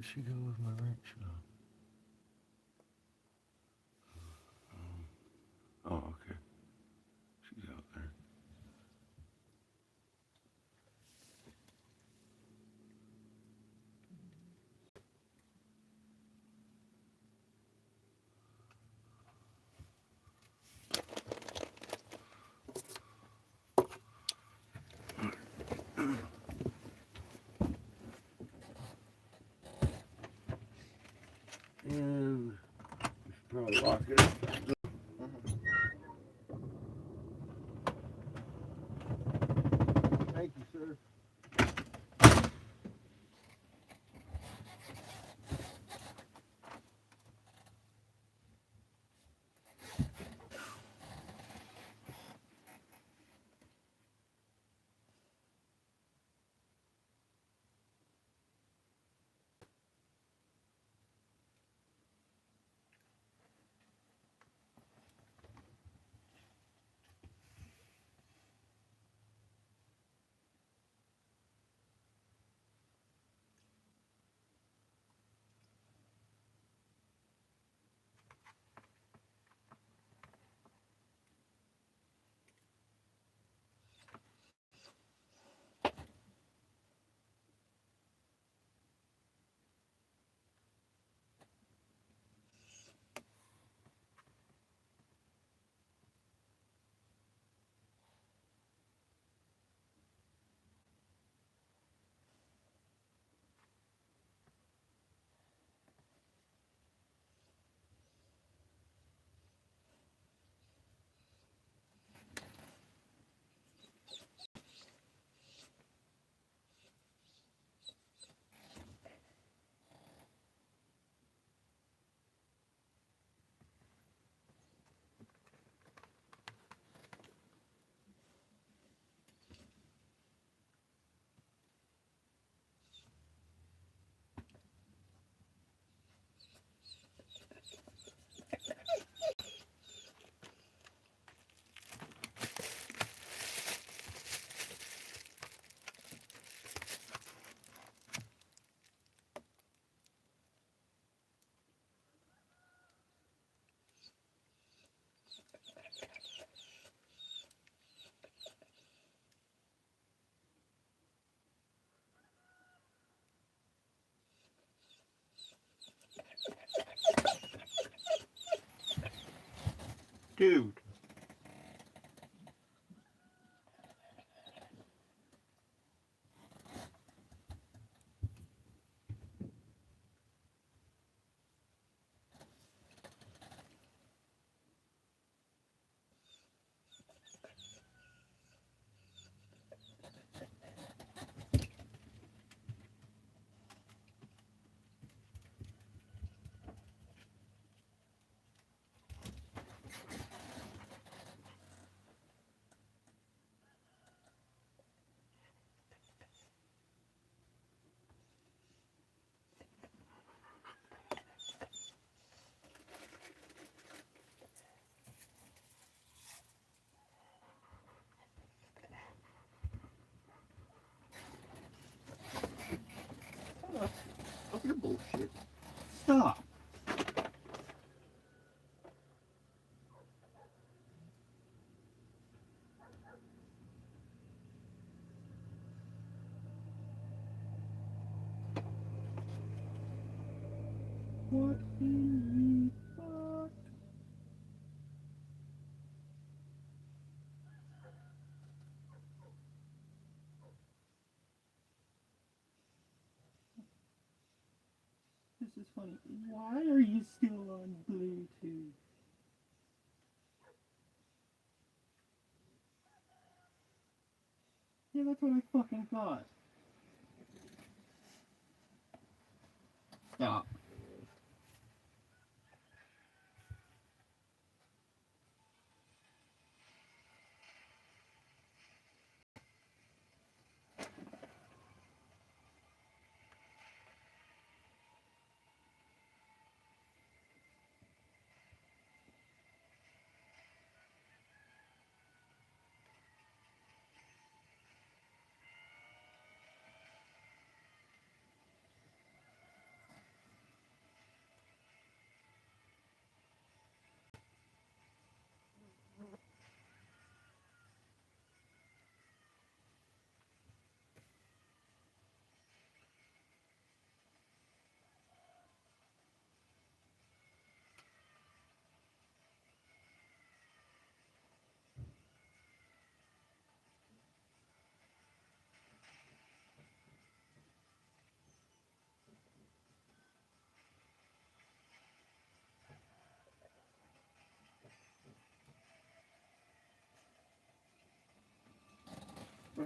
Where'd she go with my wrench now? Oh, okay. She's out there. And we should probably lock it. Thank you, sir. Dude. Stop your bullshit. Stop. What in the fuck? This is funny. Why are you still on Bluetooth? Yeah, that's what I fucking thought. Stop.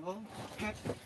Well, catch it.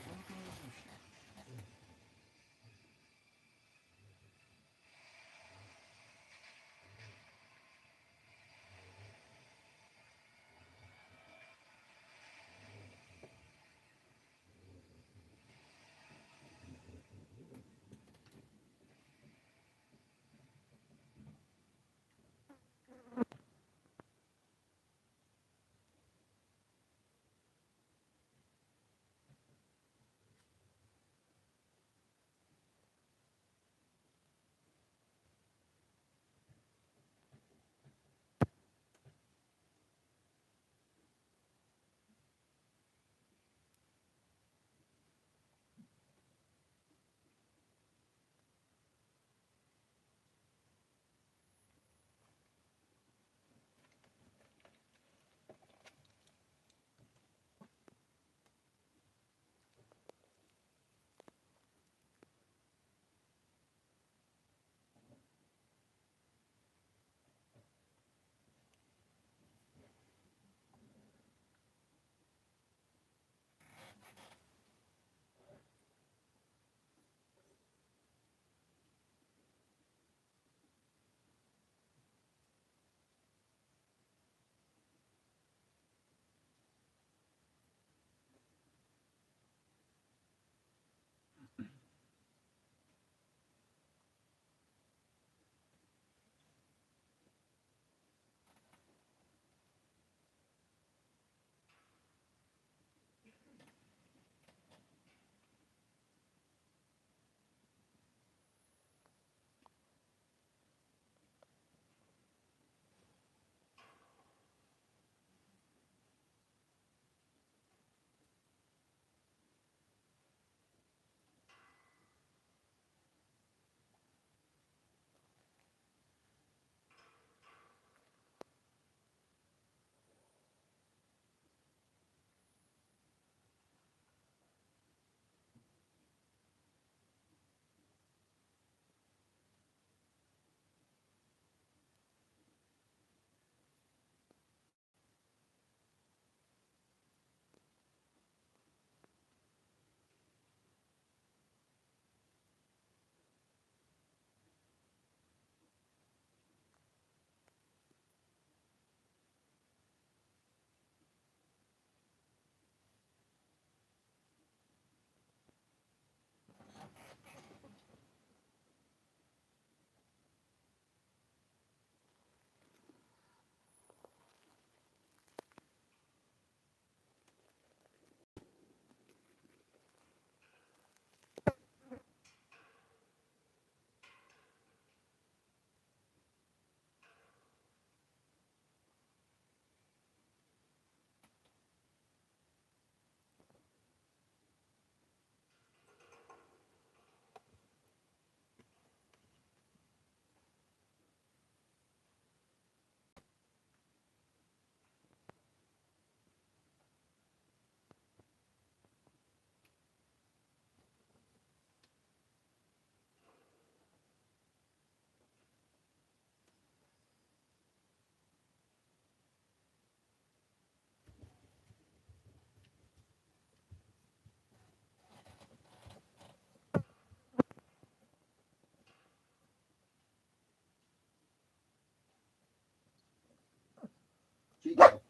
Chico.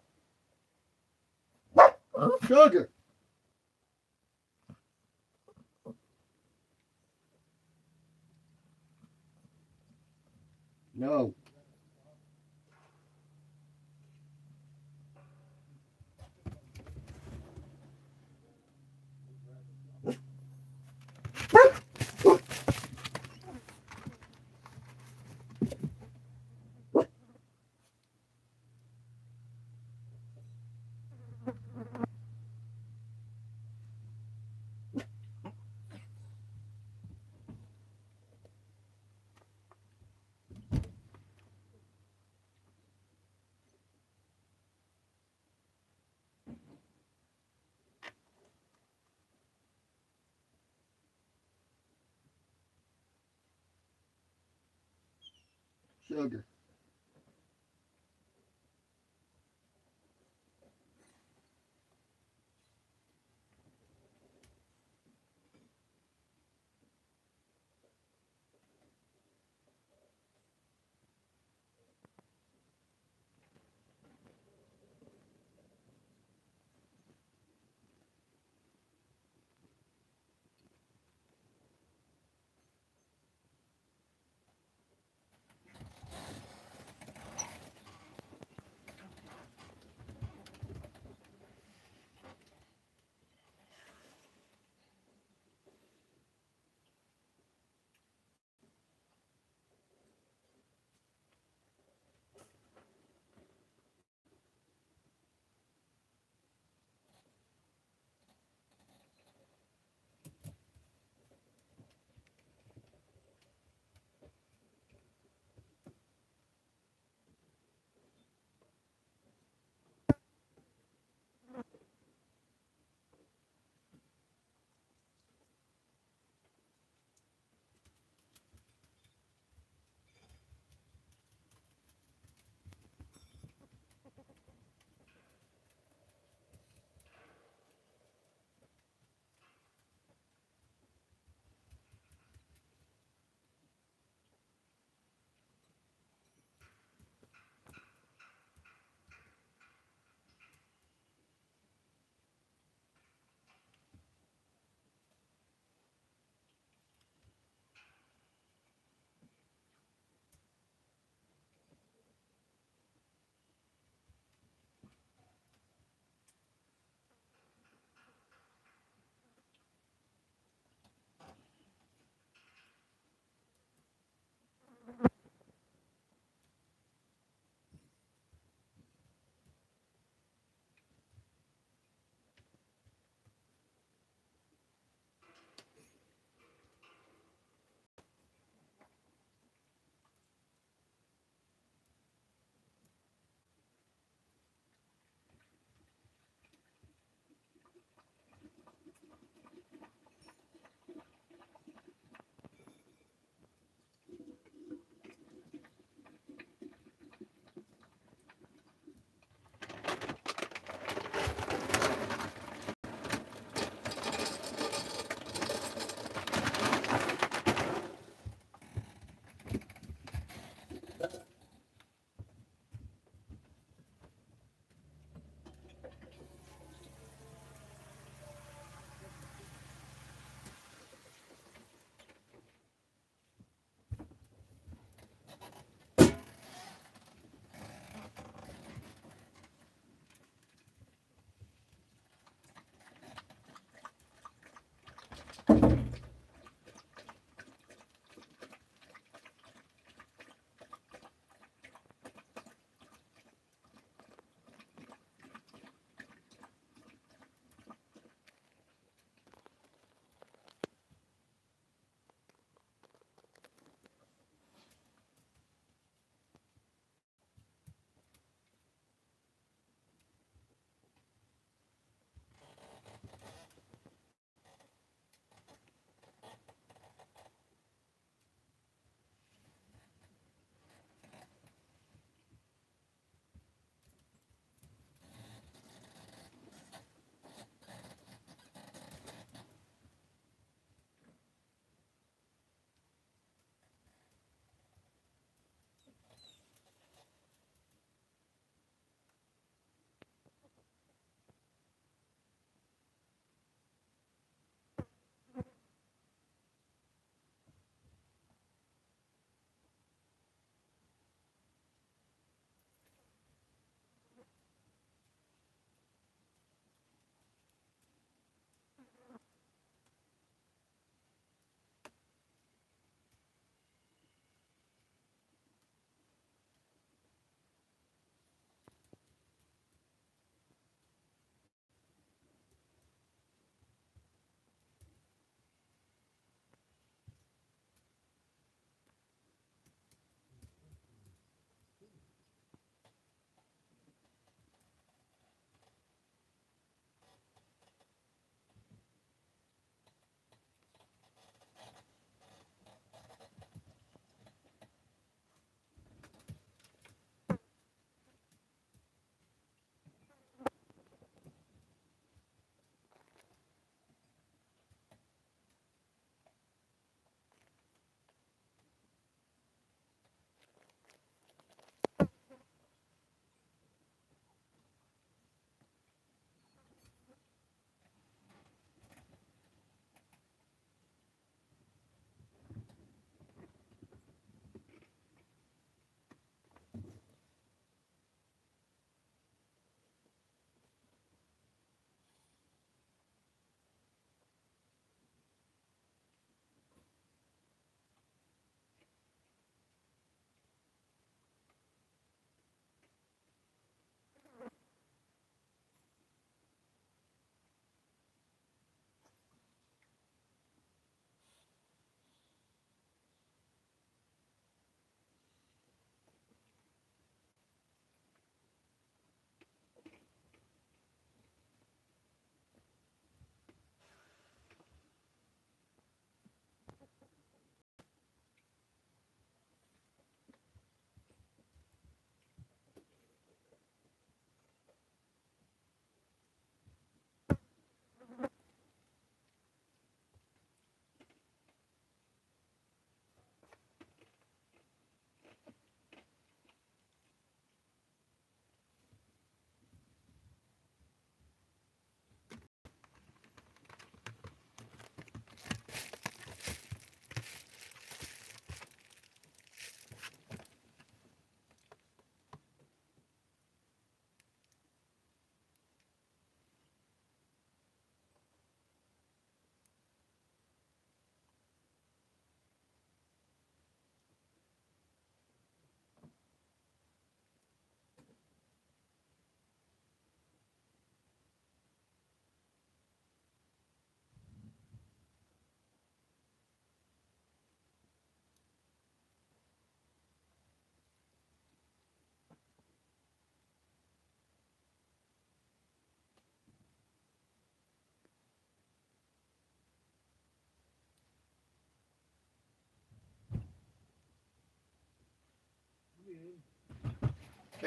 Sugar. No. Sugar.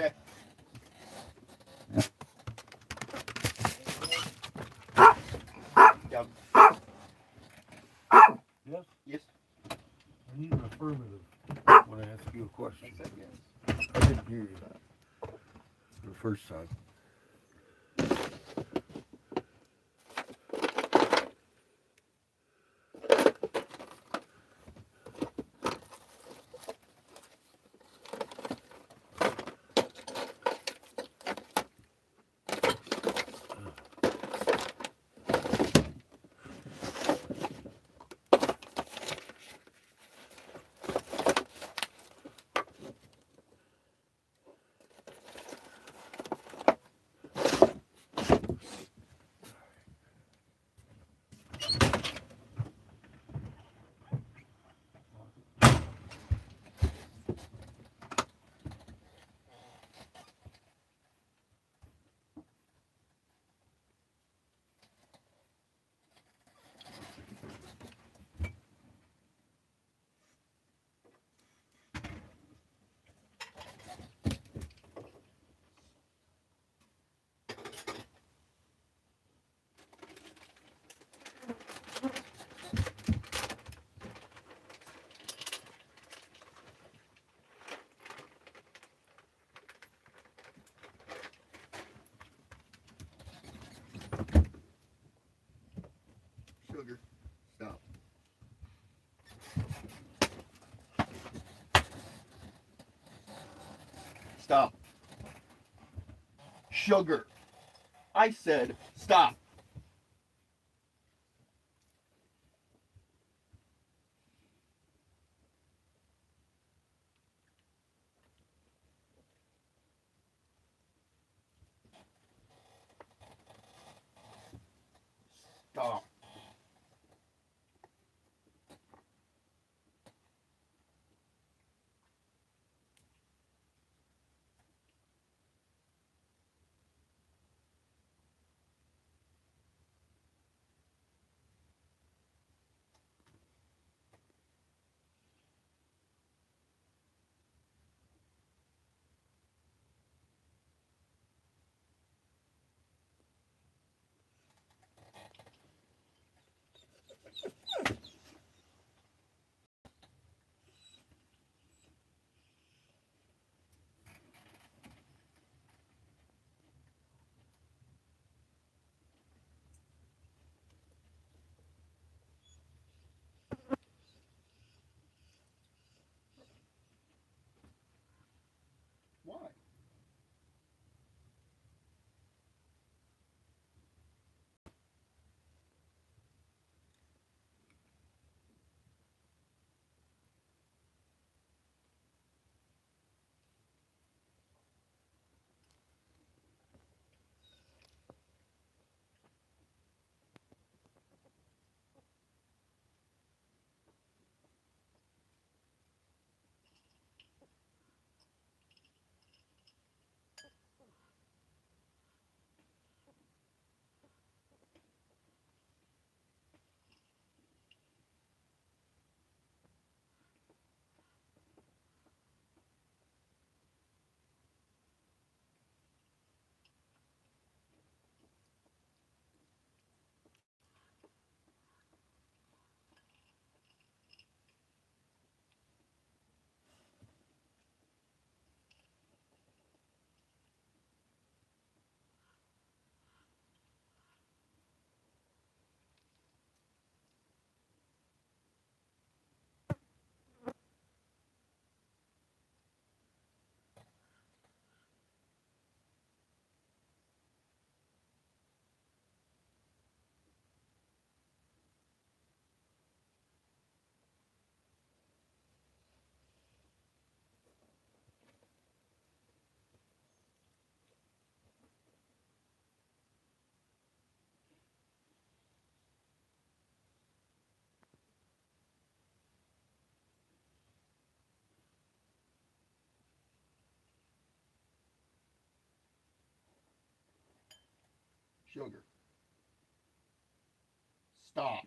Okay. Yeah. Yes? Yes. I need an affirmative when I ask you a question. I said yes. I didn't hear you the first time. Sugar. Stop. Stop. Sugar. I said stop. Stop. Why? Sugar. Stop.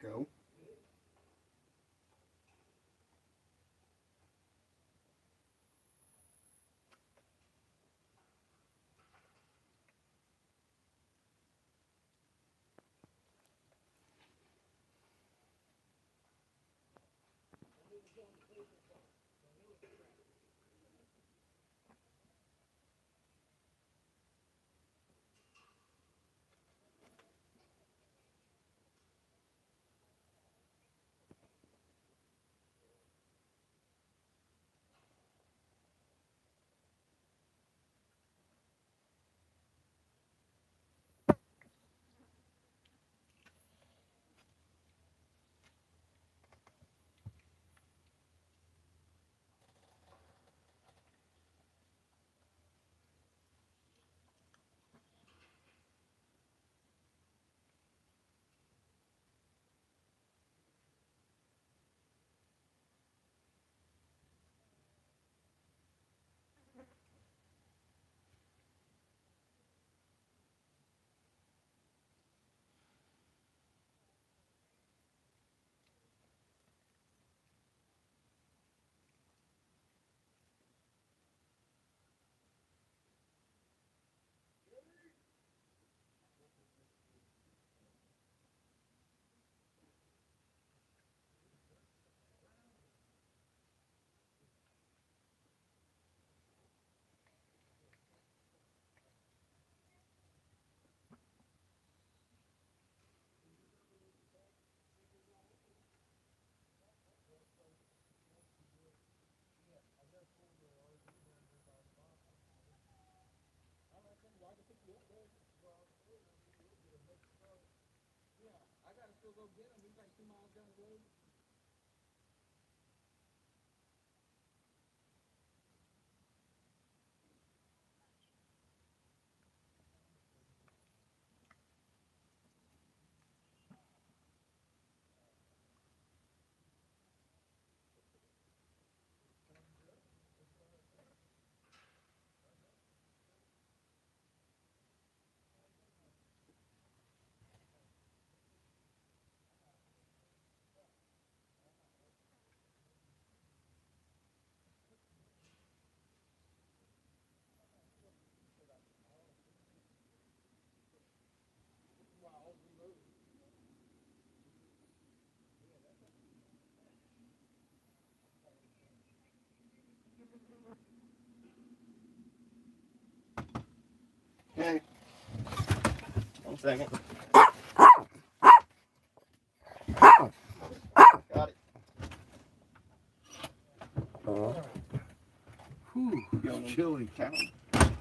go. Okay. 1 second. Got it. Whew, You going it's chilly. into town?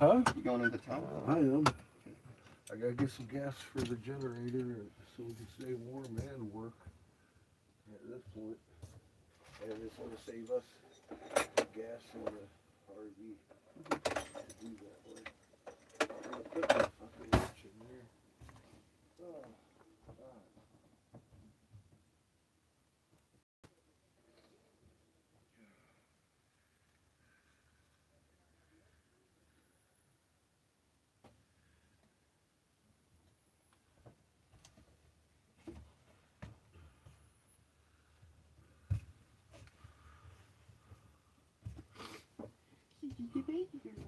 Huh? You going into town? I am. I gotta get some gas for the generator so we can stay warm and work at this point. And it's gonna save us gas in the RV to do that way. I'm gonna put the fucking wrench in there. Oh, God.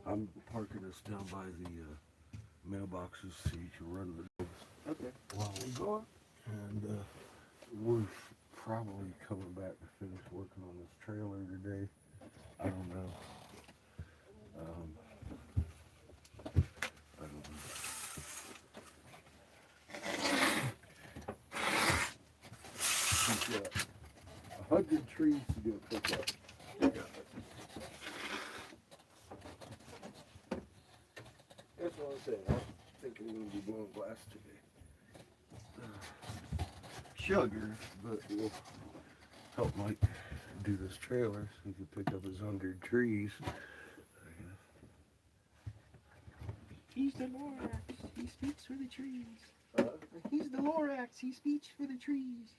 I'm parking us down by the mailboxes so you can run the dogs Okay. while we're gone. And we're probably coming back to finish working on this trailer today. I don't know. I don't know. We've got 100 trees to go pick up. That's what I'm saying. I'm thinking we're going to be blowing glass today. Sugar. But we'll help Mike do this trailer so he can pick up his 100 trees. He's the Lorax. He speaks for the trees. Huh? He's the Lorax. He speaks for the trees.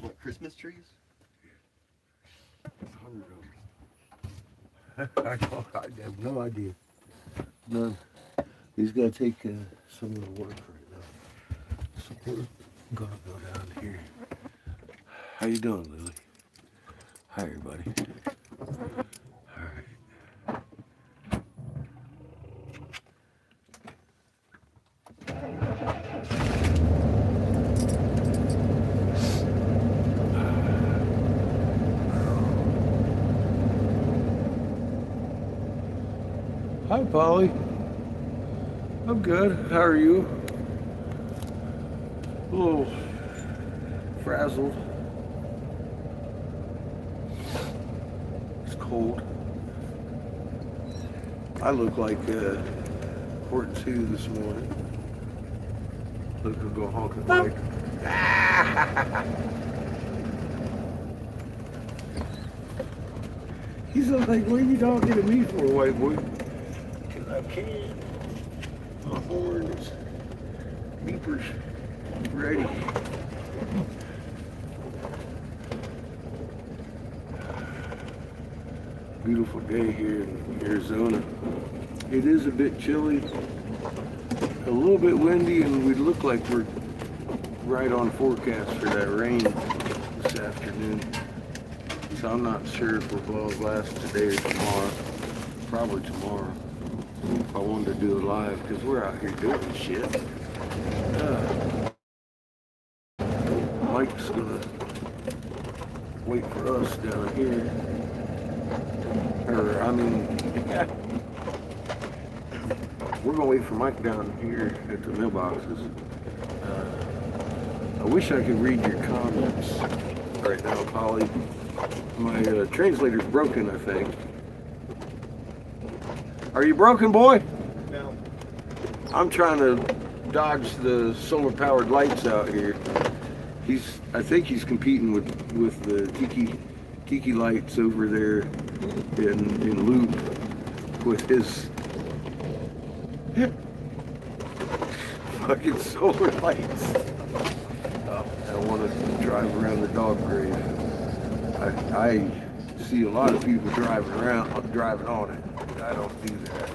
What, Christmas trees? 100 of them. I have no idea. None. He's got to take some of the work right now. So we're gonna go down here. How you doing, Lily? Hi, everybody. All right. Hi, Polly. I'm good. How are you? A little frazzled. It's cold. I look like Horton 2 this morning. Look, we'll go honking like. He's like, what are you talking to me for, white boy? Because I can't. My horn is beepers ready. Beautiful day here in Arizona. It is a bit chilly, a little bit windy, and we look like we're right on forecast for that rain this afternoon. So I'm not sure if we're below glass today or tomorrow. Probably tomorrow. I wanted to do it live because we're out here doing shit. Mike's gonna wait for us down here. Or, I mean, we're gonna wait for Mike down here at the mailboxes. I wish I could read your comments right now, Polly. My translator's broken, I think. Are you broken, boy? No. I'm trying to dodge the solar-powered lights out here. I think he's competing with the tiki lights over there in Loop with his fucking solar lights. I want to drive around the dog grave. I see a lot of people driving on it. I don't do that.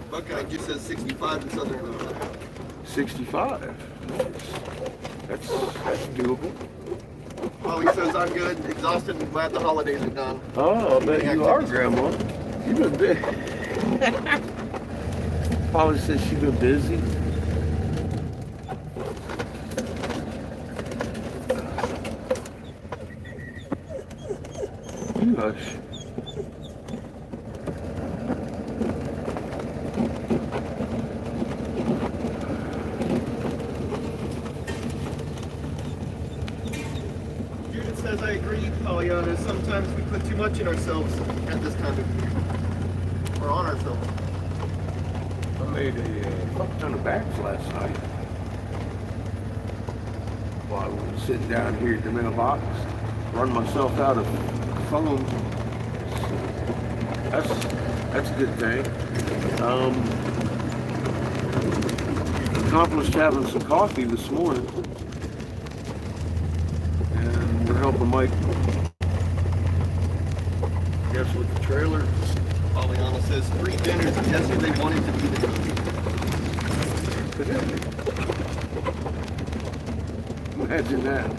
Buckeye just says 65 in Southern Illinois. 65. That's doable. Oh, he says I'm good, exhausted, and glad the holidays are done. Oh, I bet you are, Grandma. You've been busy. Polly says she's been busy. You hush. Judith says I agree, Pollyanna. Sometimes we put too much in ourselves at this time of year. Or on ourselves. I made a fuck ton of backs last night. While I was sitting down here at the mailbox, run myself out of phone. That's a good thing. Accomplished having some coffee this morning. And we're helping Mike, guess with the trailer. Pollyanna says 3 dinners and yesterday wanted to be the Imagine that.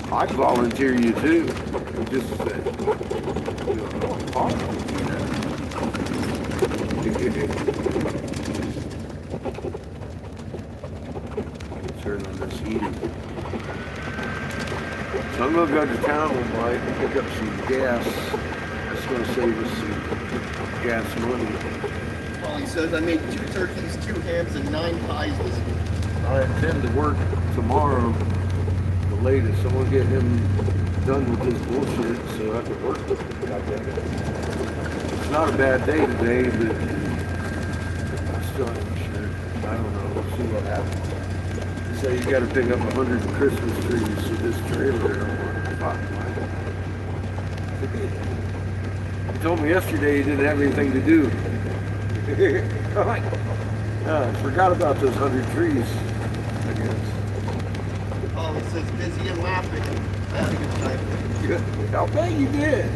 I'd volunteer you too. Just turn on this heating. So I'm gonna go to town with Mike and pick up some gas. That's gonna save us some gas money. Polly says I made 2 turkeys, 2 hams, and 9 pies this week. I intend to work tomorrow, the latest. I want to get him done with this bullshit so I can work. It's not a bad day today, but I still ain't sure. I don't know. We'll see what happens. So you got to pick up 100 Christmas trees with this trailer. Fuck, he told me yesterday he didn't have anything to do. I forgot about those 100 trees. I guess. Oh, it says busy and laughing. I had a good time. Good. I'll bet you did.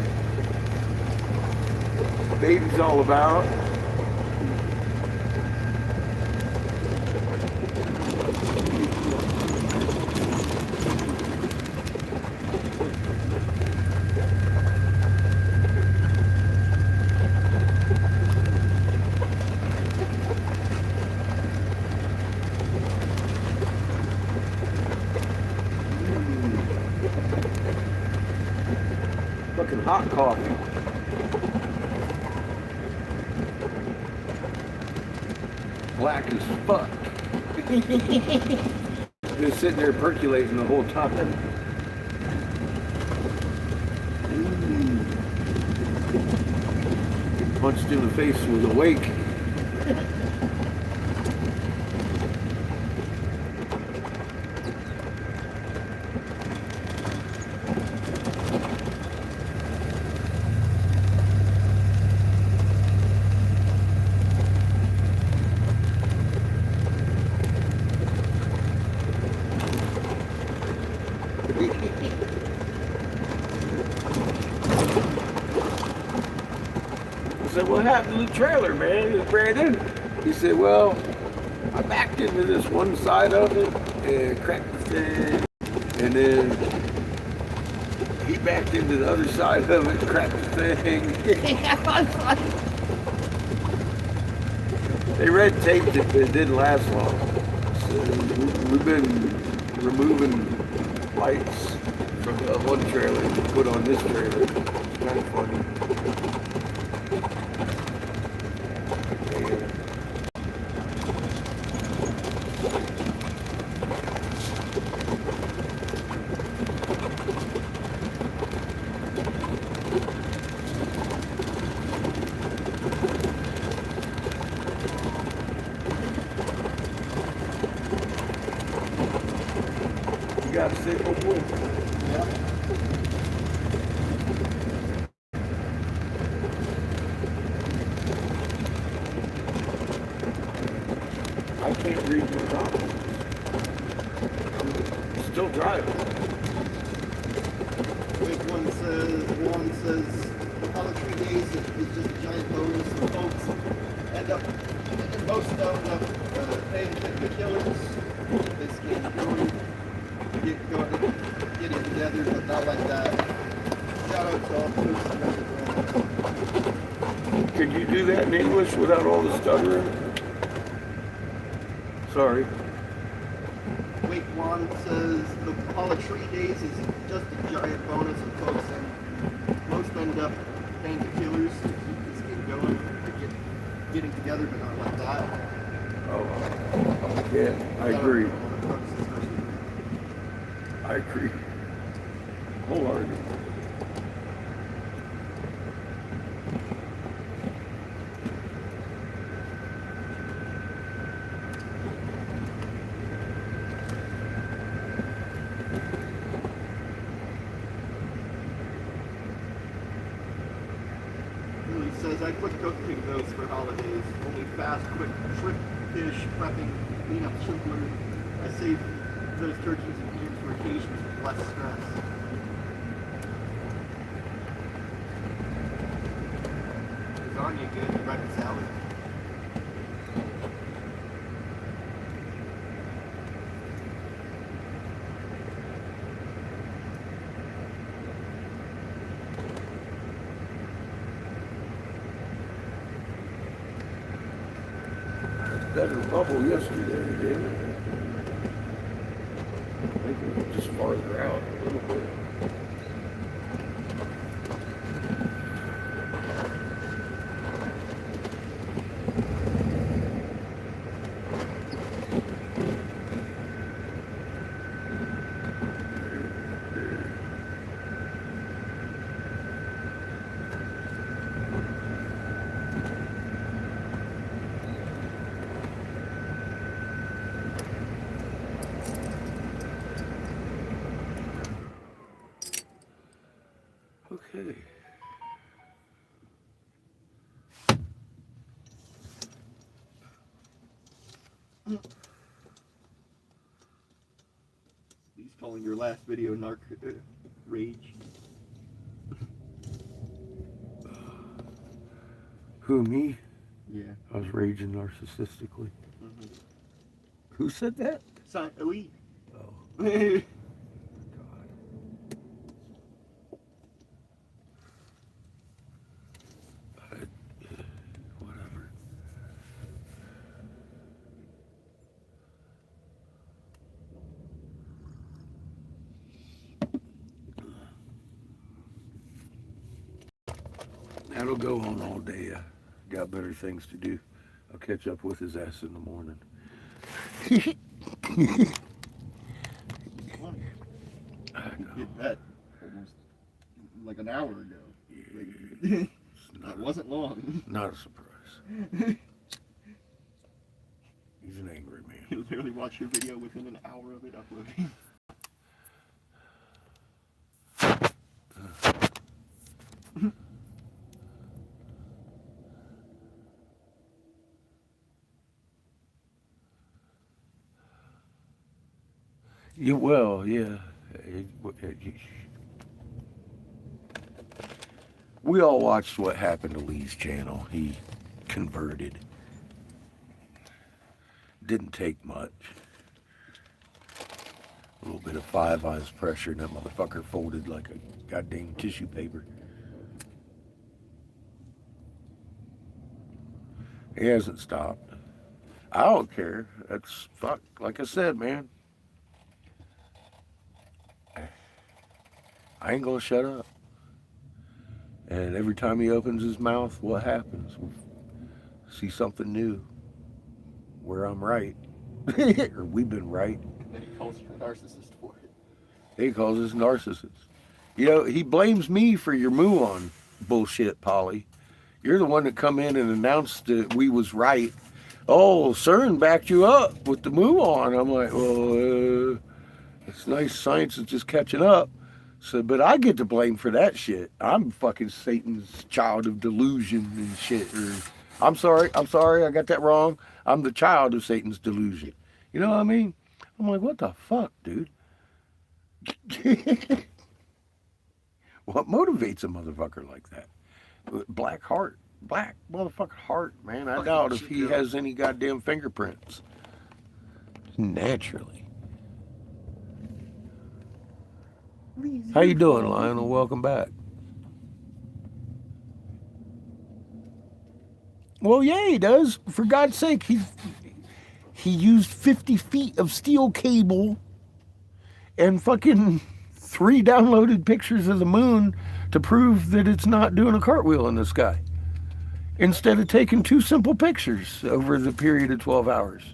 Baby's all about. Fucking hot coffee. Black as fuck. Just sitting there percolating the whole time. Punched in the face was awake. I said, what happened to the trailer, man? It's Brandon. He said, well, I backed into this one side of it and cracked the thing. And then he backed into the other side of it and cracked the thing. They red taped it, but it didn't last long. So we've been removing lights from the one trailer to put on this trailer. It's kind of funny. You got a signal for it? Yeah. I can't read your comments. I'm still driving. Wait, one says, all the 3 days is just a giant bonus. The folks end up, and most of them paying the killers. This game going, getting together, but not like that. Shout out to all folks and everyone. Could you do that in English without all the stuttering? Sorry. Wake One says the all of 3 days is just a giant bonus and folks and most end up paying the killers to keep this game going. Getting together, but not like that. Oh, yeah, I agree. I agree. Wholeheartedly. He says, I quit cooking those for holidays. Only fast, quick shrimp, fish, prepping, clean up simpler. I save those turkeys and beans for occasions with less stress. Lasagna good, bread and salad. Better bubble yesterday, didn't it? I think it was just farther out a little bit. Okay. He's calling your last video rage. Who, me? Yeah. I was raging narcissistically. Mm-hmm. Who said that? Elite. Oh. God. Whatever. That'll go on all day. Got better things to do. I'll catch up with his ass in the morning. Did that almost like an hour ago. Yeah. Like, that wasn't long. Not a surprise. He's an angry man. You literally watch your video within an hour of it uploading. Yeah, well, yeah. We all watched what happened to Lee's channel. He converted. Didn't take much. A little bit of Five Eyes pressure, and that motherfucker folded like a goddamn tissue paper. He hasn't stopped. I don't care. That's fuck. Like I said, man. I ain't gonna shut up. And every time he opens his mouth, what happens? We see something new. Where I'm right. Or we've been right. And then he calls you a narcissist for it. He calls us narcissists. You know, he blames me for your Muon bullshit, Polly. You're the one that come in and announced that we was right. Oh, CERN backed you up with the Muon. I'm like, well, it's nice science is just catching up. So, but I get to blame for that shit. I'm fucking Satan's child of delusion and shit. Or, I'm sorry, I got that wrong. I'm the child of Satan's delusion. You know what I mean? I'm like, what the fuck, dude? What motivates a motherfucker like that? Black motherfucker heart, man. I doubt if he has any goddamn fingerprints. Naturally. How you doing, Lionel? Welcome back. Well, yeah, he does. For God's sake, he used 50 feet of steel cable and fucking 3 downloaded pictures of the moon to prove that it's not doing a cartwheel in the sky. Instead of taking 2 simple pictures over the period of 12 hours.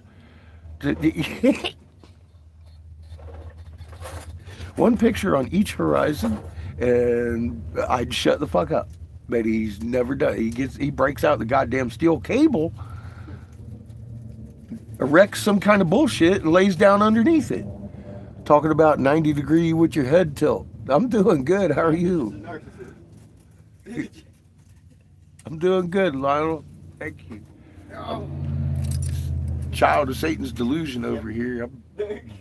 One picture on each horizon, and I'd shut the fuck up. But he's never done. He breaks out the goddamn steel cable, erects some kind of bullshit, and lays down underneath it. Talking about 90 degree with your head tilt. I'm doing good. How are you? I'm doing good, Lionel. Thank you. Child of Satan's delusion over here. I'm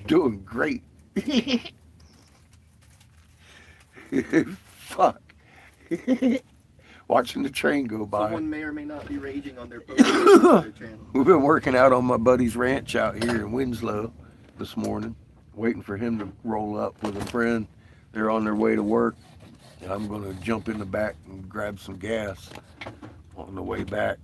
doing great. Fuck. Watching the train go by. Someone may or may not be raging on their post on their channel. We've been working out on my buddy's ranch out here in Winslow this morning. Waiting for him to roll up with a friend. They're on their way to work. I'm going to jump in the back and grab some gas on the way back.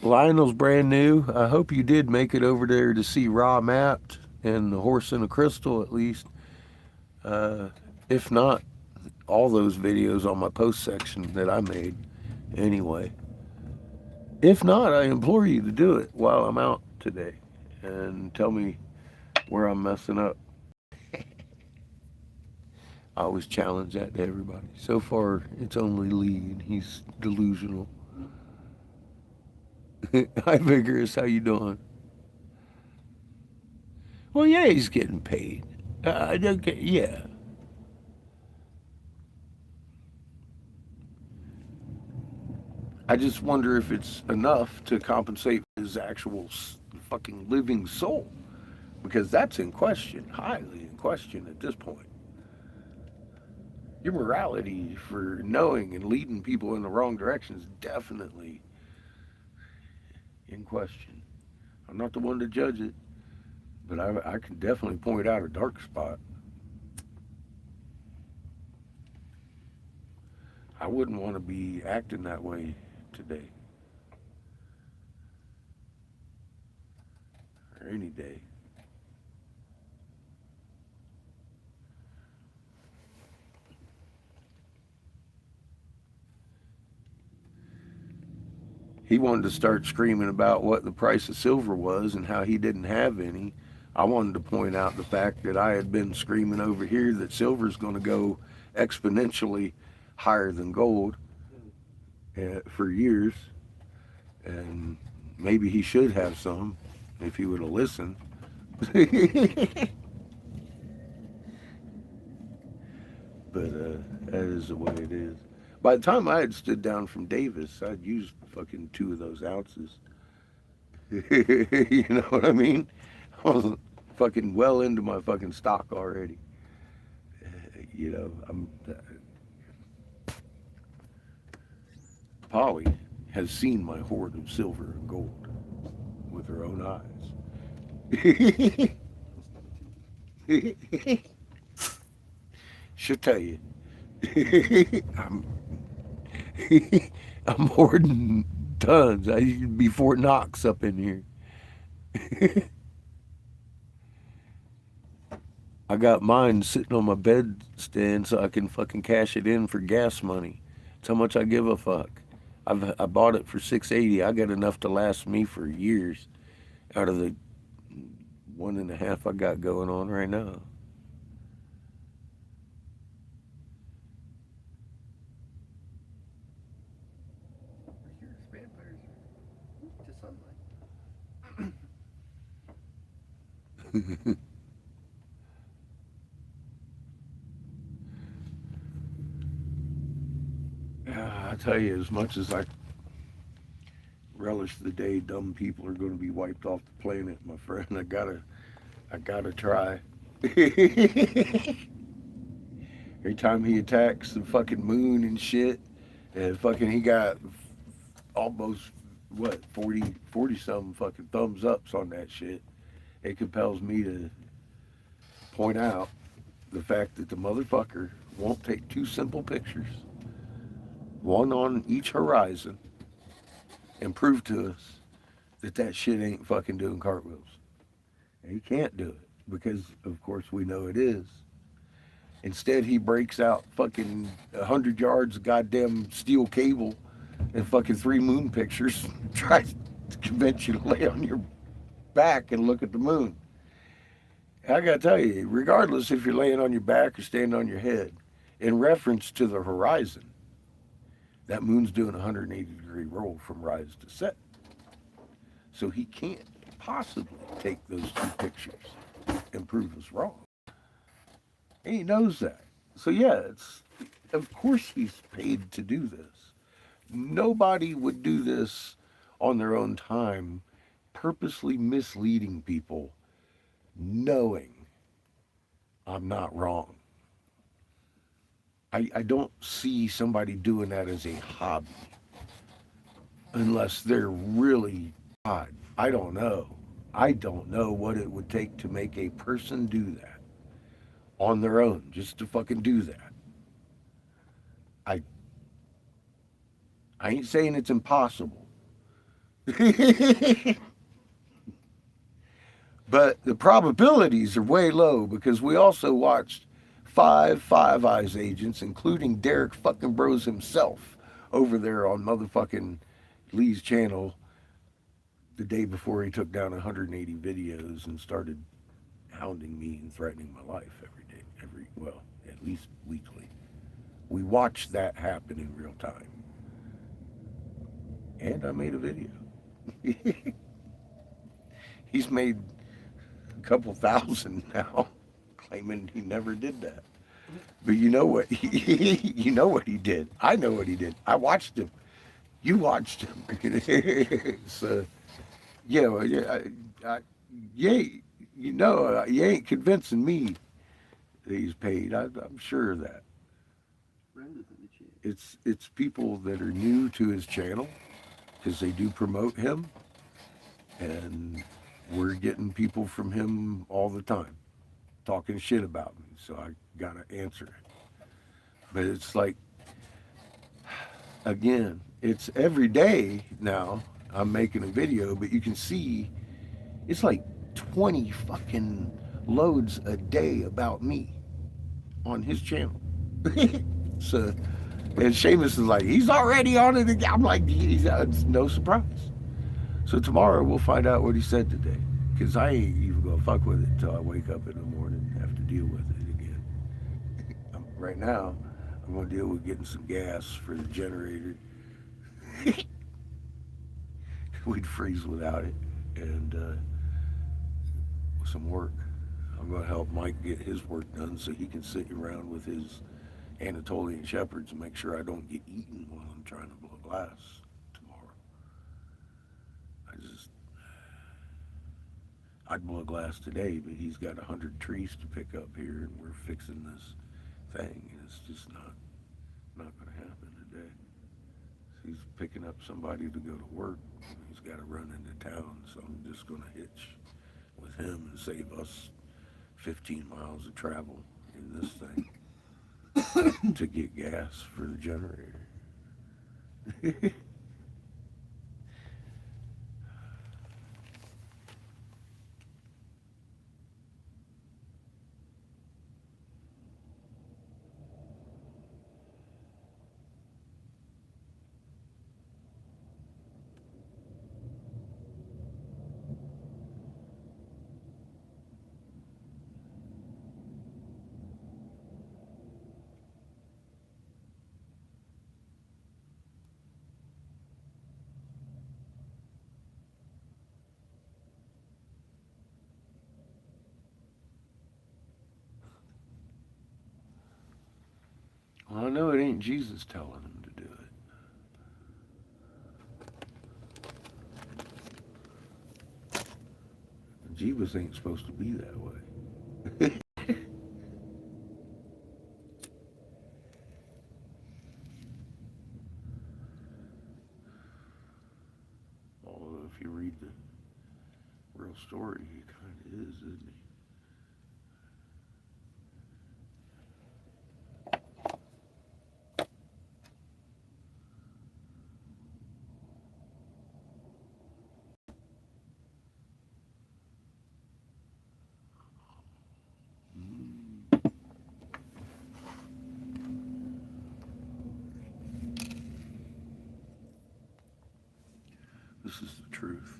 Lionel's brand new. I hope you did make it over there to see Raw Mapped and the Horse in a Crystal at least. If not, all those videos on my post section that I made anyway. If not, I implore you to do it while I'm out today and tell me where I'm messing up. I always challenge that to everybody. So far, it's only Lee, and he's delusional. Hi, Vigorous. How you doing? Well, yeah, he's getting paid. Yeah. I just wonder if it's enough to compensate his actual fucking living soul, because that's in question, highly in question at this point. Your morality for knowing and leading people in the wrong direction is definitely in question. I'm not the one to judge it, but I can definitely point out a dark spot. I wouldn't want to be acting that way today or any day. He wanted to start screaming about what the price of silver was and how he didn't have any. I wanted to point out the fact that I had been screaming over here that silver's going to go exponentially higher than gold for years, and maybe he should have some if he would have listened. But that is the way it is. By the time I had stood down from Davis, I'd used fucking 2 of those ounces. You know what I mean? I was fucking well into my fucking stock already. You know, Polly has seen my hoard of silver and gold with her own eyes. She'll tell you. I'm hoarding tons. I used to be Fort Knox up in here. I got mine sitting on my bedstand so I can fucking cash it in for gas money. That's how much I give a fuck. I bought it for $6.80. I got enough to last me for years out of the 1.5 I got going on right now. Here's vampires to sunlight. I tell you, as much as I relish the day dumb people are going to be wiped off the planet, my friend, I gotta try. Every time he attacks the fucking moon and shit, and fucking he got almost, what, 40 something fucking thumbs ups on that shit. It compels me to point out the fact that the motherfucker won't take 2 simple pictures, one on each horizon, and prove to us that that shit ain't fucking doing cartwheels. And he can't do it because, of course, we know it is. Instead, he breaks out fucking 100 yards of goddamn steel cable and fucking 3 moon pictures, tries to convince you to lay on your back and look at the moon. I gotta tell you, regardless if you're laying on your back or standing on your head, in reference to the horizon, that moon's doing a 180-degree roll from rise to set. So he can't possibly take those 2 pictures and prove us wrong. And he knows that. So yeah, of course he's paid to do this. Nobody would do this on their own time, purposely misleading people, knowing I'm not wrong. I don't see somebody doing that as a hobby. Unless they're really, God, I don't know. I don't know what it would take to make a person do that on their own, just to fucking do that. I ain't saying it's impossible. But the probabilities are way low because we also watched 5 Five Eyes agents, including Derek fucking Bros himself, over there on motherfucking Lee's channel the day before he took down 180 videos and started hounding me and threatening my life every day, well, at least weekly. We watched that happen in real time. And I made a video. He's made a couple thousand now, claiming he never did that. But you know what? You know what he did. I know what he did. I watched him. You watched him. So, yeah, well, yeah, you ain't, you ain't convincing me that he's paid. I'm sure of that. Brenda's in the chat. It's people that are new to his channel because they do promote him, and we're getting people from him all the time talking shit about me. So I gotta answer it. But it's like, again, it's every day now. I'm making a video, but you can see it's like 20 fucking loads a day about me on his channel. So, and Seamus is like, he's already on it again. I'm like, it's no surprise. So tomorrow we'll find out what he said today. Because I ain't even gonna fuck with it until I wake up in the morning and have to deal with it again. Right now, I'm gonna deal with getting some gas for the generator. We'd freeze without it. And some work. I'm gonna help Mike get his work done so he can sit around with his Anatolian shepherds and make sure I don't get eaten while I'm trying to blow glass tomorrow. I'd blow glass today, but he's got 100 trees to pick up here, and we're fixing this thing, and it's just not going to happen today. He's picking up somebody to go to work. He's got to run into town, so I'm just going to hitch with him and save us 15 miles of travel in this thing to get gas for the generator. Well, I know it ain't Jesus telling him to do it. Jeebus ain't supposed to be that way. Although if you read the real story, he kind of is, isn't he? This is the truth.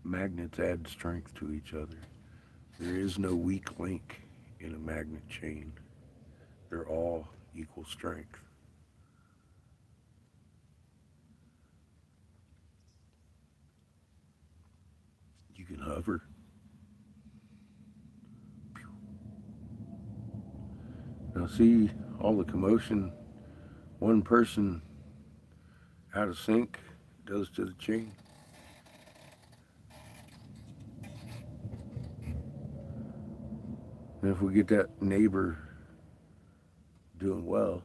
Magnets add strength to each other. There is no weak link in a magnet chain. They're all equal strength. You can hover. Now see all the commotion one person out of sync does to the chain. And if we get that neighbor doing well,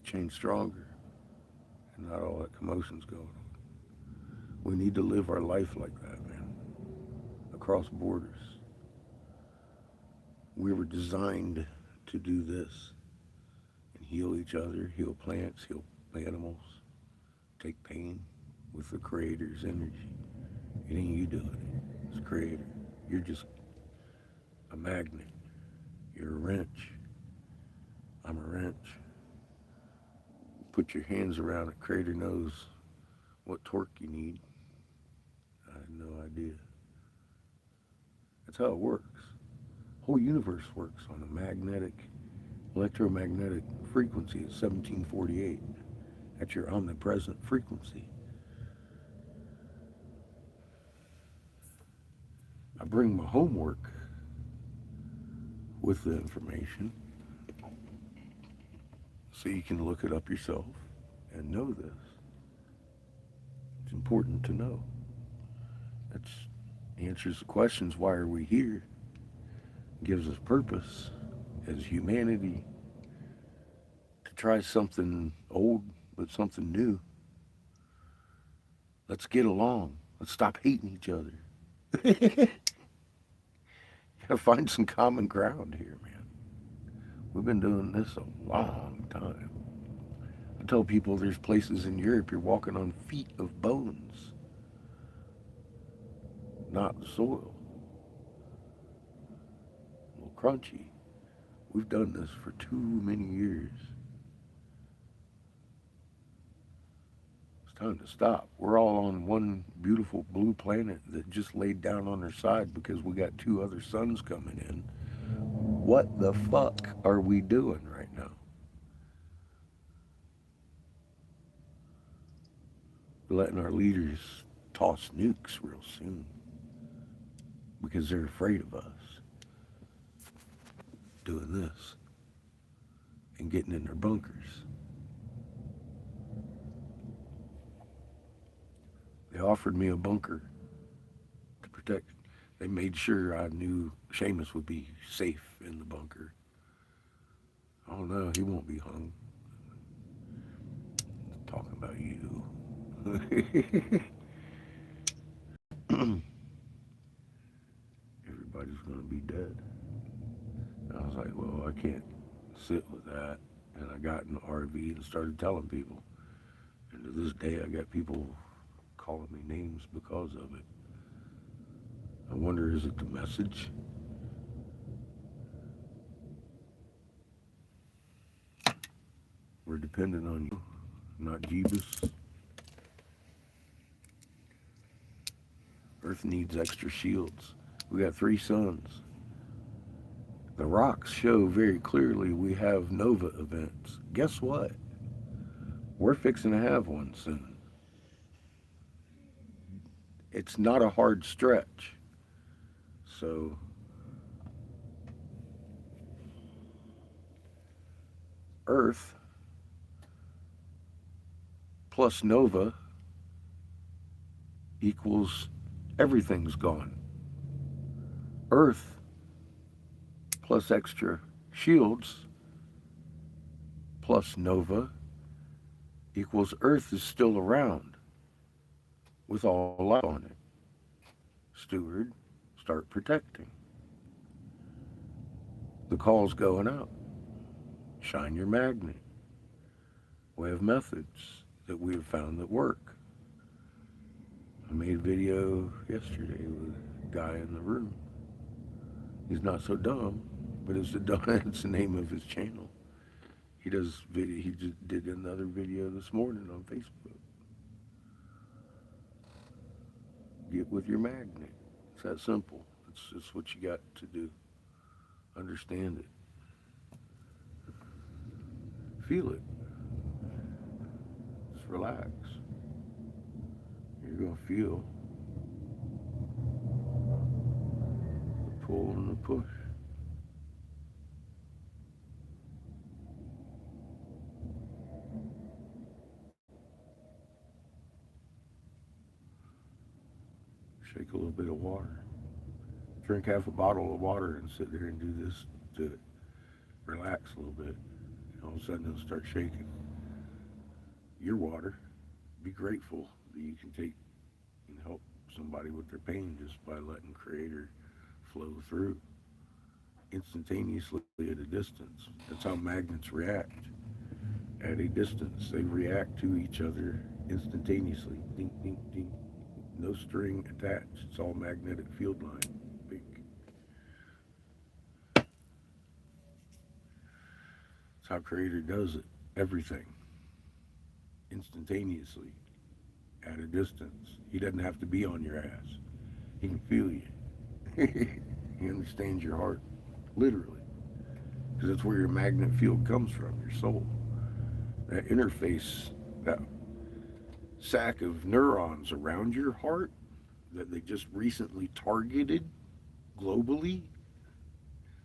the chain's stronger and not all that commotion's going on. We need to live our life like that, man, across borders. We were designed to do this and heal each other, heal plants, heal animals, take pain with the Creator's energy. It ain't you doing it, it's the Creator. You're just a magnet. You're a wrench. I'm a wrench. Put your hands around it, Creator knows what torque you need. I have no idea. That's how it works. The whole universe works on a magnetic, electromagnetic frequency at 1748. That's your omnipresent frequency. I bring my homework with the information. so you can look it up yourself and know this. It's important to know. It answers the questions, why are we here? Gives us purpose as humanity to try something old but something new. Let's get along. Let's stop hating each other. Gotta find some common ground here, man. We've been doing this a long time. I tell people there's places in Europe you're walking on feet of bones, not soil. A little crunchy. We've done this for too many years. It's time to stop. We're all on one beautiful blue planet that just laid down on their side because we got 2 other suns coming in. What the fuck are we doing right now? We're letting our leaders toss nukes real soon because they're afraid of us doing this and getting in their bunkers. They offered me a bunker to protect. They made sure I knew Seamus would be safe in the bunker. Oh no, he won't be hung. I'm talking about you. Everybody's gonna be dead. And I was like, well, I can't sit with that. And I got in the RV and started telling people. And to this day, I got people calling me names because of it. I wonder, is it the message? We're dependent on you, not Jeebus. Earth needs extra shields. We got 3 suns. The rocks show very clearly we have nova events. Guess what? We're fixing to have one soon. It's not a hard stretch. So Earth plus nova equals everything's gone. Earth plus extra shields plus nova equals Earth is still around with all life on it. Steward, start protecting. The call's going out. Shine your magnet. We have methods that we have found that work. I made a video yesterday with a guy in the room. He's not so dumb, but it's the name of his channel. He does video. He just did another video this morning on Facebook. Get with your magnet. It's that simple. It's what you got to do. Understand it. Feel it. Just relax. You're going to feel the pull and the push. Shake a little bit of water. Drink half a bottle of water and sit there and do this to relax a little bit. And all of a sudden it'll start shaking. Your water. Be grateful that you can take and help somebody with their pain just by letting Creator flow through instantaneously at a distance. That's how magnets react. At a distance, they react to each other instantaneously. Ding, ding, ding. No string attached. It's all magnetic field line. Big. That's how Creator does it. Everything. Instantaneously. At a distance. He doesn't have to be on your ass. He can feel you. He understands your heart. Literally. Because that's where your magnet field comes from. Your soul. That interface. That sack of neurons around your heart that they just recently targeted globally,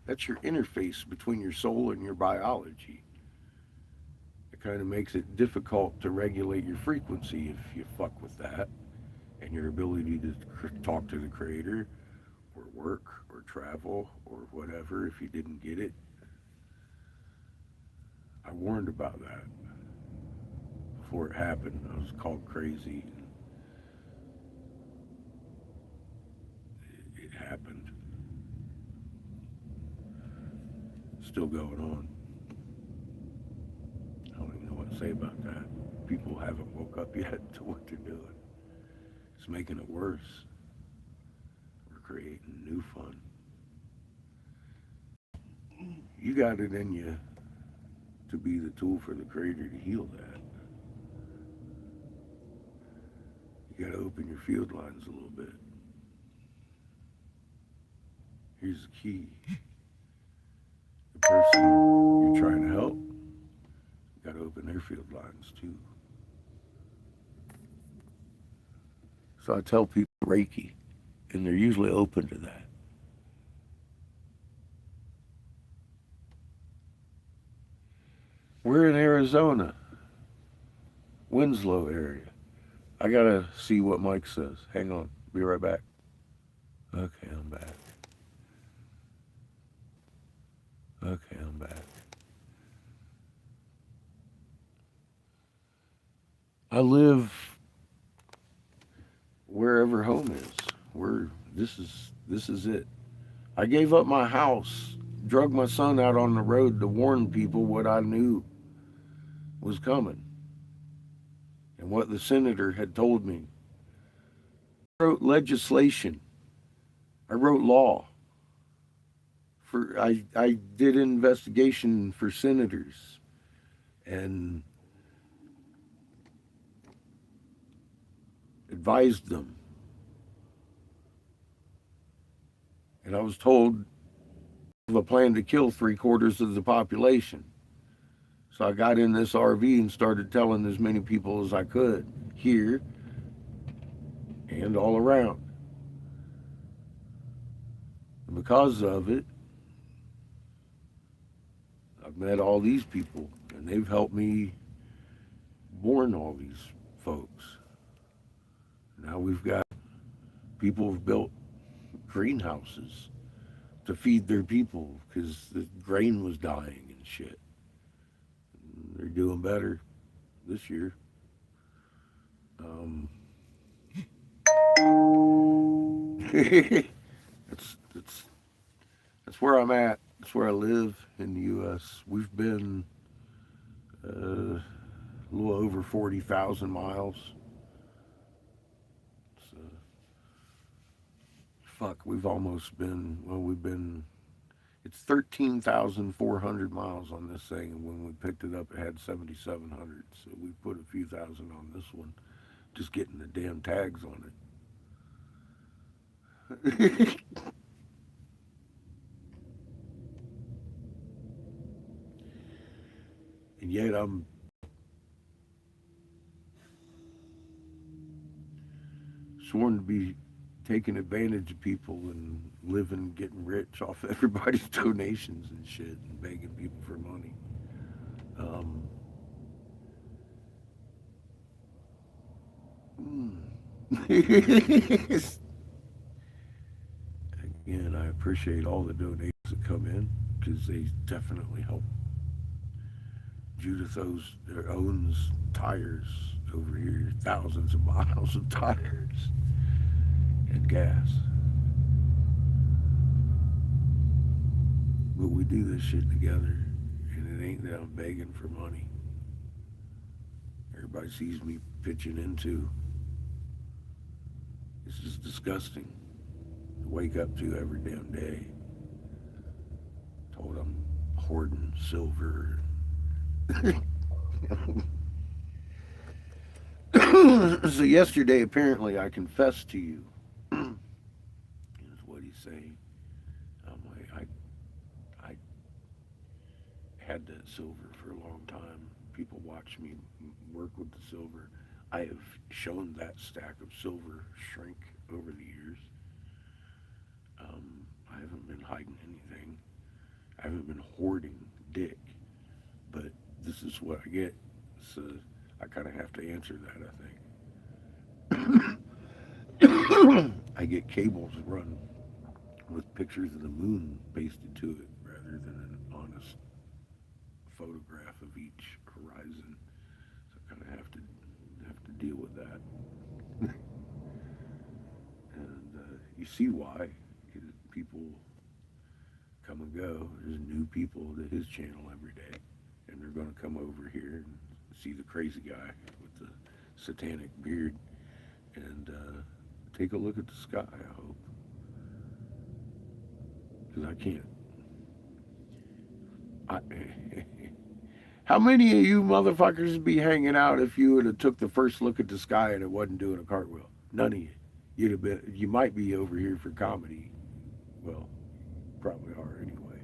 that's your interface between your soul and your biology. It kind of makes it difficult to regulate your frequency if you fuck with that, and your ability to talk to the creator or work or travel or whatever if you didn't get it. I warned about that before it happened. I was called crazy. It happened. It's still going on. I don't even know what to say about that. People haven't woke up yet to what they're doing. It's making it worse. We're creating new fun. You got it in you to be the tool for the creator to heal that. You got to open your field lines a little bit. Here's the key. The person you're trying to help, you got to open their field lines too. So I tell people Reiki, and they're usually open to that. We're in Arizona, Winslow area. I gotta see what Mike says. Hang on, be right back. Okay, I'm back. Okay, I'm back. I live wherever home is. This is it. I gave up my house, drug my son out on the road to warn people what I knew was coming and what the senator had told me. I wrote legislation. I wrote law. I did an investigation for senators and advised them. And I was told of a plan to kill 3/4 of the population. So I got in this RV and started telling as many people as I could here and all around. And because of it, I've met all these people and they've helped me warn all these folks. Now we've got people who've built greenhouses to feed their people because the grain was dying and shit. They're doing better this year. That's where I'm at. That's where I live in the U.S. We've been a little over 40,000 miles. So, fuck, we've been, it's 13,400 miles on this thing, and when we picked it up, it had 7,700. So we put a few thousand on this one, just getting the damn tags on it. And yet I'm sworn to be taking advantage of people and living, getting rich off everybody's donations and shit and begging people for money. Again, I appreciate all the donations that come in because they definitely help. Judith owns tires over here, thousands of miles of tires and gas. But we do this shit together, and it ain't that I'm begging for money. Everybody sees me pitching into. It's just disgusting to wake up to every damn day. Told I'm hoarding silver. So yesterday, apparently, I confessed to you. Is what he's saying. I'm like, I had that silver for a long time. People watch me work with the silver. I have shown that stack of silver shrink over the years. I haven't been hiding anything. I haven't been hoarding dick. But this is what I get that's I kind of have to answer that. I think I get cables run with pictures of the moon pasted to it rather than an honest photograph of each horizon. So I kind of have to deal with that. And you see why people come and go. There's new people to his channel every day, and they're going to come over here and see the crazy guy with the satanic beard and take a look at the sky. I hope, because I can't. How many of you motherfuckers would be hanging out if you would have took the first look at the sky and it wasn't doing a cartwheel? None of you. You'd have been. You might be over here for comedy. Well, probably are anyway.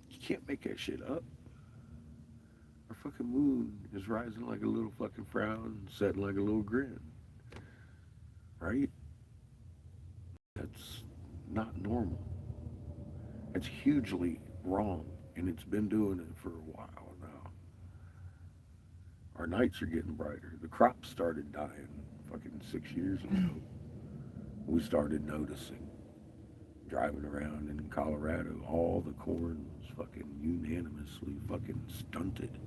You can't make that shit up. Our fucking moon is rising like a little fucking frown and setting like a little grin. Right? That's not normal. It's hugely wrong, and it's been doing it for a while now. Our nights are getting brighter. The crops started dying fucking 6 years ago. We started noticing. Driving around in Colorado, all the corn was fucking unanimously fucking stunted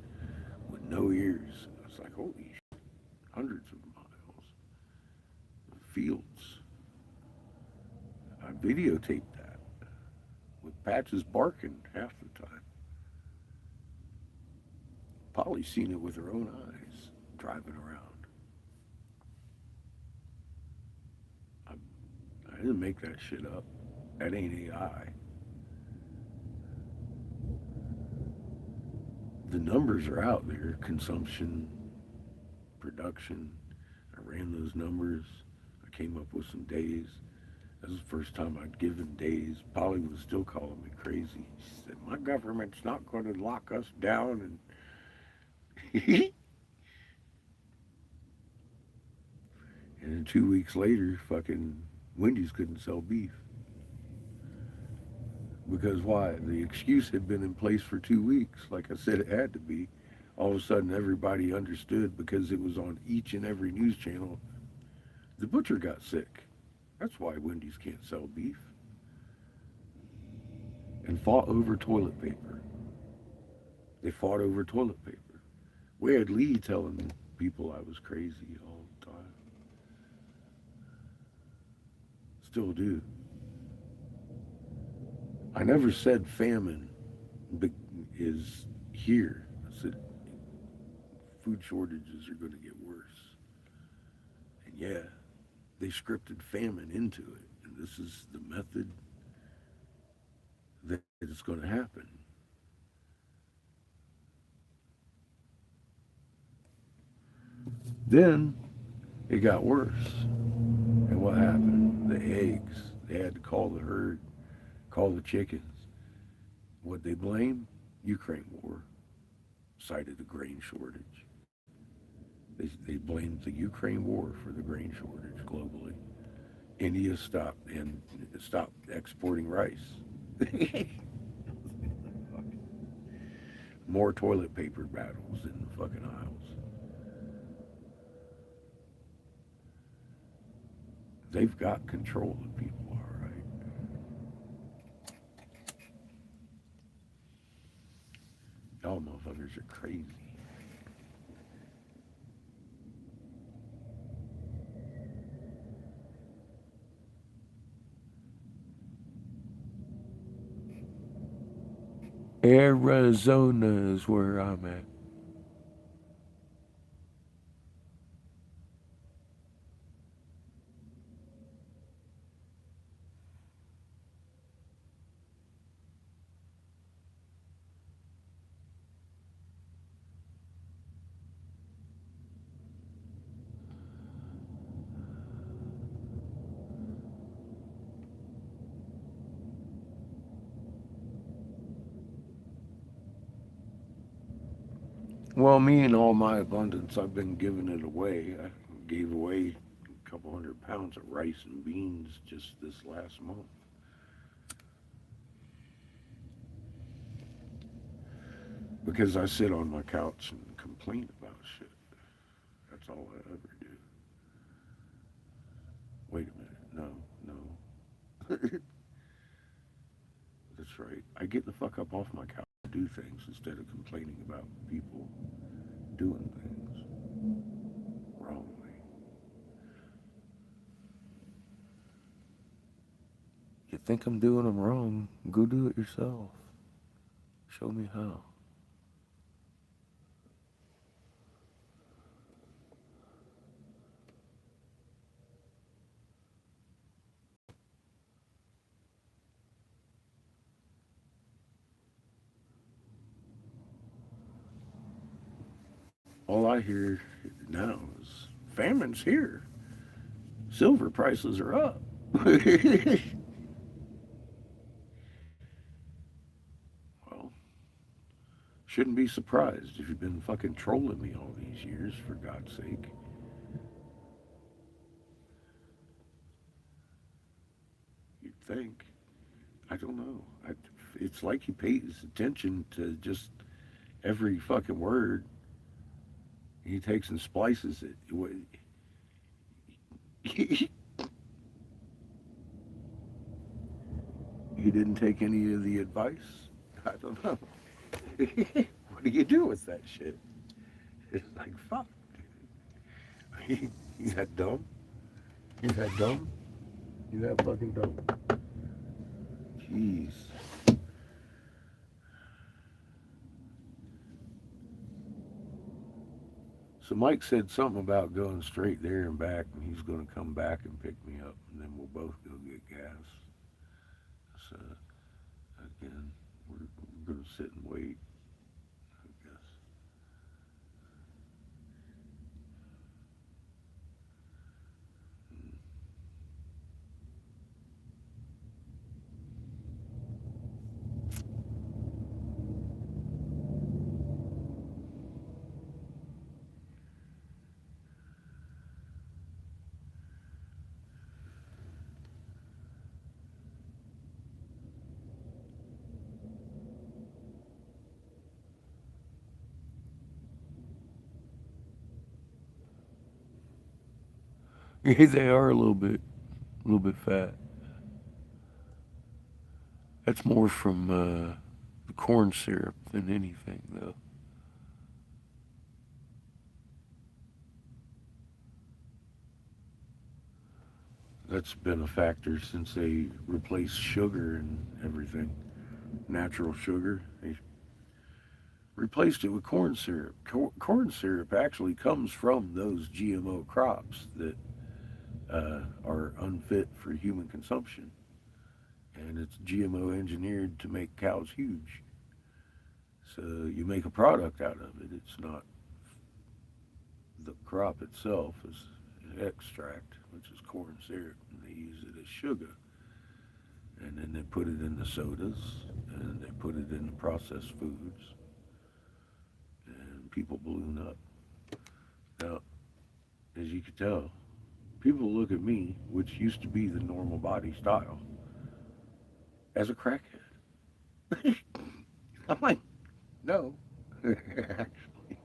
with no ears. It's like, holy shit, hundreds of miles. Fields. I videotaped that with Patches barking half the time. Polly's seen it with her own eyes driving around. I didn't make that shit up. That ain't AI. The numbers are out there. Consumption, production. I ran those numbers. I came up with some days. That was the first time I'd given days. Polly was still calling me crazy. She said, my government's not going to lock us down. And and then 2 weeks later, fucking Wendy's couldn't sell beef. Because why? The excuse had been in place for 2 weeks. Like I said, it had to be. All of a sudden, everybody understood because it was on each and every news channel. The butcher got sick. That's why Wendy's can't sell beef. And fought over toilet paper. They fought over toilet paper. We had Lee telling people I was crazy all the time. Still do. I never said famine is here. I said food shortages are going to get worse. And yeah, they scripted famine into it. And this is the method that it's going to happen. Then it got worse. And what happened? The eggs. They had to call the herd, call the chickens. What they blame? Ukraine war. Cited the grain shortage. They blamed the Ukraine war for the grain shortage globally. India stopped exporting rice. More toilet paper battles in the fucking aisles. They've got control of people, all right. Y'all motherfuckers are crazy. Arizona is where I'm at. Well, me and all my abundance, I've been giving it away. I gave away a couple 100 pounds of rice and beans just this last month. Because I sit on my couch and complain about shit. That's all I ever do. Wait a minute. No, no. That's right. I get the fuck up off my couch and do things instead of complaining about people doing things wrongly. You think I'm doing them wrong? Go do it yourself. Show me how. All I hear now is famine's here. Silver prices are up. Well, shouldn't be surprised if you've been fucking trolling me all these years, for God's sake. You'd think. I don't know. It's like he pays attention to just every fucking word. He takes and splices it. He didn't take any of the advice? I don't know. What do you do with that shit? It's like, fuck. You that dumb? You that dumb? You that fucking dumb? Jeez. So Mike said something about going straight there and back, and he's going to come back and pick me up, and then we'll both go get gas. So, again, we're going to sit and wait, I guess. Yeah, they are a little bit fat. That's more from the corn syrup than anything, though. That's been a factor since they replaced sugar and everything. Natural sugar. They replaced it with corn syrup. Corn syrup actually comes from those GMO crops that are unfit for human consumption. And it's GMO engineered to make cows huge. So you make a product out of it. It's not the crop itself, is an extract, which is corn syrup, and they use it as sugar. And then they put it in the sodas, and they put it in the processed foods, and people balloon up. Now, as you can tell, people look at me, which used to be the normal body style, as a crackhead. I'm like, no. Actually,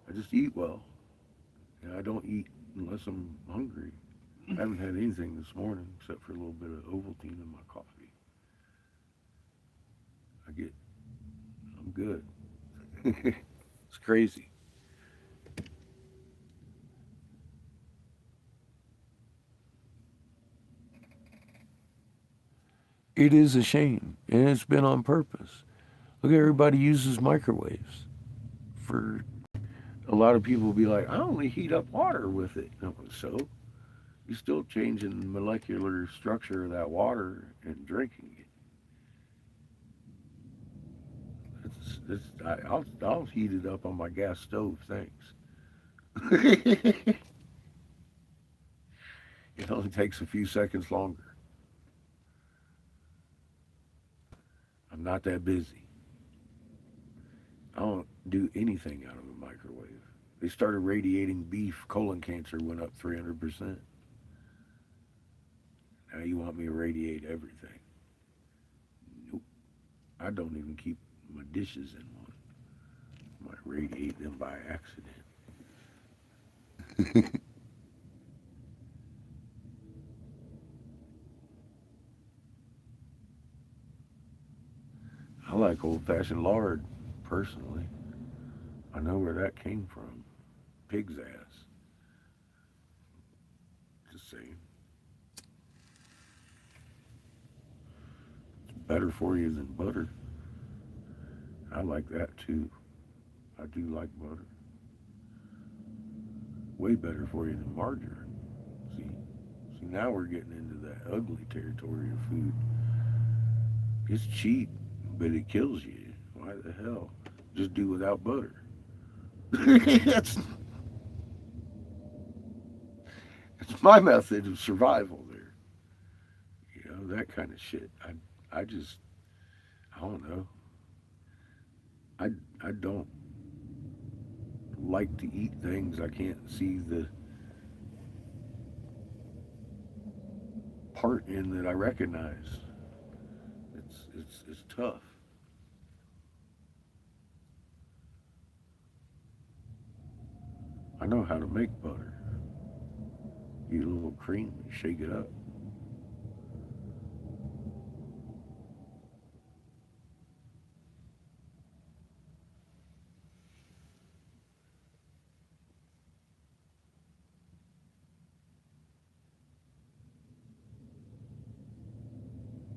I just eat well. And I don't eat unless I'm hungry. I haven't had anything this morning except for a little bit of Ovaltine in my coffee. I'm good. It's crazy. It is a shame, and it's been on purpose. Look, everybody uses microwaves. For a lot of people, will be like, I only heat up water with it. And I'm like, so you're still changing the molecular structure of that water and drinking it. I'll heat it up on my gas stove, thanks. It only takes a few seconds longer. I'm not that busy. I don't do anything out of a microwave. They started radiating beef, colon cancer went up 300%. Now you want me to radiate everything? Nope. I don't even keep my dishes in one. Might radiate them by accident. I like old-fashioned lard, personally. I know where that came from. Pig's ass. Just saying. It's better for you than butter. I like that too. I do like butter. Way better for you than margarine. See? See, now we're getting into that ugly territory of food. It's cheap, but it kills you. Why the hell? Just do without butter. that's, that's my method of survival there. You know, that kind of shit. I just, I don't know. I, I don't like to eat things I can't see the part in that I recognize. It's tough. I know how to make butter. Get a little cream, shake it up.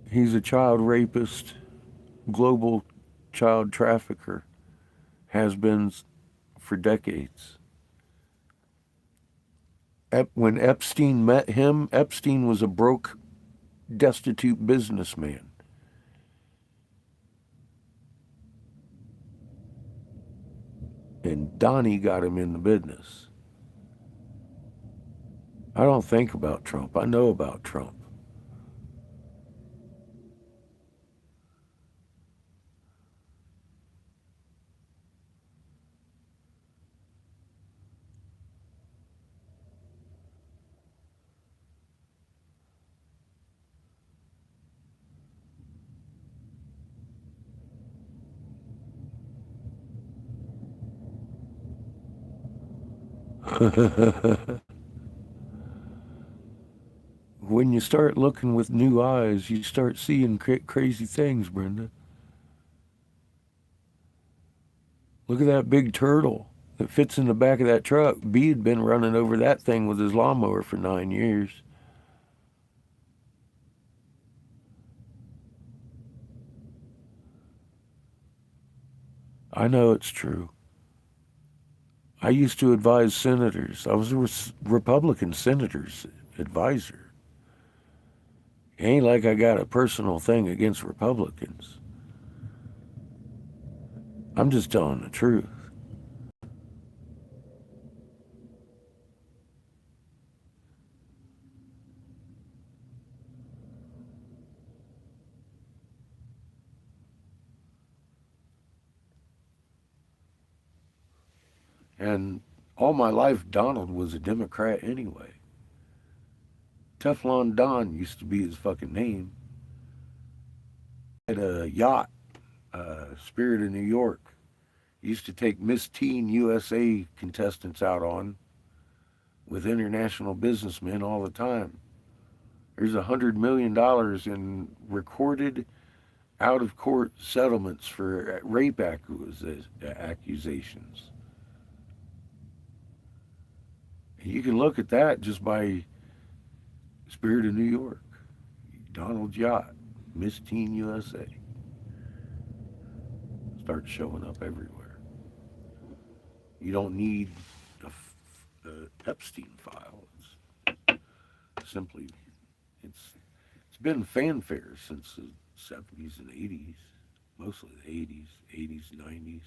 He's a child rapist, global child trafficker, has been for decades. When Epstein met him, Epstein was a broke, destitute businessman. And Donnie got him in the business. I don't think about Trump. I know about Trump. When you start looking with new eyes, you start seeing crazy things, Brenda. Look at that big turtle that fits in the back of that truck. B had been running over that thing with his lawnmower for 9 years. I know it's true. I used to advise senators. I was a Republican senator's advisor. It ain't like I got a personal thing against Republicans. I'm just telling the truth. And all my life, Donald was a Democrat anyway. Teflon Don used to be his fucking name. He had a yacht, Spirit of New York. He used to take Miss Teen USA contestants out on with international businessmen all the time. There's $100 million in recorded out-of-court settlements for rape accusations. You can look at that just by Spirit of New York, Donald's yacht, Miss Teen USA. Starts showing up everywhere. You don't need a Epstein file. It's simply, it's been fanfare since the 70s and 80s, mostly the 80s, 90s.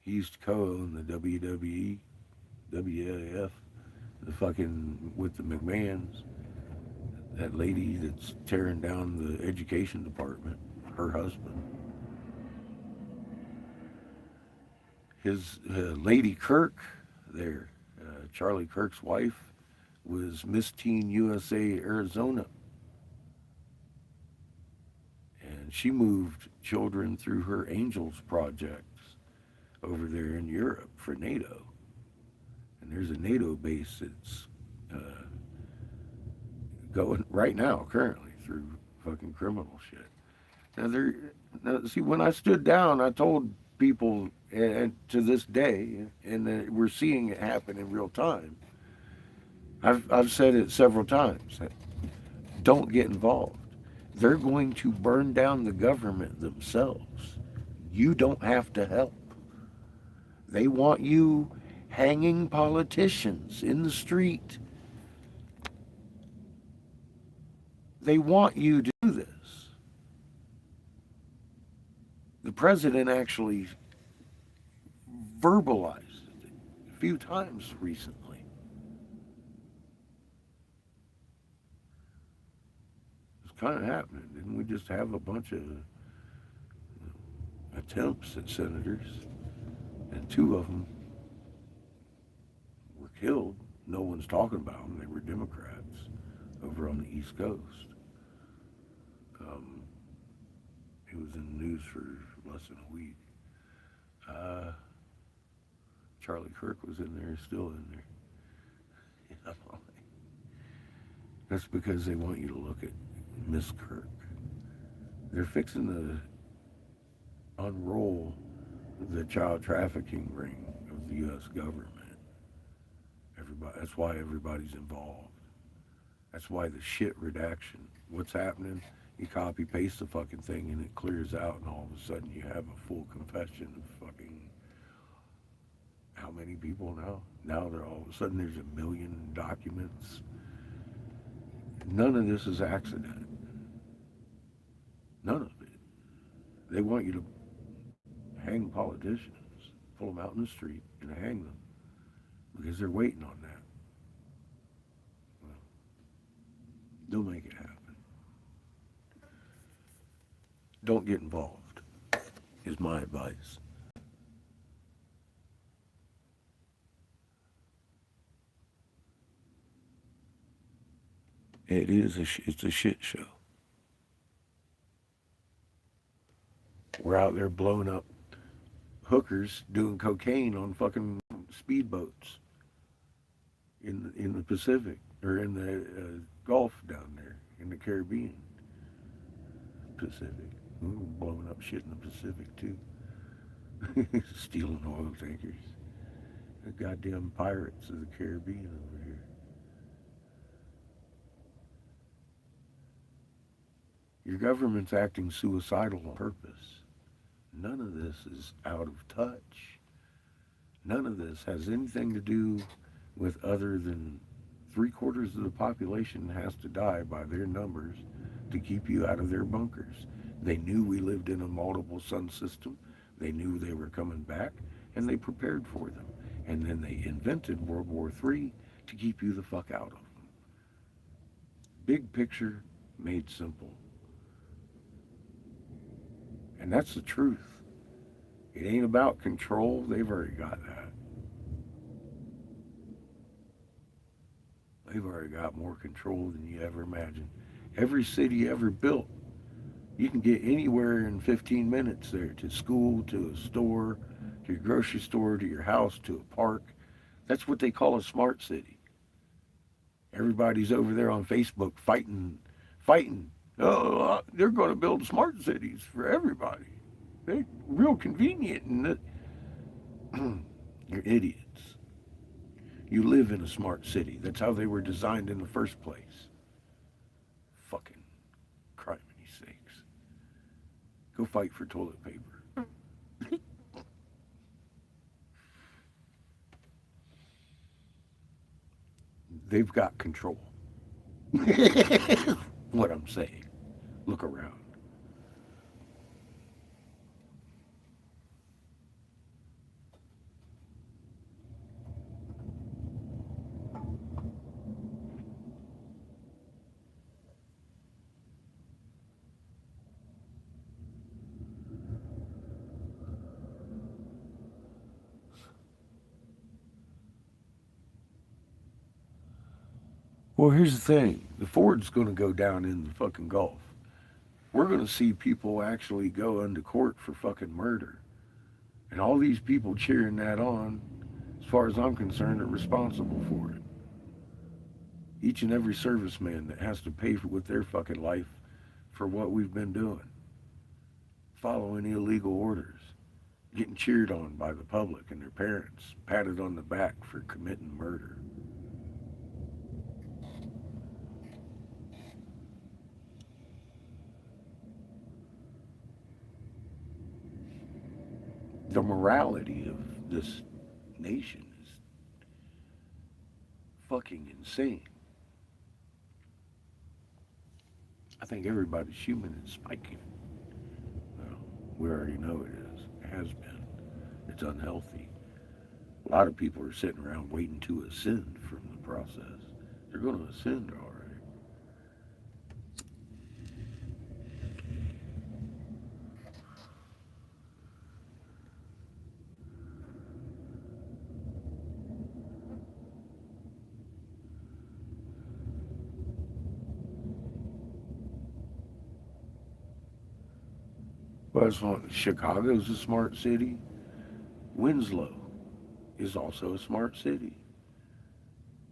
He used to co-own the WWE, WAF, the fucking, with the McMahons. That lady that's tearing down the education department, her husband. His Lady Kirk there, Charlie Kirk's wife, was Miss Teen USA Arizona She moved children through her Angels projects over there in Europe for NATO. And there's a NATO base that's going right now, currently, through fucking criminal shit. Now, see, when I stood down, I told people, and to this day, and we're seeing it happen in real time. I've said it several times. Don't get involved. They're going to burn down the government themselves. You don't have to help. They want you hanging politicians in the street. They want you to do this. The president actually verbalized it a few times recently. It's kind of happening. Didn't we just have a bunch of attempts at senators, and two of them were killed? No one's talking about them. They were Democrats over on the East Coast. It was in the news for less than a week. Charlie Kirk was in there, still in there. You know, that's because they want you to look at Miss Kirk. They're fixing to unroll the child trafficking ring of the U.S. government. That's why everybody's involved. That's why the shit redaction. What's happening? You copy paste the fucking thing and it clears out, and all of a sudden you have a full confession of fucking how many people now? Now they're all of a sudden there's 1 million documents. None of this is accident. None of it. They want you to hang politicians, pull them out in the street and hang them because they're waiting on that. Well, they'll make it happen. Don't get involved, is my advice. It's a shit show. We're out there blowing up hookers doing cocaine on fucking speedboats in the Pacific, or in the Gulf down there, in the Caribbean. Pacific. We're blowing up shit in the Pacific too. Stealing oil tankers. The goddamn pirates of the Caribbean over here. Your government's acting suicidal on purpose. None of this is out of touch. None of this has anything to do with other than 3/4 of the population has to die by their numbers to keep you out of their bunkers. They knew we lived in a multiple sun system. They knew they were coming back, and they prepared for them. And then they invented World War III to keep you the fuck out of them. Big picture made simple. And that's the truth. It ain't about control. They've already got that. They've already got more control than you ever imagined. Every city ever built, you can get anywhere in 15 minutes there, to school, to a store, to your grocery store, to your house, to a park. That's what they call a smart city. Everybody's over there on Facebook fighting. Oh, they're going to build smart cities for everybody. They're real convenient. And you're idiots. You live in a smart city. That's how they were designed in the first place. Fucking criminy sakes. Go fight for toilet paper. They've got control. What I'm saying. Look around. Well, here's the thing. The Ford's going to go down in the fucking Gulf. we're going to see people actually go into court for fucking murder. And all these people cheering that on, as far as I'm concerned, are responsible for it. Each and every serviceman that has to pay for with their fucking life for what we've been doing. Following illegal orders. Getting cheered on by the public and their parents. Patted on the back for committing murder. The morality of this nation is fucking insane. I think everybody's human and spiking. Well, we already know it is. It has been. It's unhealthy. A lot of people are sitting around waiting to ascend from the process. They're going to ascend all right. Well, Chicago's a smart city. Winslow is also a smart city.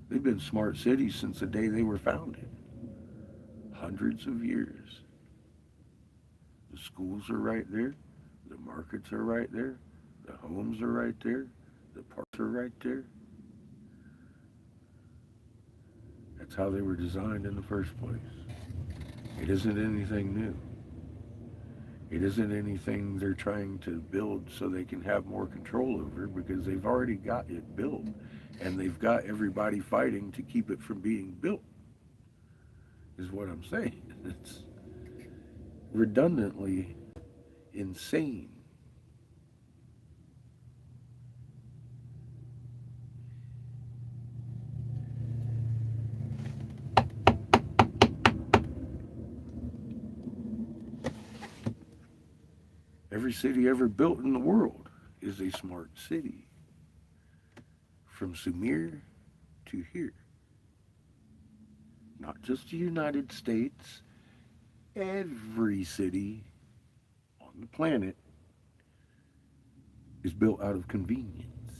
They've been smart cities since the day they were founded. Hundreds of years. The schools are right there. The markets are right there. The homes are right there. The parks are right there. That's how they were designed in the first place. It isn't anything new. It isn't anything they're trying to build so they can have more control over, because they've already got it built and they've got everybody fighting to keep it from being built, is what I'm saying. It's redundantly insane. Every city ever built in the world is a smart city. From Sumer to here. Not just the United States. Every city on the planet is built out of convenience.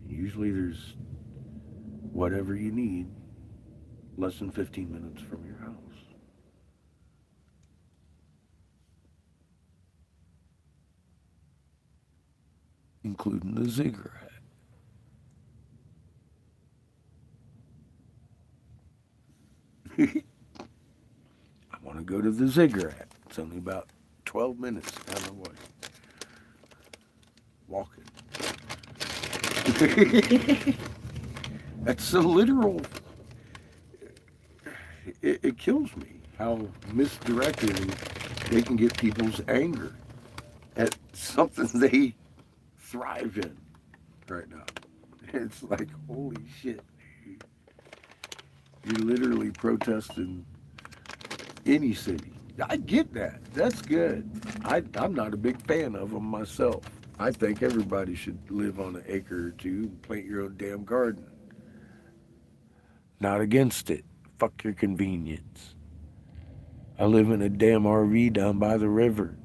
Usually there's whatever you need less than 15 minutes from your house. Including the ziggurat. I want to go to the ziggurat. It's only about 12 minutes down the way. Walking. That's a literal. It kills me how misdirected they can get people's anger at something they thrive in right now. It's like, holy shit, dude. You're literally protesting any city. I get that. That's good. I'm not a big fan of them myself. I think everybody should live on an acre or two and plant your own damn garden. Not against it. Fuck your convenience. I live in a damn RV down by the river.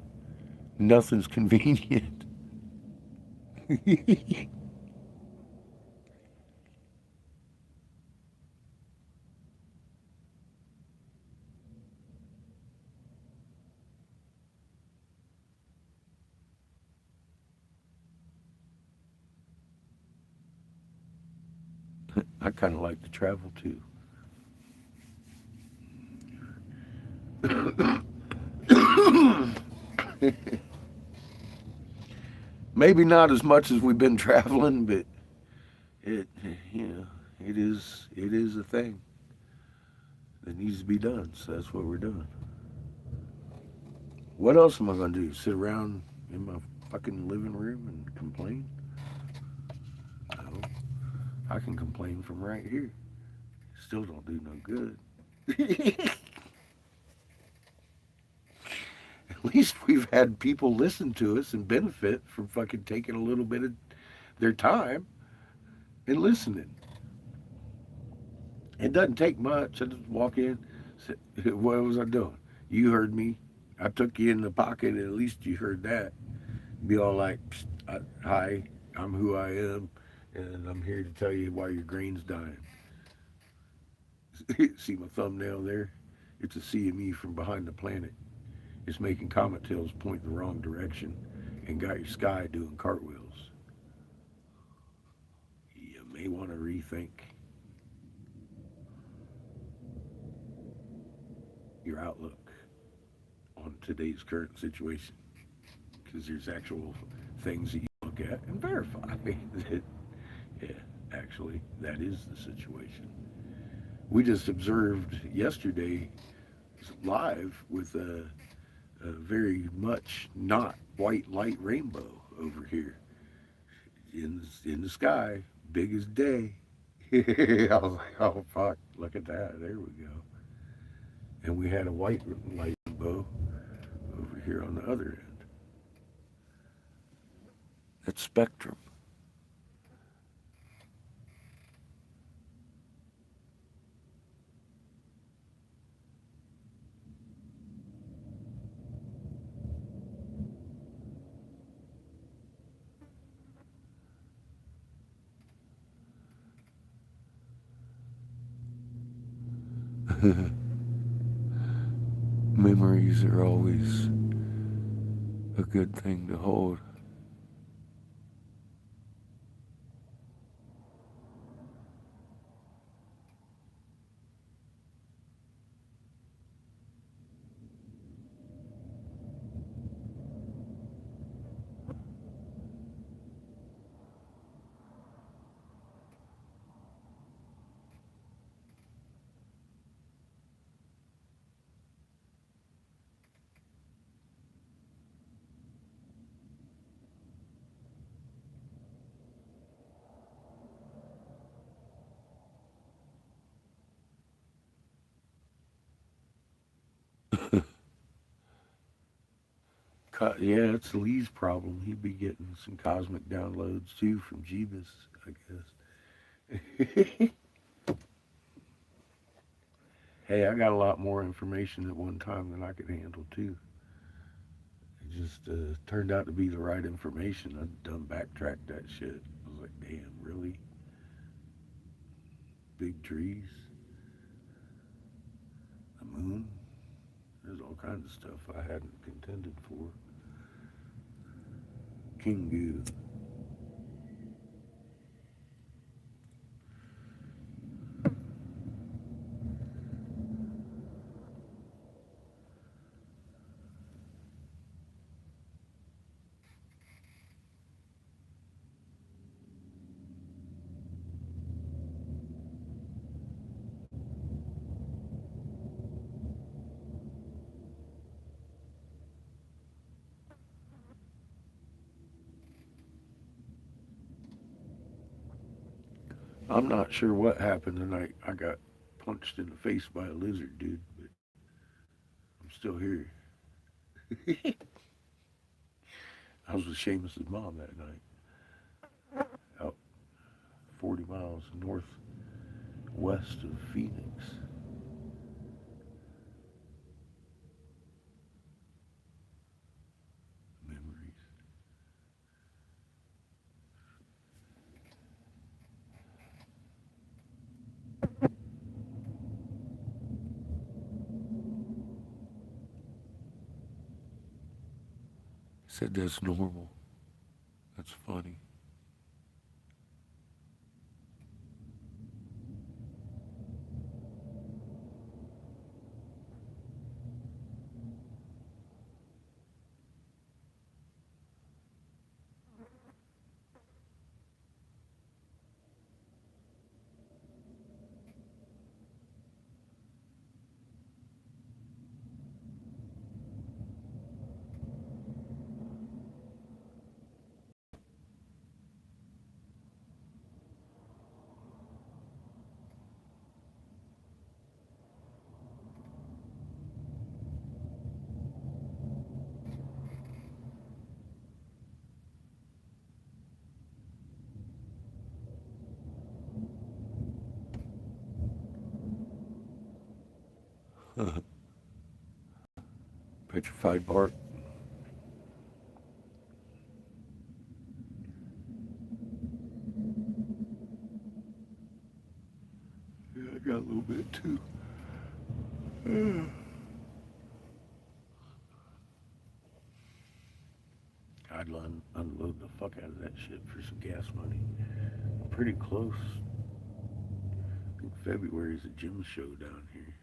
Nothing's convenient. I kind of like to travel too. Maybe not as much as we've been traveling, but it is a thing that needs to be done. So that's what we're doing. What else am I gonna do? Sit around in my fucking living room and complain? No, I can complain from right here. Still don't do no good. At least we've had people listen to us and benefit from fucking taking a little bit of their time and listening. It doesn't take much. I just walk in, What was I doing? You heard me. I took you in the pocket. At least you heard that. Be all like, "Psst, hi, I'm who I am, and I'm here to tell you why your grain's dying." See my thumbnail there? It's a CME from behind the planet. It's making comet tails point the wrong direction and got your sky doing cartwheels. You may want to rethink your outlook on today's current situation because there's actual things that you look at and verify that, yeah, actually, that is the situation. We just observed yesterday live with a very much not white light rainbow over here in the sky, big as day. I was like, oh fuck, look at that. There we go. And we had a white light rainbow over here on the other end. That's spectrum. Memories are always a good thing to hold. Yeah, it's Lee's problem. He'd be getting some cosmic downloads too from Jeebus, I guess. Hey, I got a lot more information at one time than I could handle too. It just turned out to be the right information. I done backtracked that shit. I was like, damn, really? Big trees, the moon. There's all kinds of stuff I hadn't contended for. Kingu. I'm not sure what happened tonight. I got punched in the face by a lizard, dude, but I'm still here. I was with Seamus's mom that night, out 40 miles northwest of Phoenix. Memories. He said that's normal. That's funny. Petrified bark. Yeah, I got a little bit too. I'd unload the fuck out of that shit for some gas money. Pretty close. I think February is a gym show down here.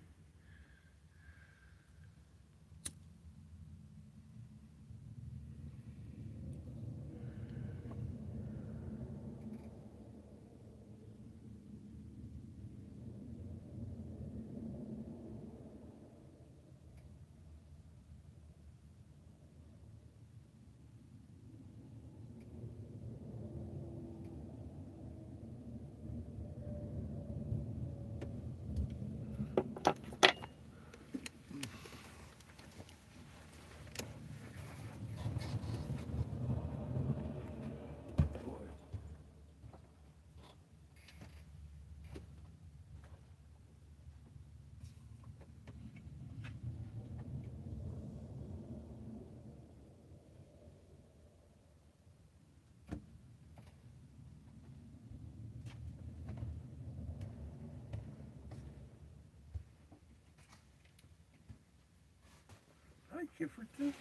Hi, Kifferton.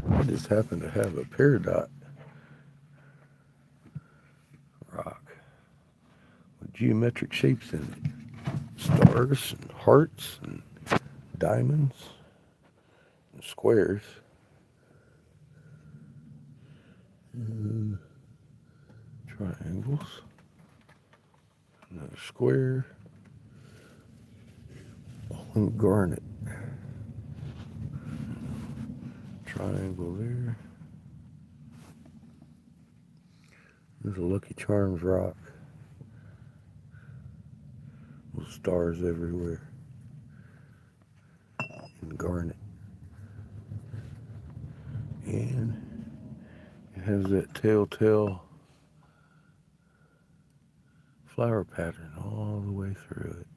I just happen to have a peridot rock with geometric shapes in it. Stars and hearts and diamonds and squares. And triangles. Another square. All in garnet. Triangle there. There's a Lucky Charms rock. With stars everywhere. And garnet. And it has that telltale flower pattern all the way through it.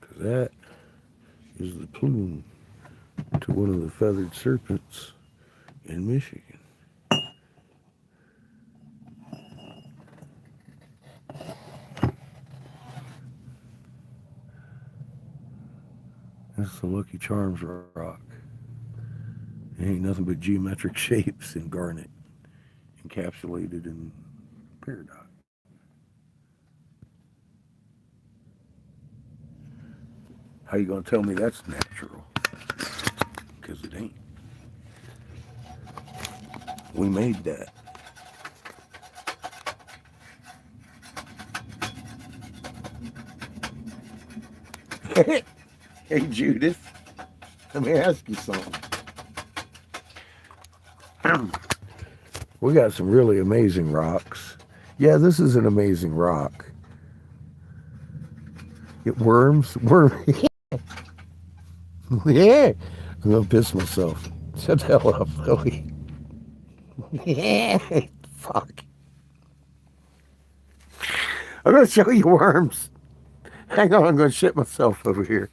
Because that is the plume to one of the feathered serpents in Michigan. That's the Lucky Charms rock. It ain't nothing but geometric shapes in garnet, encapsulated in peridot. How you gonna tell me that's natural? Because it ain't. We made that. Hey Judith, let me ask you something. We got some really amazing rocks. Yeah, this is an amazing rock. It worms. Yeah, I'm gonna piss myself. Shut the hell up, Chloe. Yeah, fuck. I'm gonna show you worms. Hang on, I'm gonna shit myself over here.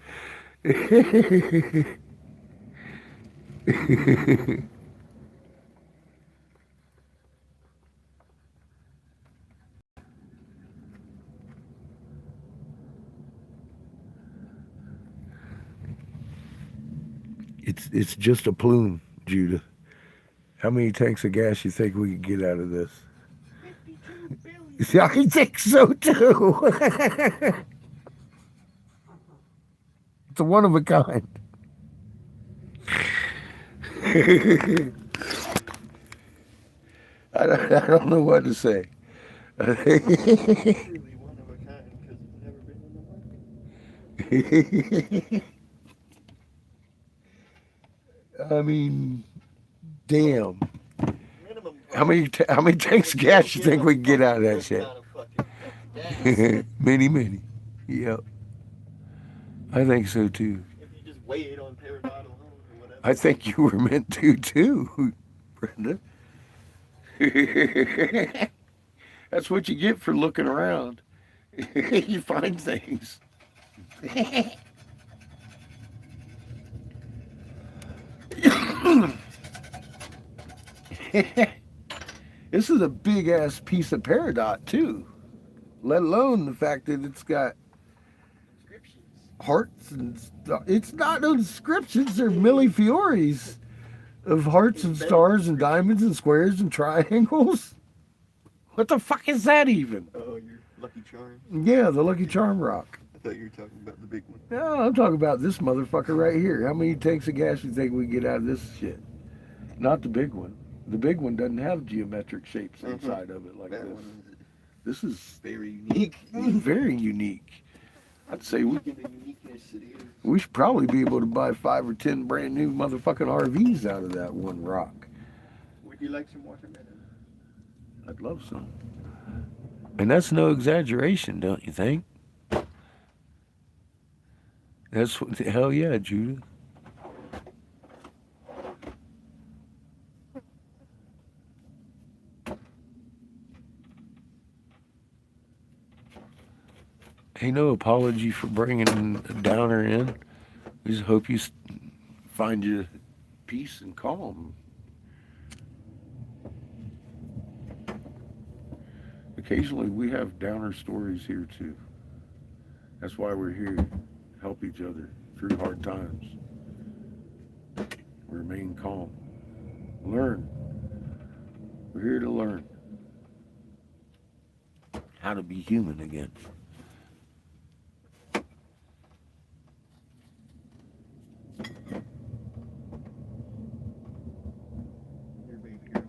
It's just a plume, Judah. How many tanks of gas you think we could get out of this? 52 billion. I think so too. It's a one of a kind. I don't know what to say. Truly one of a kind because it's never been in the market. I mean, damn. Minimum. How many tanks of gas you think we can get out of that shit? Many. Yep. I think so too. If you just weigh it on peridot alone or whatever. I think you were meant to too, Brenda. That's what you get for looking around. You find things. This is a big ass piece of peridot too. Let alone the fact that it's got Descriptions. hearts and stuff. It's not no descriptions. They're millifiories of hearts and stars and diamonds and squares and triangles. What the fuck is that even? Oh, your Lucky Charm. Yeah, the Lucky Charm rock. I thought you were talking about the big one. No, I'm talking about this motherfucker right here. How many tanks of gas do you think we get out of this shit? Not the big one. The big one doesn't have geometric shapes inside of it like That this. one This is is very unique. very unique. I'd say we Look at the uniqueness it is. we should probably be able to buy 5 or 10 brand new motherfucking RVs out of that one rock. Would you like some watermelon? I'd love some. And that's no exaggeration, don't you think? That's what, hell yeah, Judith. Hey, no apology for bringing a downer in. We just hope you find your peace and calm. Occasionally we have downer stories here too. That's why we're here, to help each other through hard times. Remain calm. Learn. We're here to learn how to be human again. Your baby girl.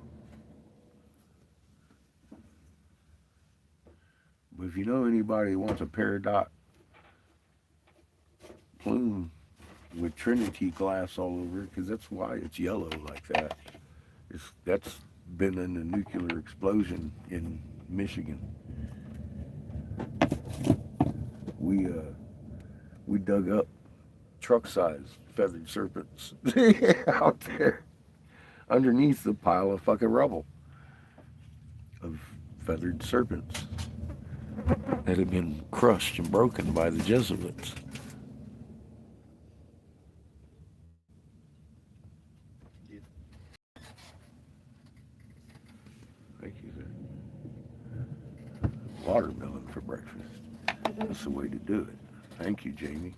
But if you know anybody who wants a peridot plume with Trinity glass all over it, because that's why it's yellow like that. That's been in a nuclear explosion in Michigan. We dug up truck-sized feathered serpents out there underneath the pile of fucking rubble of feathered serpents that had been crushed and broken by the Jesuits. Thank you, sir. Watermelon for breakfast. That's the way to do it. Thank you, Jamie.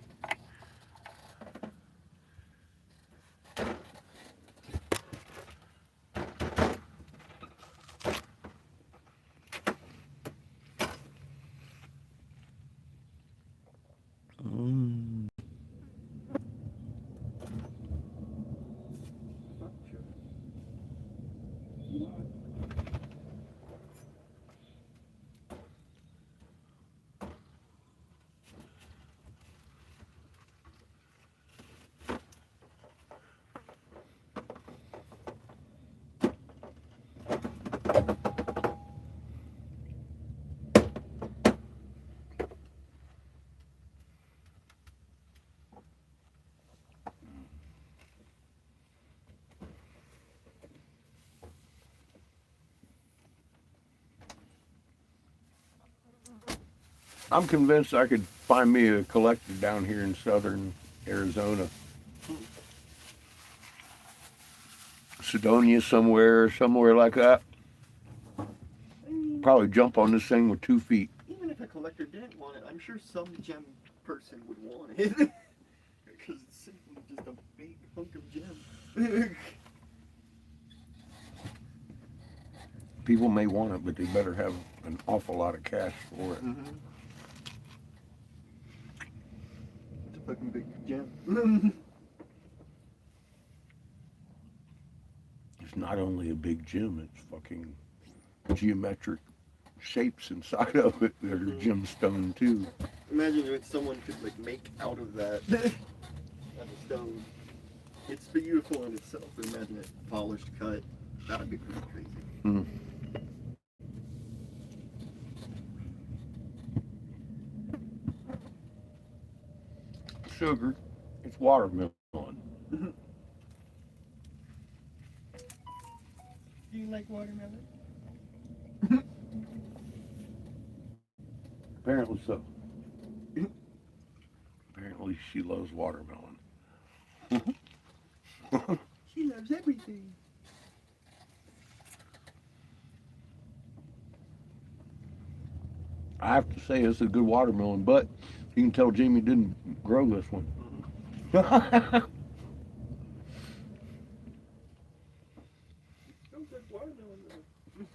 I'm convinced I could find me a collector down here in southern Arizona. Sedonia somewhere like that. I mean, Probably jump on this thing with 2 feet. even if a collector didn't want it, I'm sure some gem person would want it. Because it's simply just a big hunk of gem. People may want it, but they better have an awful lot of cash for it. It's a fucking big gem. It's not only a big gem, it's fucking geometric shapes inside of it that are gemstone too. Imagine if someone could like make out of that out of stone. It's beautiful in itself. But imagine it polished, cut. That'd be pretty crazy. Mm. Sugar, it's watermelon. like watermelon? Apparently so. Apparently she loves watermelon. She loves everything. I have to say it's a good watermelon, but you can tell Jamie didn't grow this one. Sounds like watermelon though.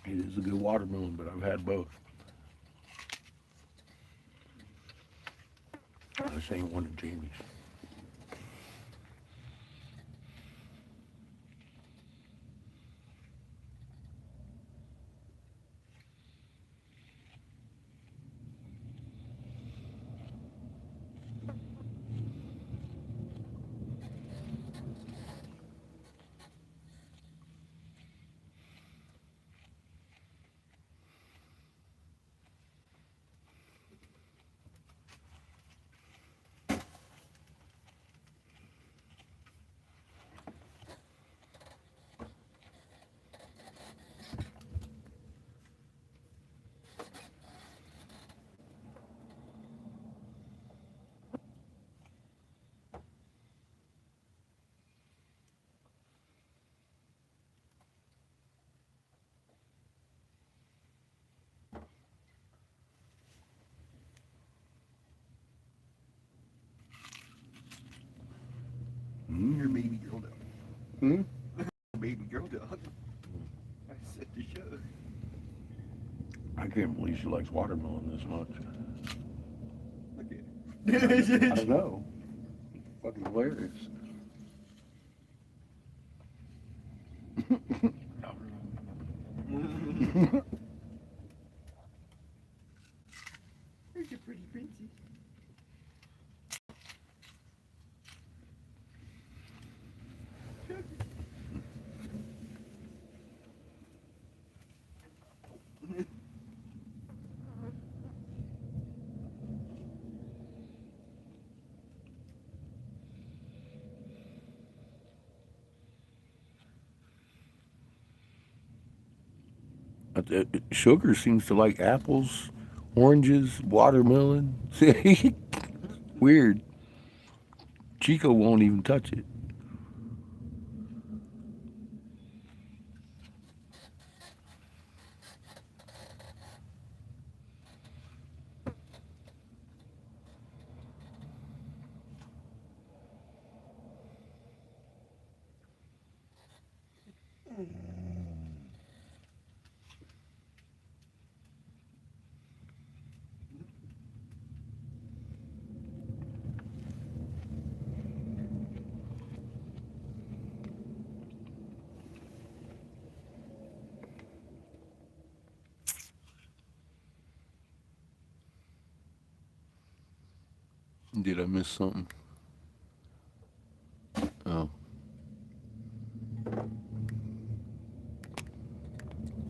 It is a good watermelon, but I've had both. This ain't one of Jamie's. Your baby girl dog. Hmm? Baby girl dog. I said the show. I can't believe she likes watermelon this much. Look at I know. Fucking hilarious. There's your pretty princess. Sugar seems to like apples, oranges, watermelon. Weird. Chico won't even touch it. Did I miss something? Oh.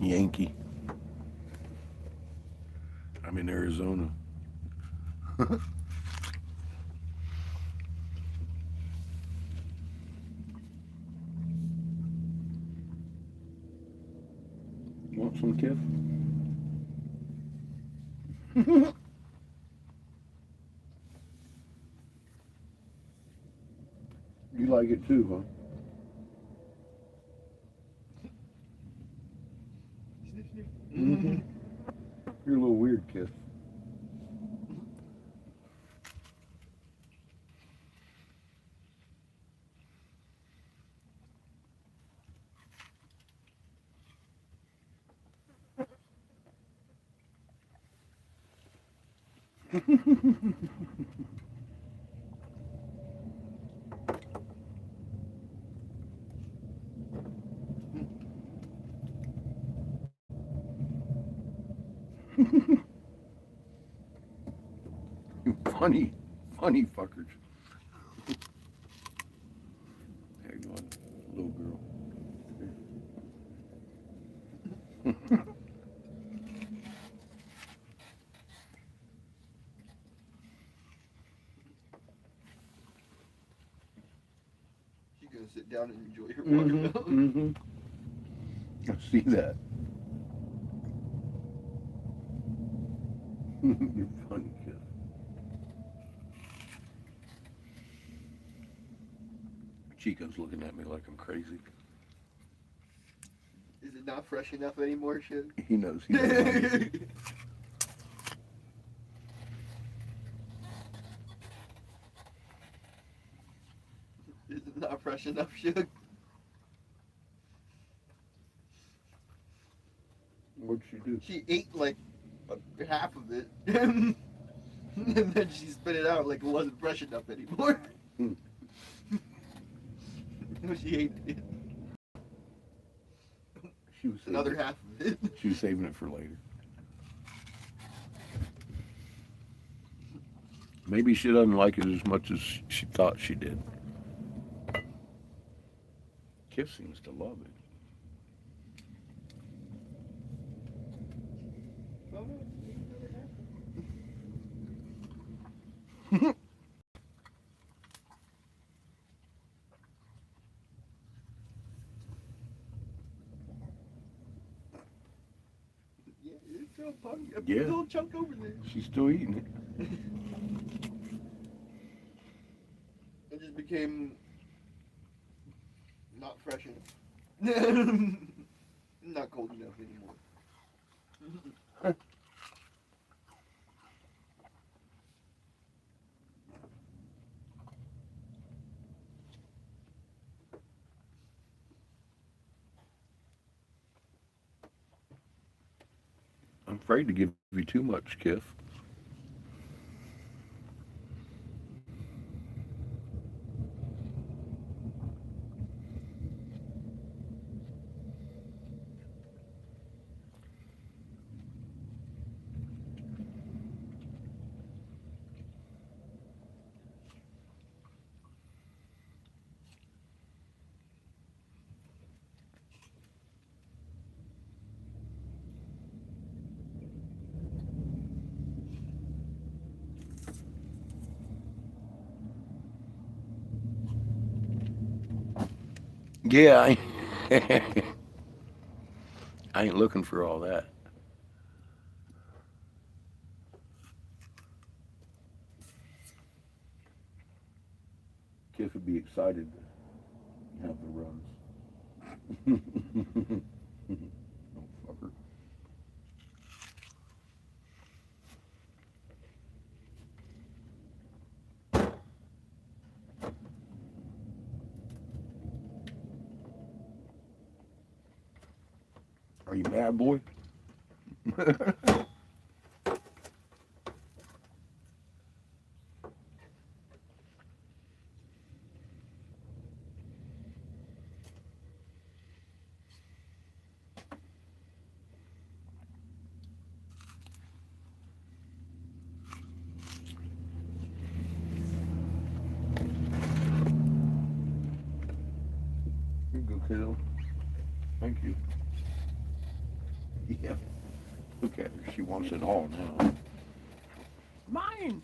Yankee. I'm in Arizona. Want some, Kif? You like it too, huh? Mm-hmm. You're a little weird, Kif. funny, funny fuckers. There you go, little girl. She's gonna sit down and enjoy her Mm-hmm. watermelon. Mm-hmm. I see that. You're funny, kid. Chico's looking at me like I'm crazy. Is it not fresh enough anymore, shit? He knows he doesn't like it. Is it not fresh enough, shit? What'd she do? She ate like half of it. And then she spit it out like it wasn't fresh enough anymore. Hmm. She ate it. She was saving Another it. half of it. She was saving it for later. Maybe she doesn't like it as much as she thought she did. Kif seems to love it. Yeah, it's still a Yeah. little chunk over there. She's still eating it. It just became not fresh enough. Not cold enough anymore. I'm afraid to give you too much, Kif. Yeah, I ain't looking for all that. Kif would be excited to have the runs. Oh, fucker. Are you mad, boy? You go, kiddo. Thank you. Yeah. Look at her. She wants it all now. Mine.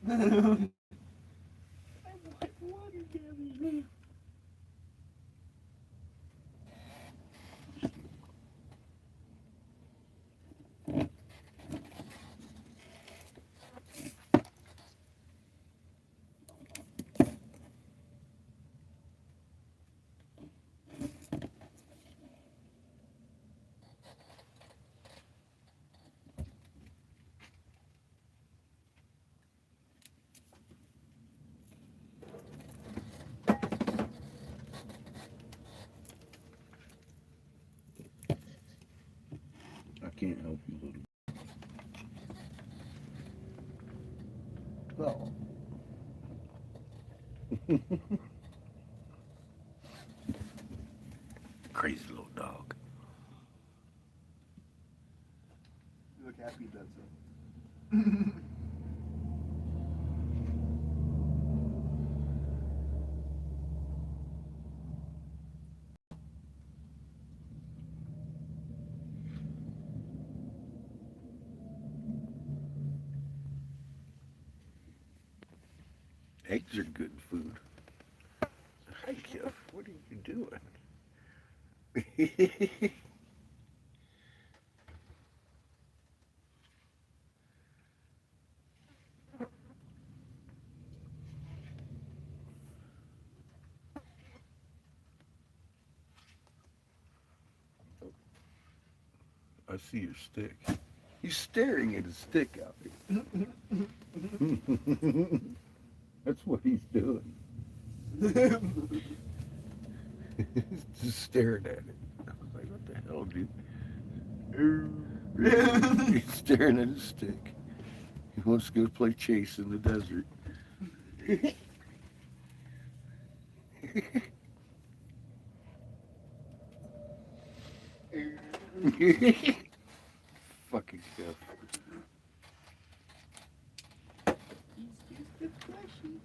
I want water, Gabby. I can't help you, little. Well, Crazy little dog. you look happy about Eggs are good food. Hi, Jeff. What are you doing? I see your stick. He's staring at his stick out there. That's what he's doing. He's just staring at it. I was like, what the hell, dude? He's staring at his stick. He wants to go play chase in the desert. Fucking Jeff. He's just a plushie.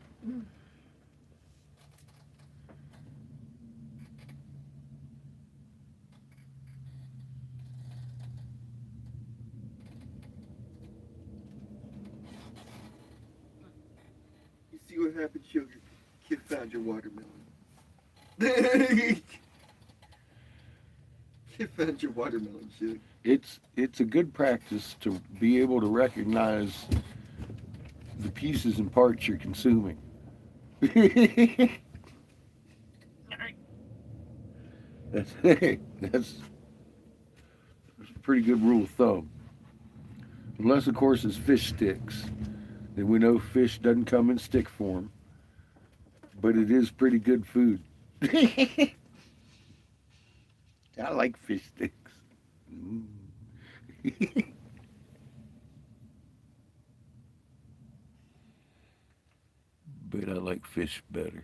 You see what happened, sugar? Kid found your watermelon. Kid found your watermelon, sugar. It's a good practice to be able to recognize the pieces and parts you're consuming. That's a pretty good rule of thumb. Unless, of course, it's fish sticks. Then we know fish doesn't come in stick form. But it is pretty good food. I like fish sticks. Mm. But I like fish better.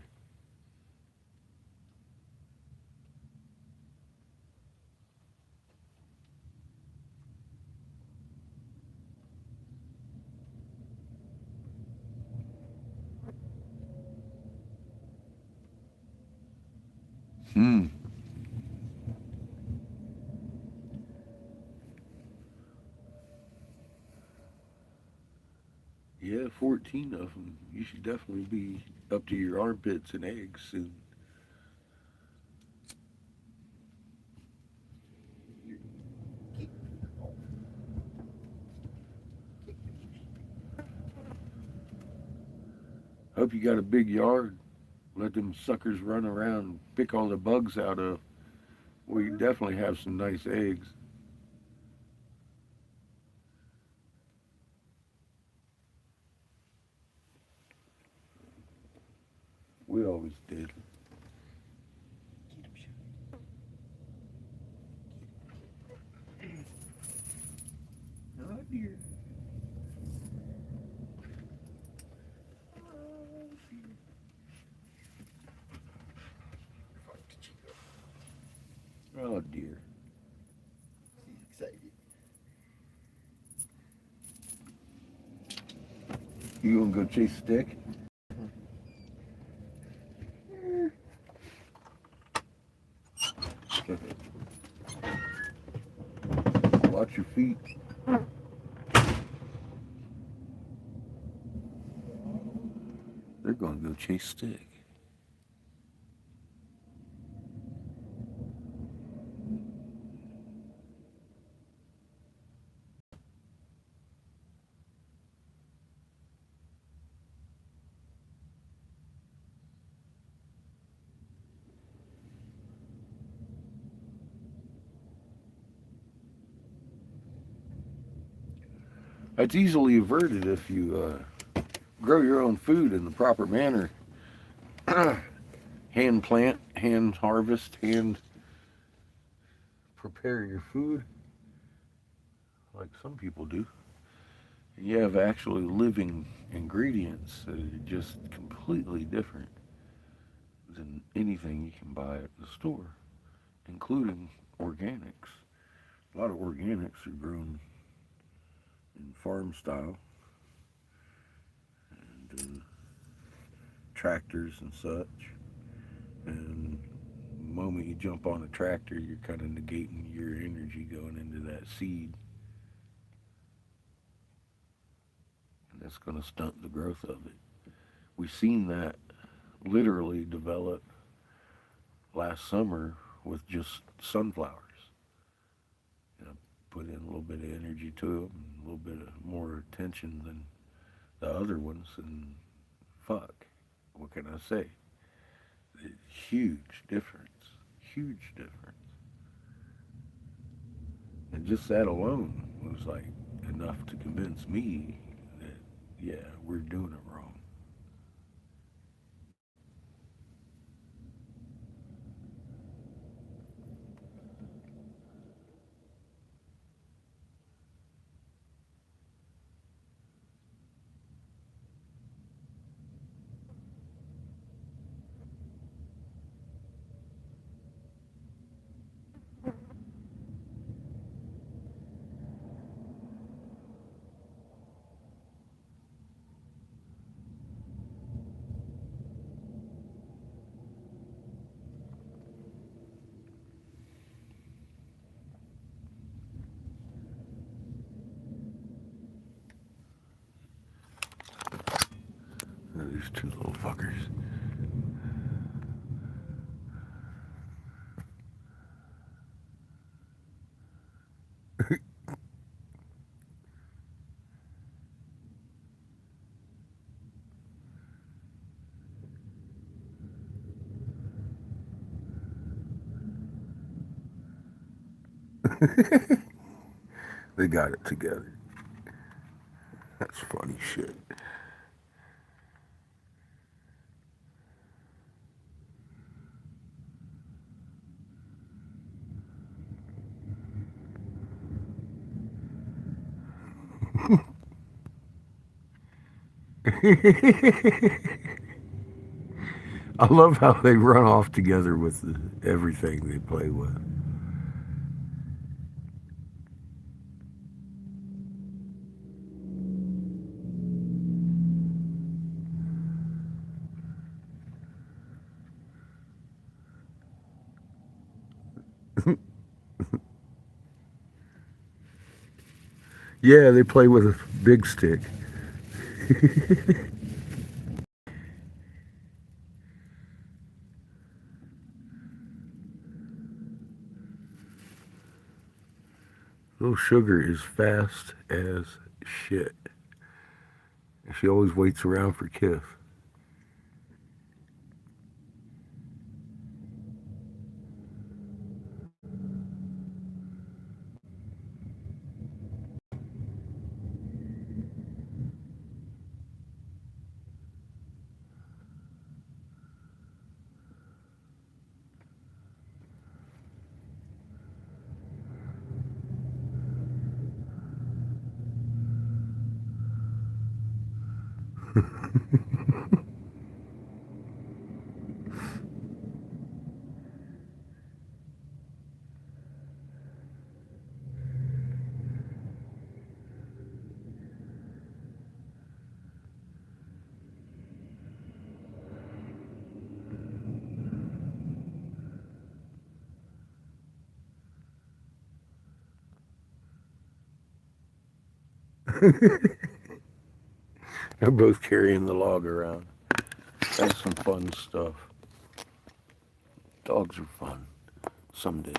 Hmm. Yeah, 14 of them. You should definitely be up to your armpits in eggs soon. Hope you got a big yard. Let them suckers run around and pick all the bugs out of. Well, you definitely have some nice eggs. We always did. Oh dear. Oh dear. He's excited. You gonna go chase a stick? Watch your feet. They're gonna go chase stick. It's easily averted if you grow your own food in the proper manner. Hand plant, hand harvest, hand prepare your food, like some people do. And you have actually living ingredients that are just completely different than anything you can buy at the store, including organics. A lot of organics are grown in farm style, tractors and such. And the moment you jump on a tractor, you're kind of negating your energy going into that seed. And that's going to stunt the growth of it. We've seen that literally develop last summer with just sunflowers. You know, put in a little bit of energy to them, a little bit of more attention than the other ones, and fuck, what can I say? Huge difference. Huge difference. And just that alone was like enough to convince me that, yeah, we're doing it wrong. These two little fuckers. They got it together. That's funny shit. I love how they run off together with everything they play with. Yeah, they play with a big stick. Little Sugar is fast as shit. And she always waits around for Kiff. They're both carrying the log around. That's some fun stuff. Dogs are fun. Some days.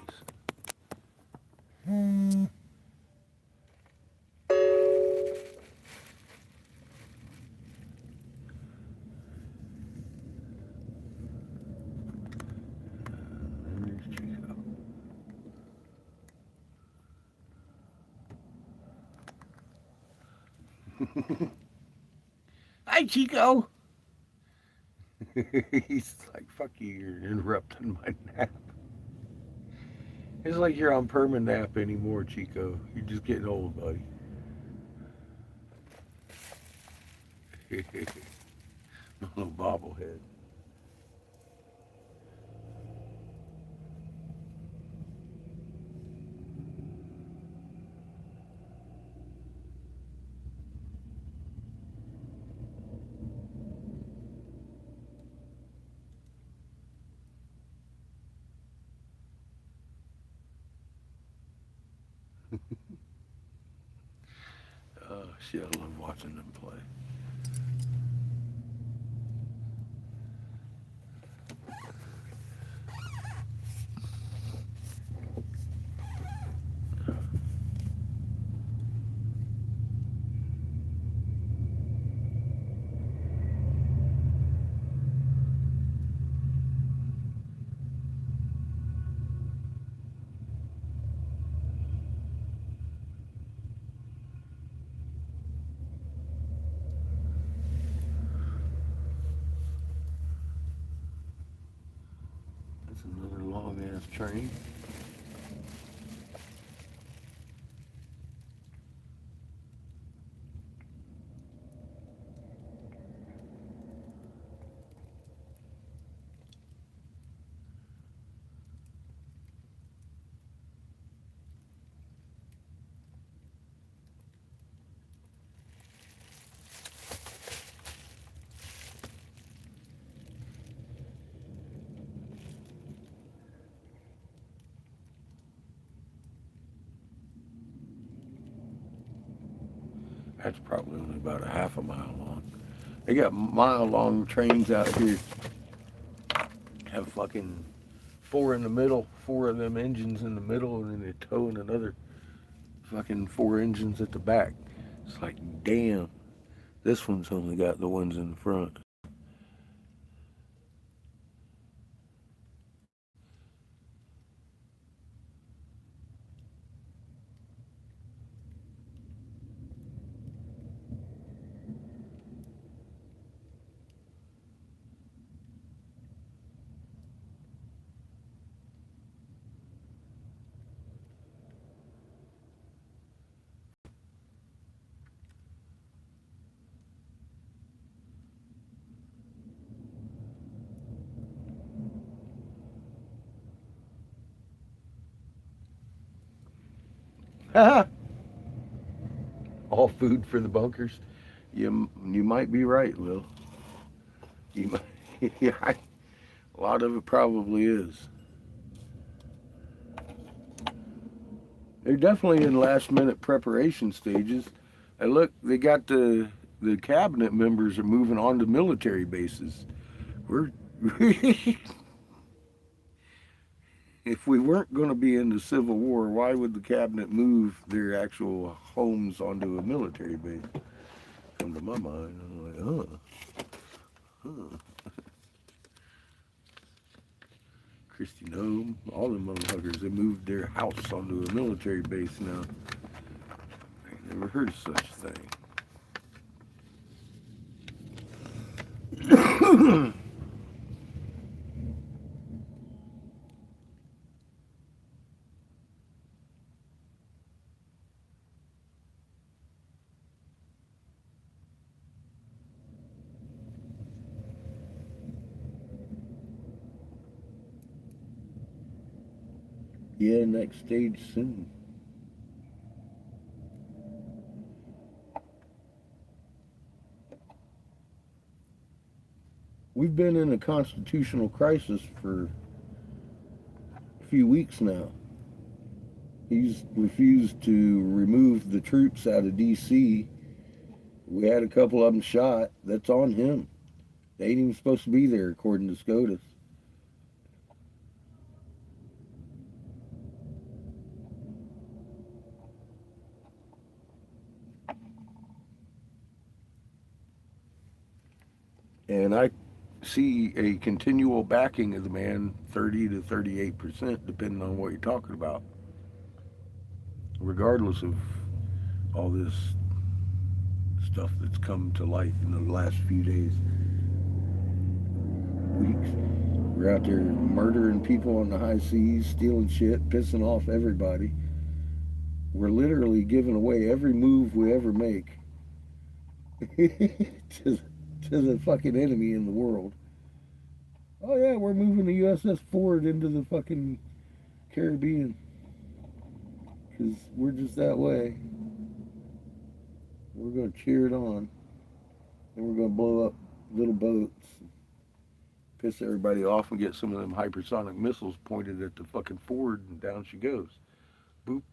There's Chico. Hi, Chico. He's like, fuck you, you're interrupting my nap. It's like you're on perma nap anymore, Chico. You're just getting old, buddy. Little bobblehead. Shit, I love watching them play. That's another long ass train. That's probably only about a half a mile long. They got mile-long trains out here. Have fucking 4 in the middle, 4 of them engines in the middle, and then they're towing another fucking 4 engines at the back. It's like, damn, this one's only got the ones in the front. All food for the bunkers. You might be right, Lil. You might, yeah, a lot of it probably is. They're definitely in last minute preparation stages. And look, they got the cabinet members are moving on to military bases. We're if we weren't going to be in the Civil War, why would the cabinet move their actual homes onto a military base? Come to my mind, I'm like, huh. Christy Nome, all them motherfuckers, they moved their house onto a military base now. I never heard of such a thing. Yeah, next stage soon. We've been in a constitutional crisis for a few weeks now. He's refused to remove the troops out of D.C. We had a couple of them shot. That's on him. They ain't even supposed to be there, according to SCOTUS. And I see a continual backing of the man, 30 to 38%, depending on what you're talking about. Regardless of all this stuff that's come to light in the last few days, weeks. We're out there murdering people on the high seas, stealing shit, pissing off everybody. We're literally giving away every move we ever make to the fucking enemy in the world. Oh yeah, we're moving the USS Ford into the fucking Caribbean. Because we're just that way. We're going to cheer it on. And we're going to blow up little boats. Piss everybody off and get some of them hypersonic missiles pointed at the fucking Ford, and down she goes. Boop.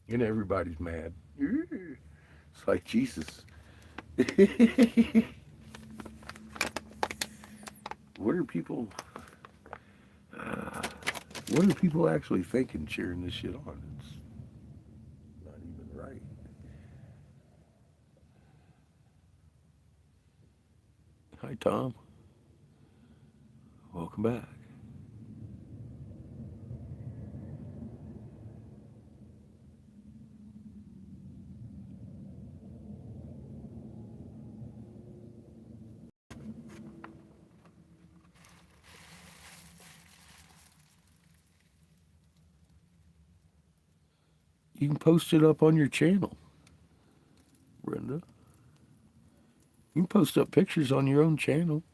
And everybody's mad. It's like Jesus. What are people? What are people actually thinking cheering this shit on? It's not even right. Hi, Tom. Welcome back. You can post it up on your channel, Brenda. You can post up pictures on your own channel.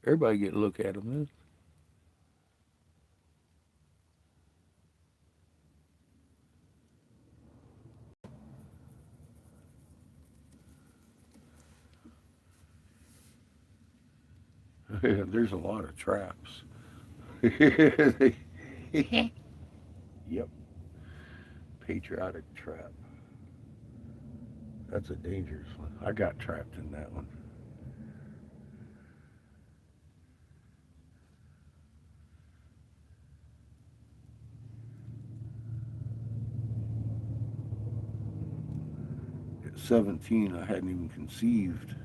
Everybody get a look at them then. There's a lot of traps. Yep. Patriotic trap. That's a dangerous one. I got trapped in that one. At 17, I hadn't even conceived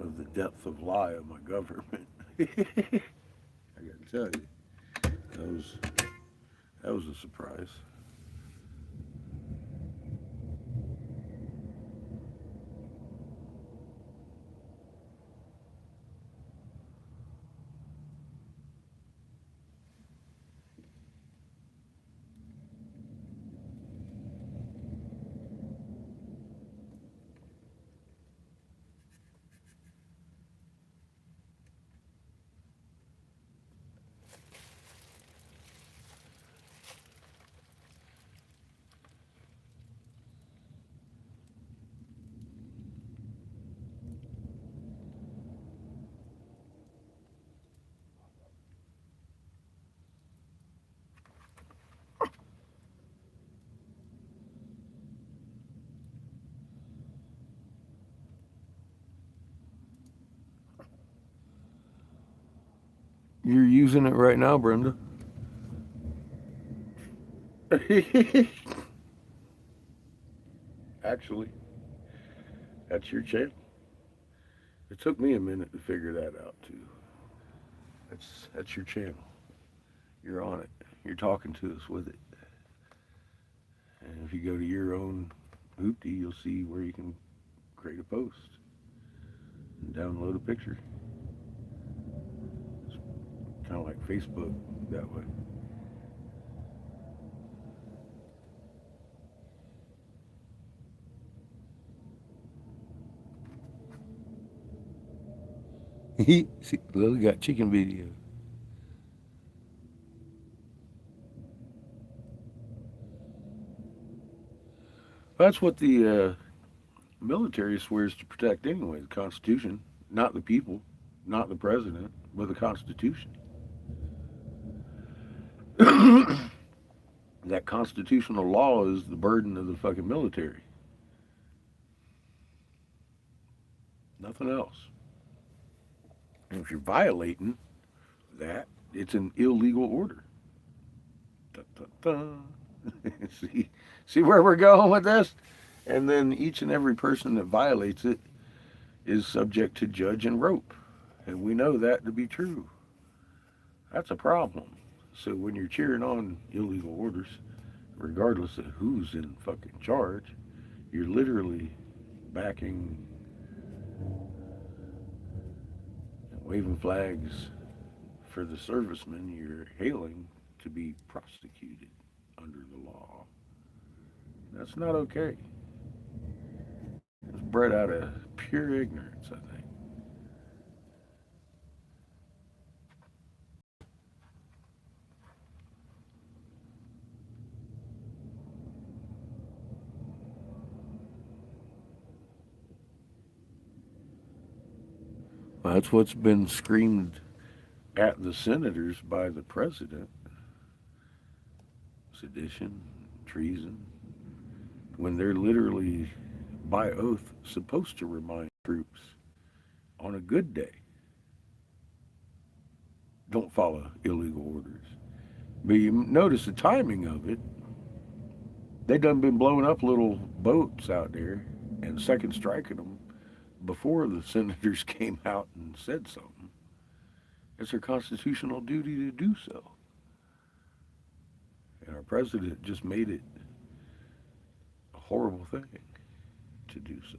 of the depth of lie of my government. I gotta tell you, that was a surprise. You're using it right now, Brenda. Actually, that's your channel. It took me a minute to figure that out too. That's your channel. You're on it. You're talking to us with it. And if you go to your own Hoopty, you'll see where you can create a post and download a picture. It's kind of like Facebook that way. See, Lily got chicken video. That's what the military swears to protect anyway, the Constitution. Not the people, not the president, but the Constitution. That constitutional law is the burden of the fucking military. Nothing else. And if you're violating that, it's an illegal order. Da, da, da. See where we're going with this? And then each and every person that violates it is subject to judge and rope. And we know that to be true. That's a problem. So when you're cheering on illegal orders, regardless of who's in fucking charge, you're literally backing, waving flags for the servicemen you're hailing to be prosecuted under the law. That's not okay. It's bred out of pure ignorance, I think. Well, that's what's been screamed at the senators by the president. Sedition, treason, when they're literally, by oath, supposed to remind troops on a good day, don't follow illegal orders. But you notice the timing of it. They done been blowing up little boats out there and second striking them before the senators came out and said something. It's their constitutional duty to do so. And our president just made it a horrible thing to do so.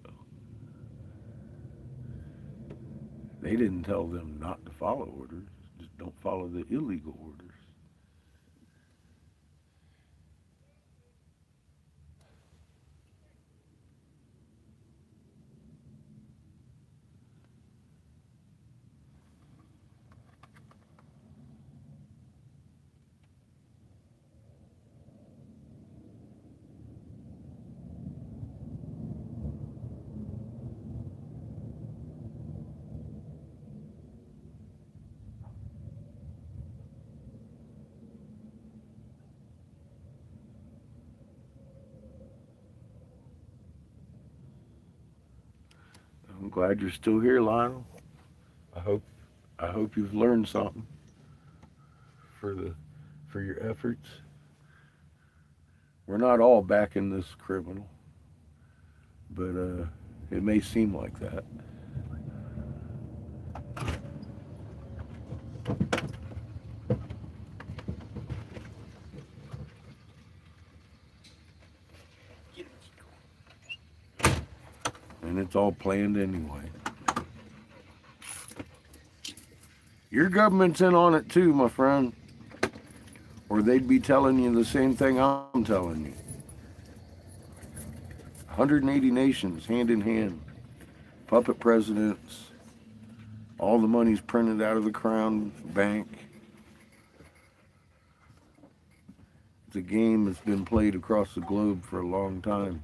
They didn't tell them not to follow orders, just don't follow the illegal orders. I'm glad you're still here, Lionel. I hope you've learned something for your efforts. We're not all backing this criminal, but it may seem like that. And it's all planned anyway. Your government's in on it too, my friend. Or they'd be telling you the same thing I'm telling you. 180 nations, hand in hand. Puppet presidents. All the money's printed out of the Crown Bank. It's a game that's been played across the globe for a long time.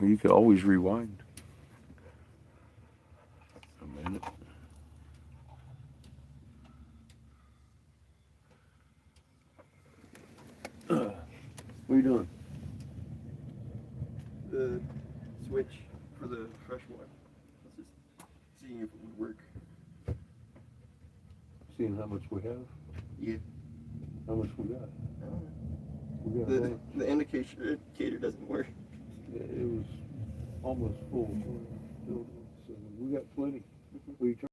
You could always rewind a minute. What are you doing? The switch for the fresh water. Let's just see if it would work. Seeing how much we have? Yeah. How much we got? I don't know. We got The indicator doesn't work. it was almost full. So we got plenty. What are you trying?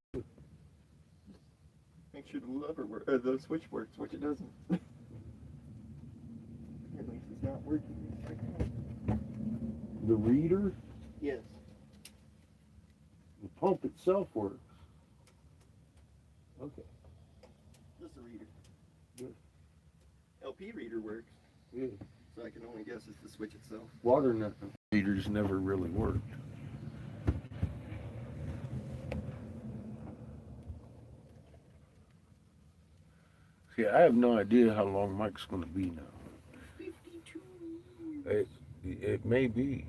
Make sure the lever the switch works, which it doesn't. At least it's not working right now. The reader, Yes. the pump itself works. Okay. Just the reader. Good. LP reader works, Yeah. so I can only guess it's the switch itself. Water readers never really worked. Yeah, I have no idea how long Mike's going to be now. 52. It may be.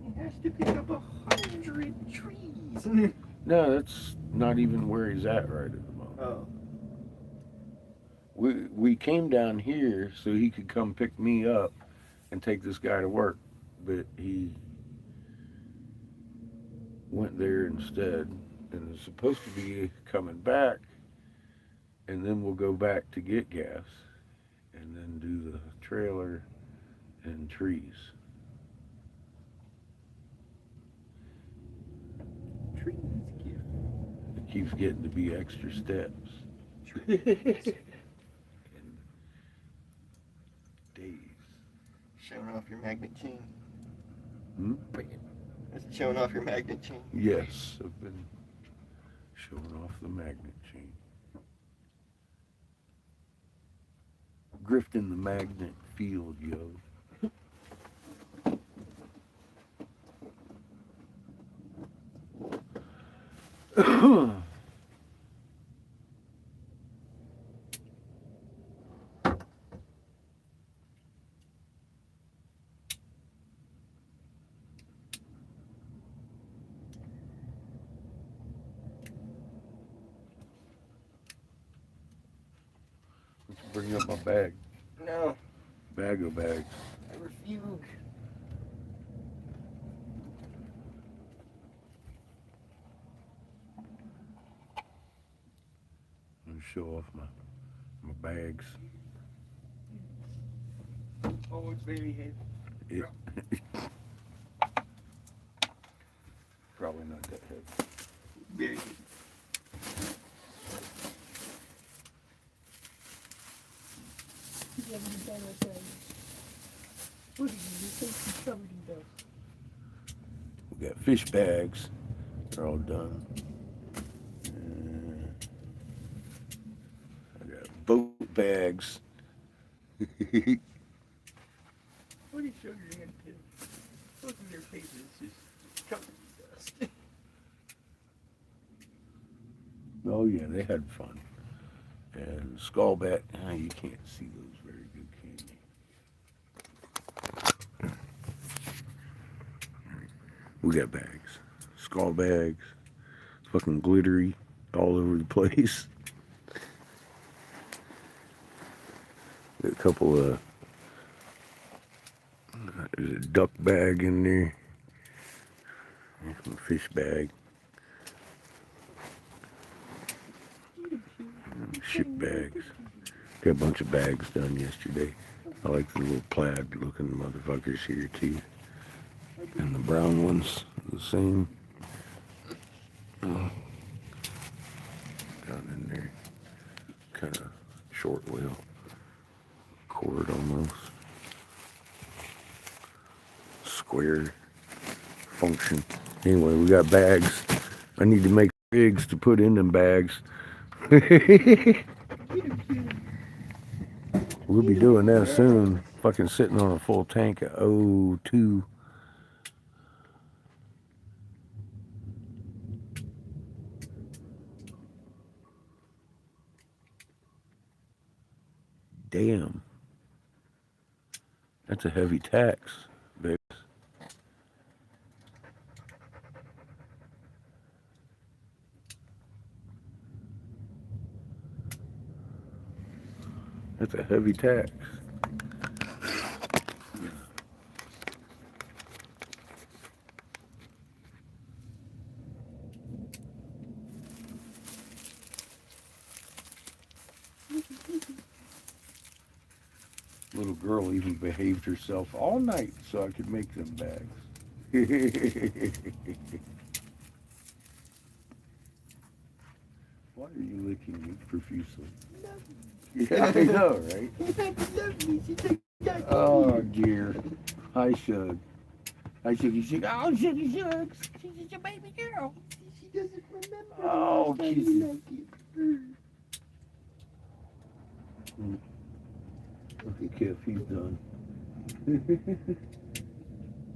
He has to pick up 100 trees. No, that's not even where he's at right at the moment. Oh. We came down here so he could come pick me up and take this guy to work, but he went there instead and is supposed to be coming back, and then we'll go back to get gas and then do the trailer and trees. Trees, cute. keeps getting to be extra steps. And days. Showing off your magnet chain. Hmm? That's showing off your magnet chain. Yes, I've been showing off the magnet chain. Grifting the magnet field, yo. Let's bring up my bag. No, Bag of bags. I refuse. Let me show off my bags. Oh, it's very heavy. It, probably not that heavy. Very heavy. You haven't done that thing. What did you think you covered in dust? We got fish bags. They're all done. I got boat bags. What did you show your hand to? Look at their faces, it's just covered in dust. Oh yeah, they had fun. And skullbat. You can't see those very good, can you? We got bags. Skull bags. Fucking glittery all over the place. Got a couple of there's a duck bag in there. There's a fish bag. Ship bags. Got a bunch of bags done yesterday. I like the little plaid looking motherfuckers here too. And the brown ones, the same. Down in there. Kind of short wheel. Cord almost. Square function. Anyway, we got bags. I need to make rigs to put in them bags. We'll be doing that soon. Fucking sitting on a full tank of O2. Damn. That's a heavy tax, baby. That's a heavy tax. Little girl even behaved herself all night so I could make them bags. Why are you licking me profusely? Yeah, I know, right? Oh dear. Hi, Shug. Hi, Shuggy Shug. Oh, Shuggy Shugs. She's a baby girl. She doesn't remember. Oh, the last time kisses. you liked it. Look at Kip, he's done.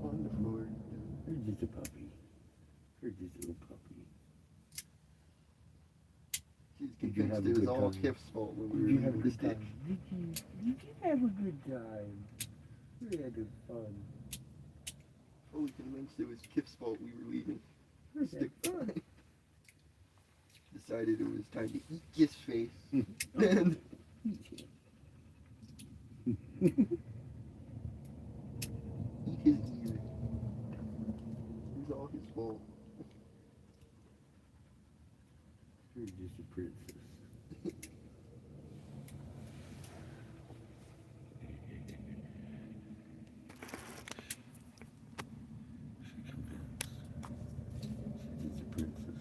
On the floor. You're just a puppy. You're just a little puppy. She's Did you have convinced a it was good all time? Kip's fault when we Did were you have a leaving the good stick. time? Did you have a good time? We had fun. Fully convinced it was Kip's fault we were leaving We the had stick fun. behind. Decided it was time to eat Kip's face. And eat his ear. It was all his fault. You're just a princess. She's convinced. She's just a princess.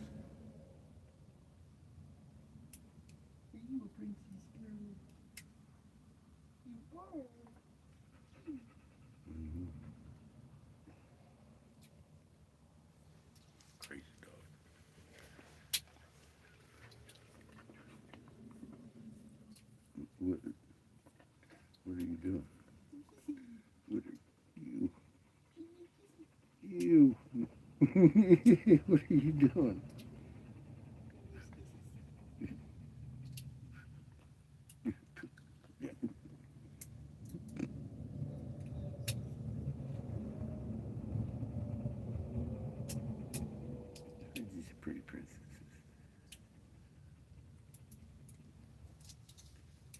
What are you doing? These pretty princesses.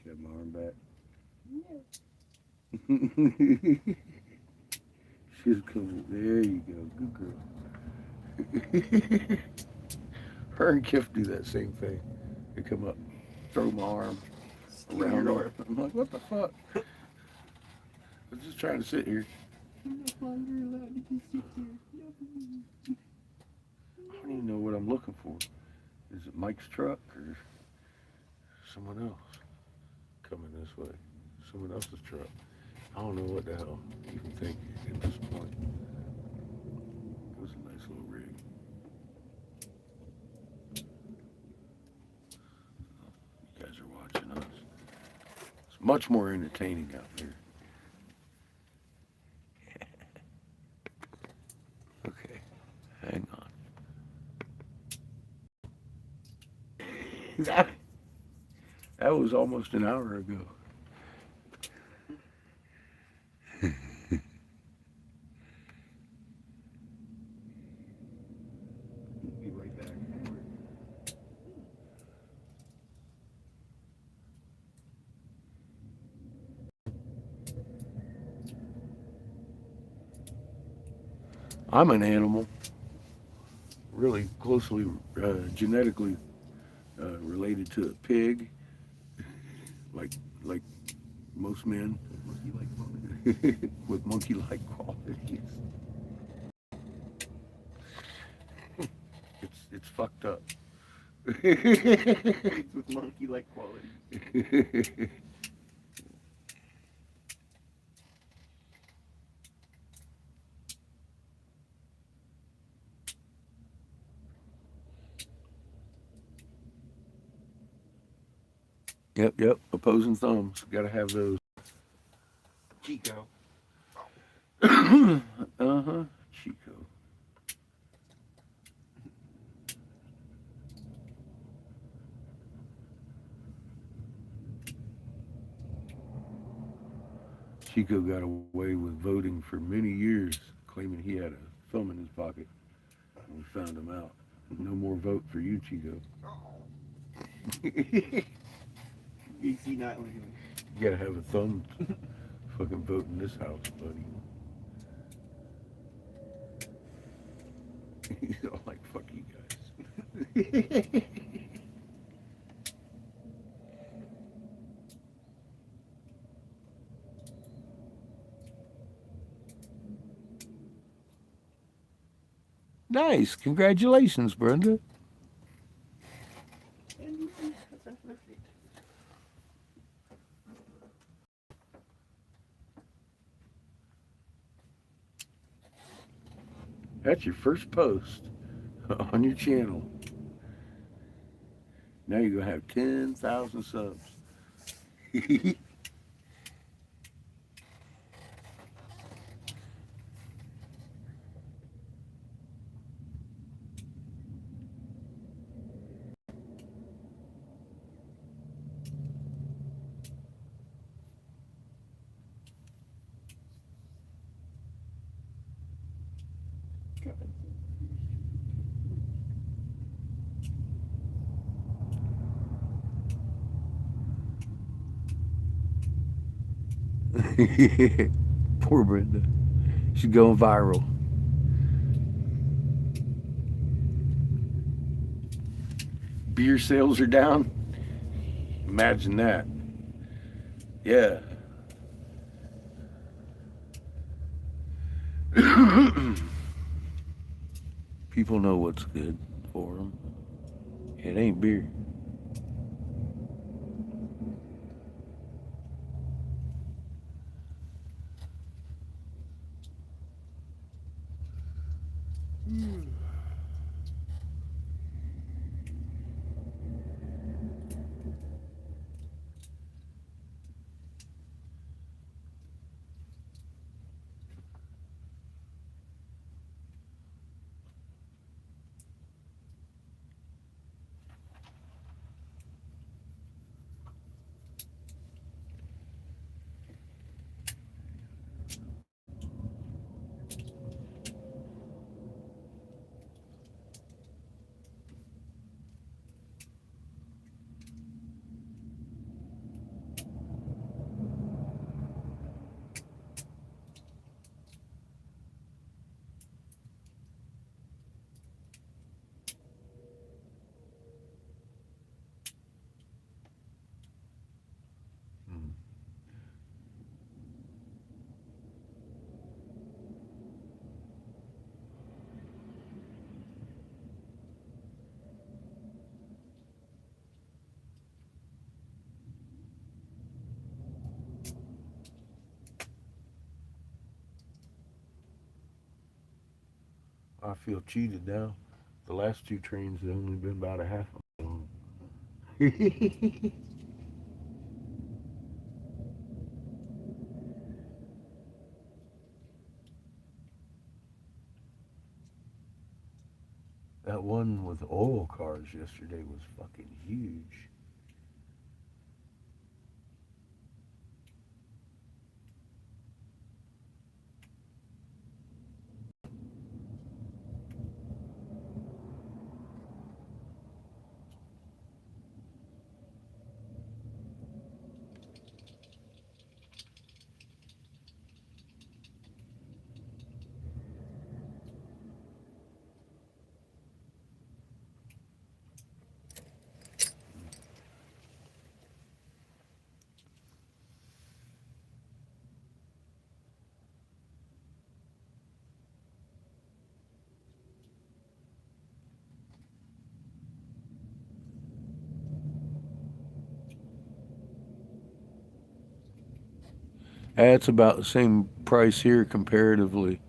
Got my arm back. Yeah. She's cool. There you go. Good girl. Her and Kif do that same thing. They come up, throw my arm around her. I'm like, what the fuck? I'm just trying to sit here. I'm no longer allowed to just sit here. No. I don't even know what I'm looking for. Is it Mike's truck or someone else coming this way? Someone else's truck. I don't know what the hell to even think at this point. It was a nice little rig. You guys are watching us. It's much more entertaining out there. Okay, hang on. That was almost an hour ago. Be right back. I'm an animal, really closely genetically related to a pig, like most men, with monkey-like qualities. It's fucked up. With monkey-like quality. Yep. Opposing thumbs. Gotta have those. Chico. Uh-huh. Chico. Chico got away with voting for many years, claiming he had a thumb in his pocket. We found him out. No more vote for you, Chico. You see not leaving. You gotta have a thumb to fucking vote in this house, buddy. He's all like, fuck you guys. Nice. Congratulations, Brenda. That's your first post on your channel. Now you're going to have 10,000 subs. Poor Brenda. She's going viral. Beer sales are down. Imagine that. Yeah. People know what's good for them. It ain't beer. I feel cheated now. The last two trains have only been about a half a mile long. That one with oil cars yesterday was fucking huge. That's about the same price here comparatively.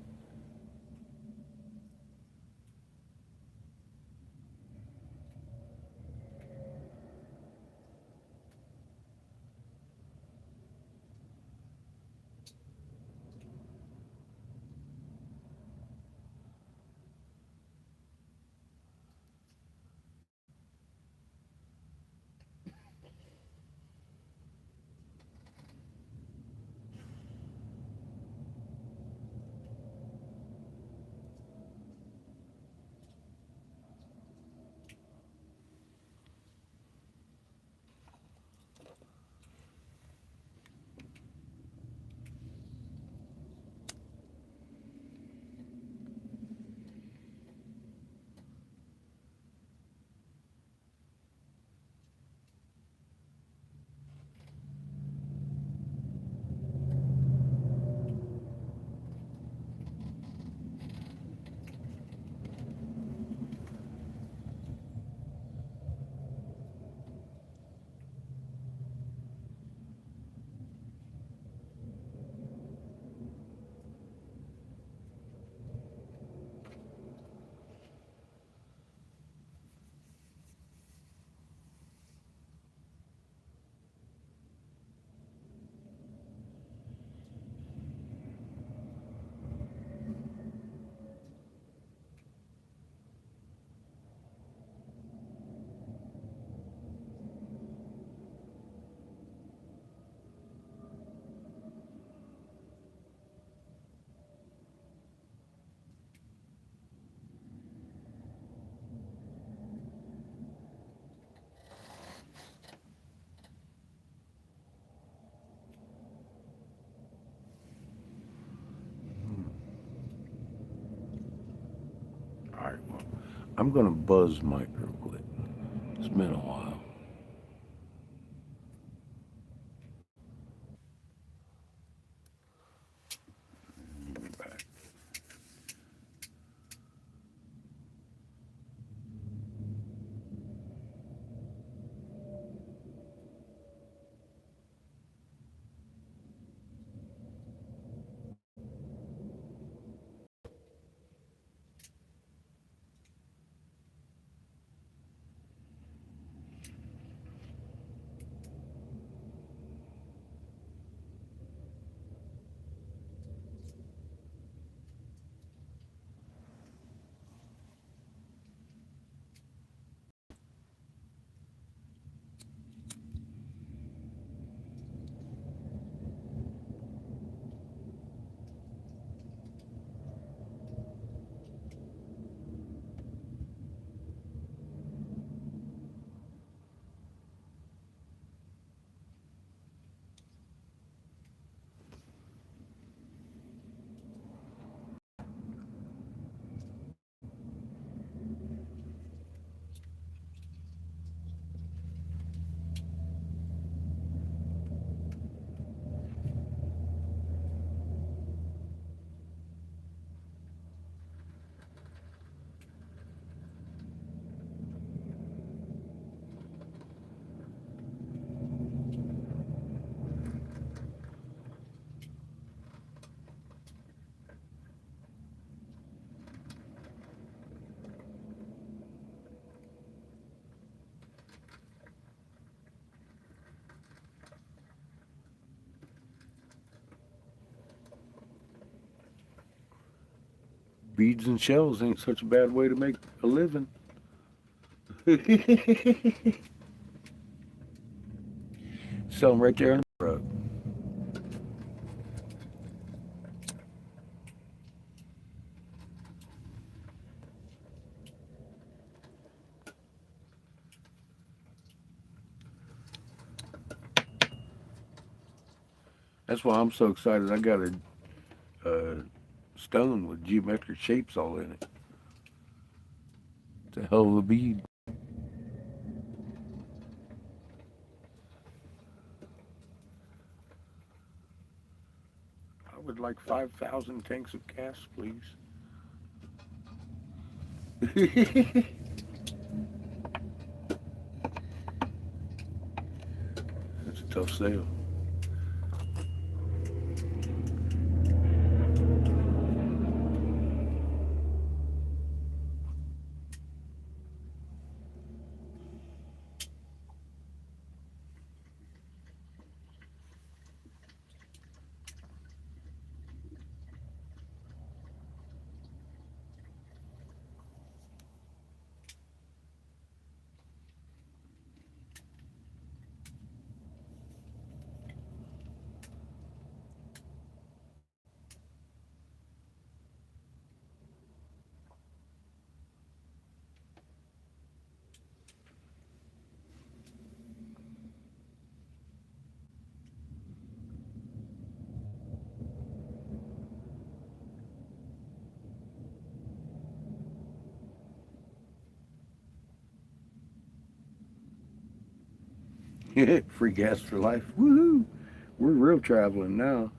All right, well, I'm gonna buzz Mike real quick. It's been a while. Be back. beads and shells ain't such a bad way to make a living. Sell them right there on the road. That's why I'm so excited. I got a stone with geometric shapes all in it. It's a hell of a bead. I would like 5,000 tanks of gas, please. That's a tough sale. Free gas for life. Woohoo! We're real traveling now.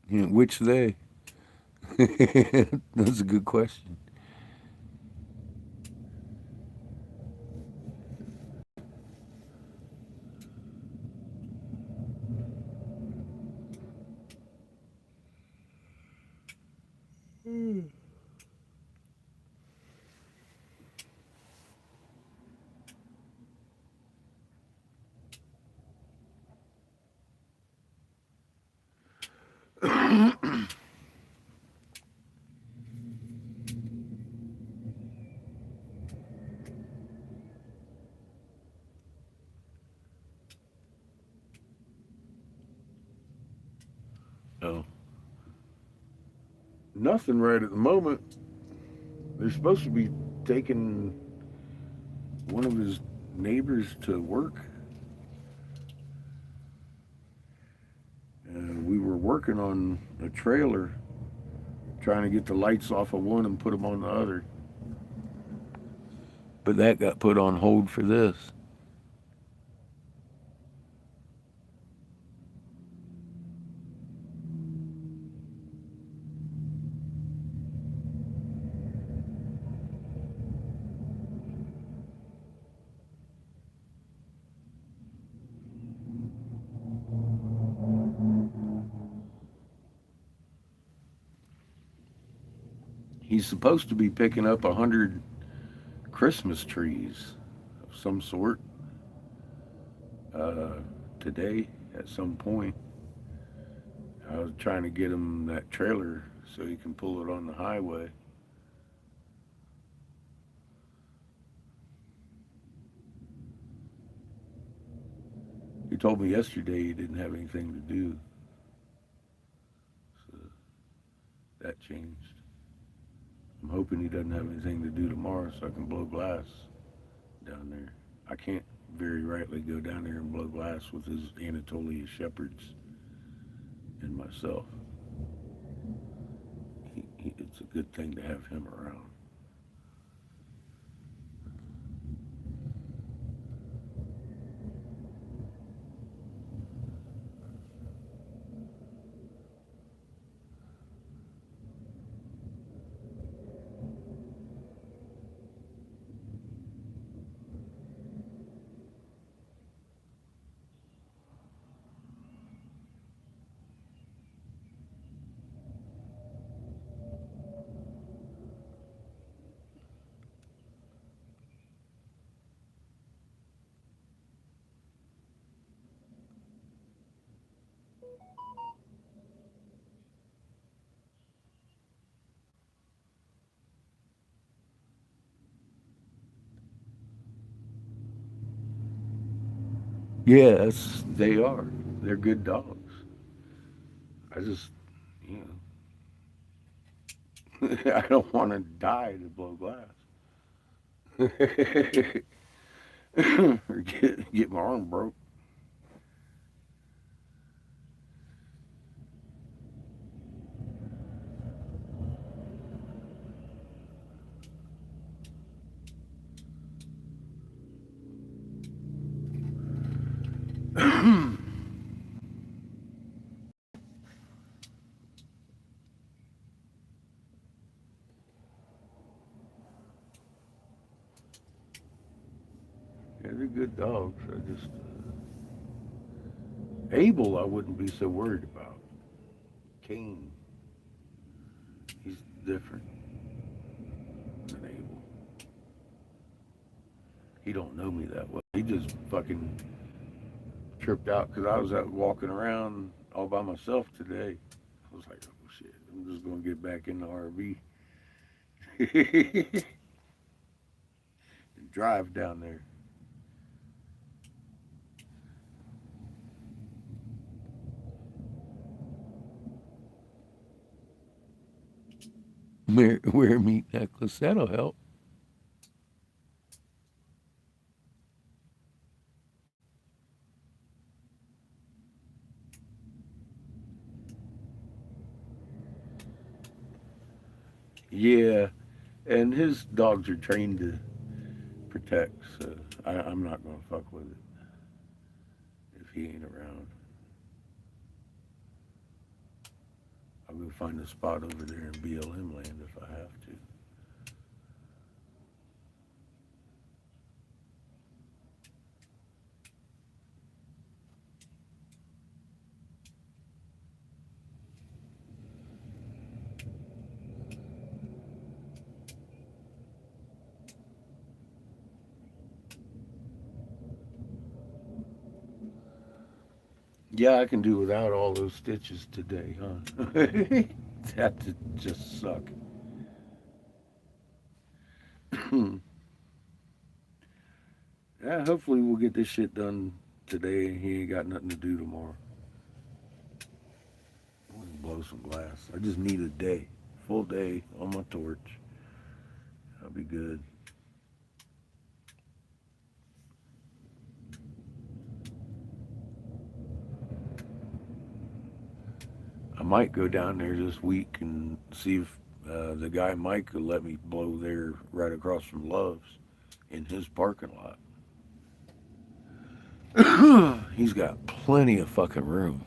Which they? That's a good question. Oh, nothing right at the moment. They're supposed to be taking one of his neighbors to work. We were working on a trailer, trying to get the lights off of one and put them on the other. But that got put on hold for this. He's supposed to be picking up 100 Christmas trees of some sort uh, today at some point. I was trying to get him that trailer so he can pull it on the highway. told me yesterday he didn't have anything to do. So that changed. I'm hoping he doesn't have anything to do tomorrow so I can blow glass down there. I can't very rightly go down there and blow glass with his Anatolia Shepherds and myself. It's a good thing to have him around. Yes, they are. They're good dogs. I just, you know, I don't want to die to blow glass. Or get my arm broke. Yeah, they're good dogs. I just Abel, I wouldn't be so worried about. Kane, he's different than Abel. He don't know me that well. He just fucking tripped out because I was out walking around all by myself today. I was like, oh shit, I'm just gonna get back in the RV and drive down there. Wear a meat necklace. That'll help. Yeah, and his dogs are trained to protect, so I'm not gonna fuck with it if he ain't around. I'll go find a spot over there in BLM land if I have to. Yeah, I can do without all those stitches today, huh? That just suck. Yeah, hopefully we'll get this shit done today and he ain't got nothing to do tomorrow. I want to blow some glass. I just need a day. Full day on my torch. I'll be good. I might go down there this week and see if the guy Mike will let me blow there right across from Love's in his parking lot. He's got plenty of fucking room.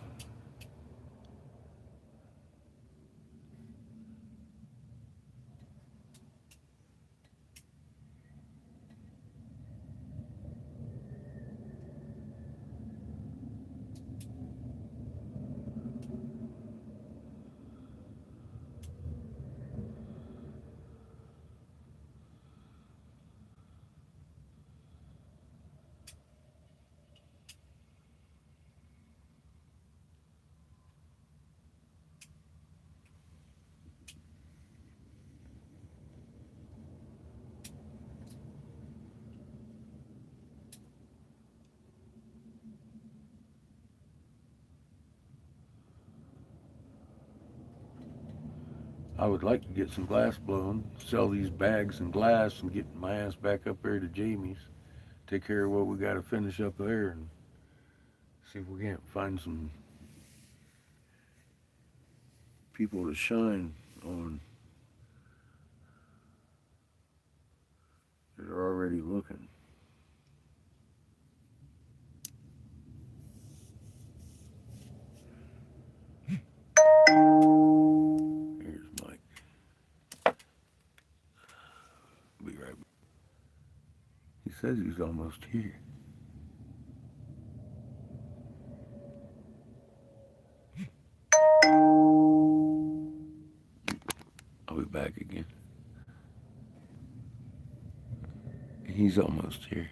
I would like to get some glass blown, sell these bags and glass, and get my ass back up there to Jamie's. Take care of what we got to finish up there, and see if we can't find some people to shine on that are already looking. Here's Mike. Be right back. He says he's almost here. I'll be back again. He's almost here.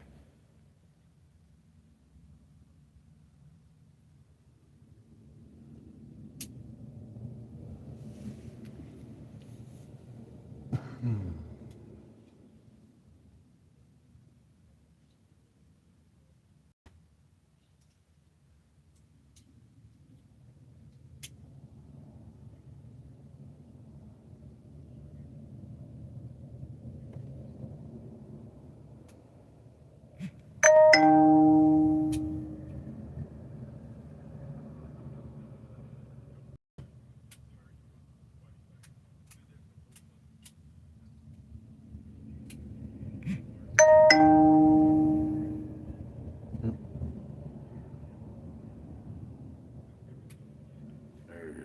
There it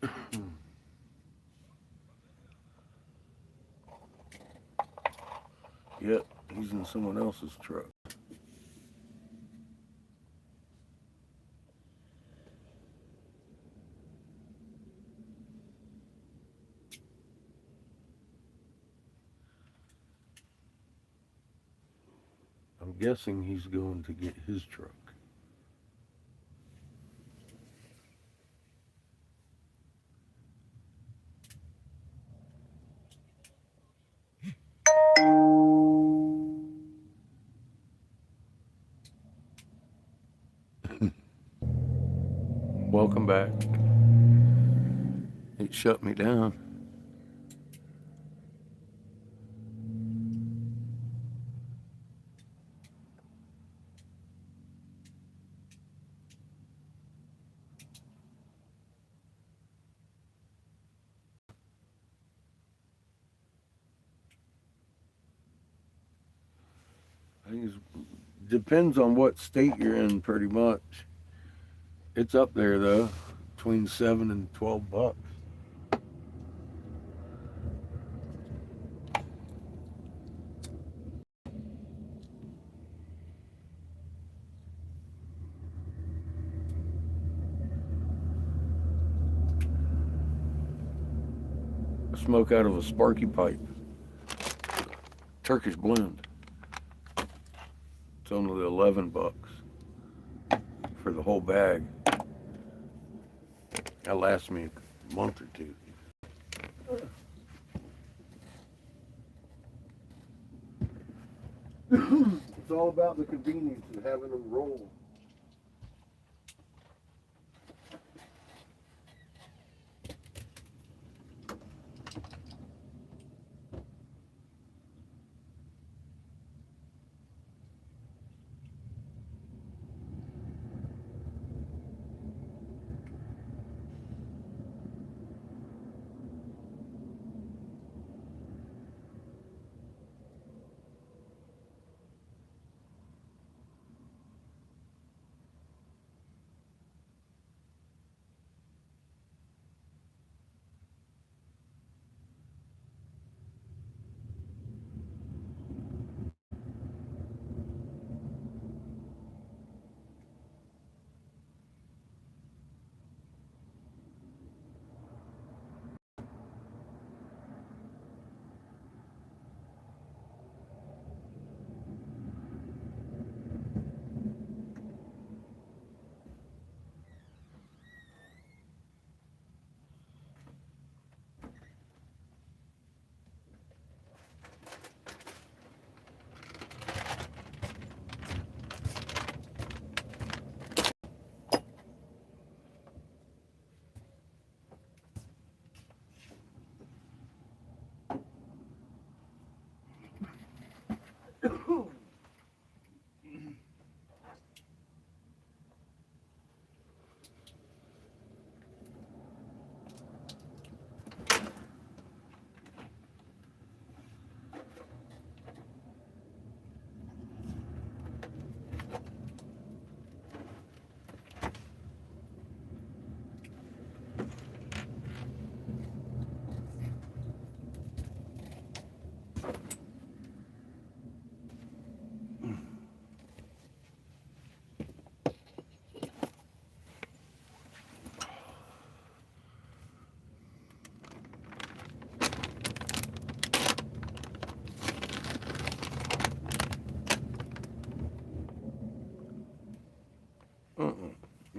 is. Yep, he's in someone else's truck. I'm guessing he's going to get his truck. Welcome back. It shut me down. I think it depends on what state you're in, pretty much. It's up there though, between $7 and $12. Smoke out of a Sparky pipe. Turkish blend. It's only $11 for the whole bag. That lasts me a month or two. It's all about the convenience of having them roll.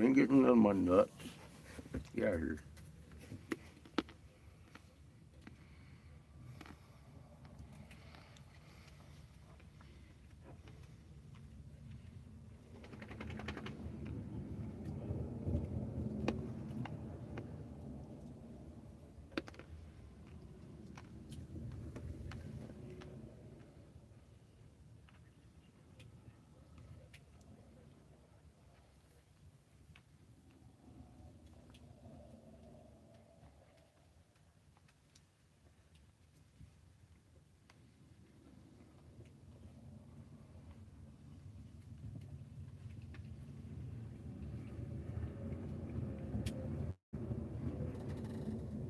Ain't getting none of my nuts. Yeah, here.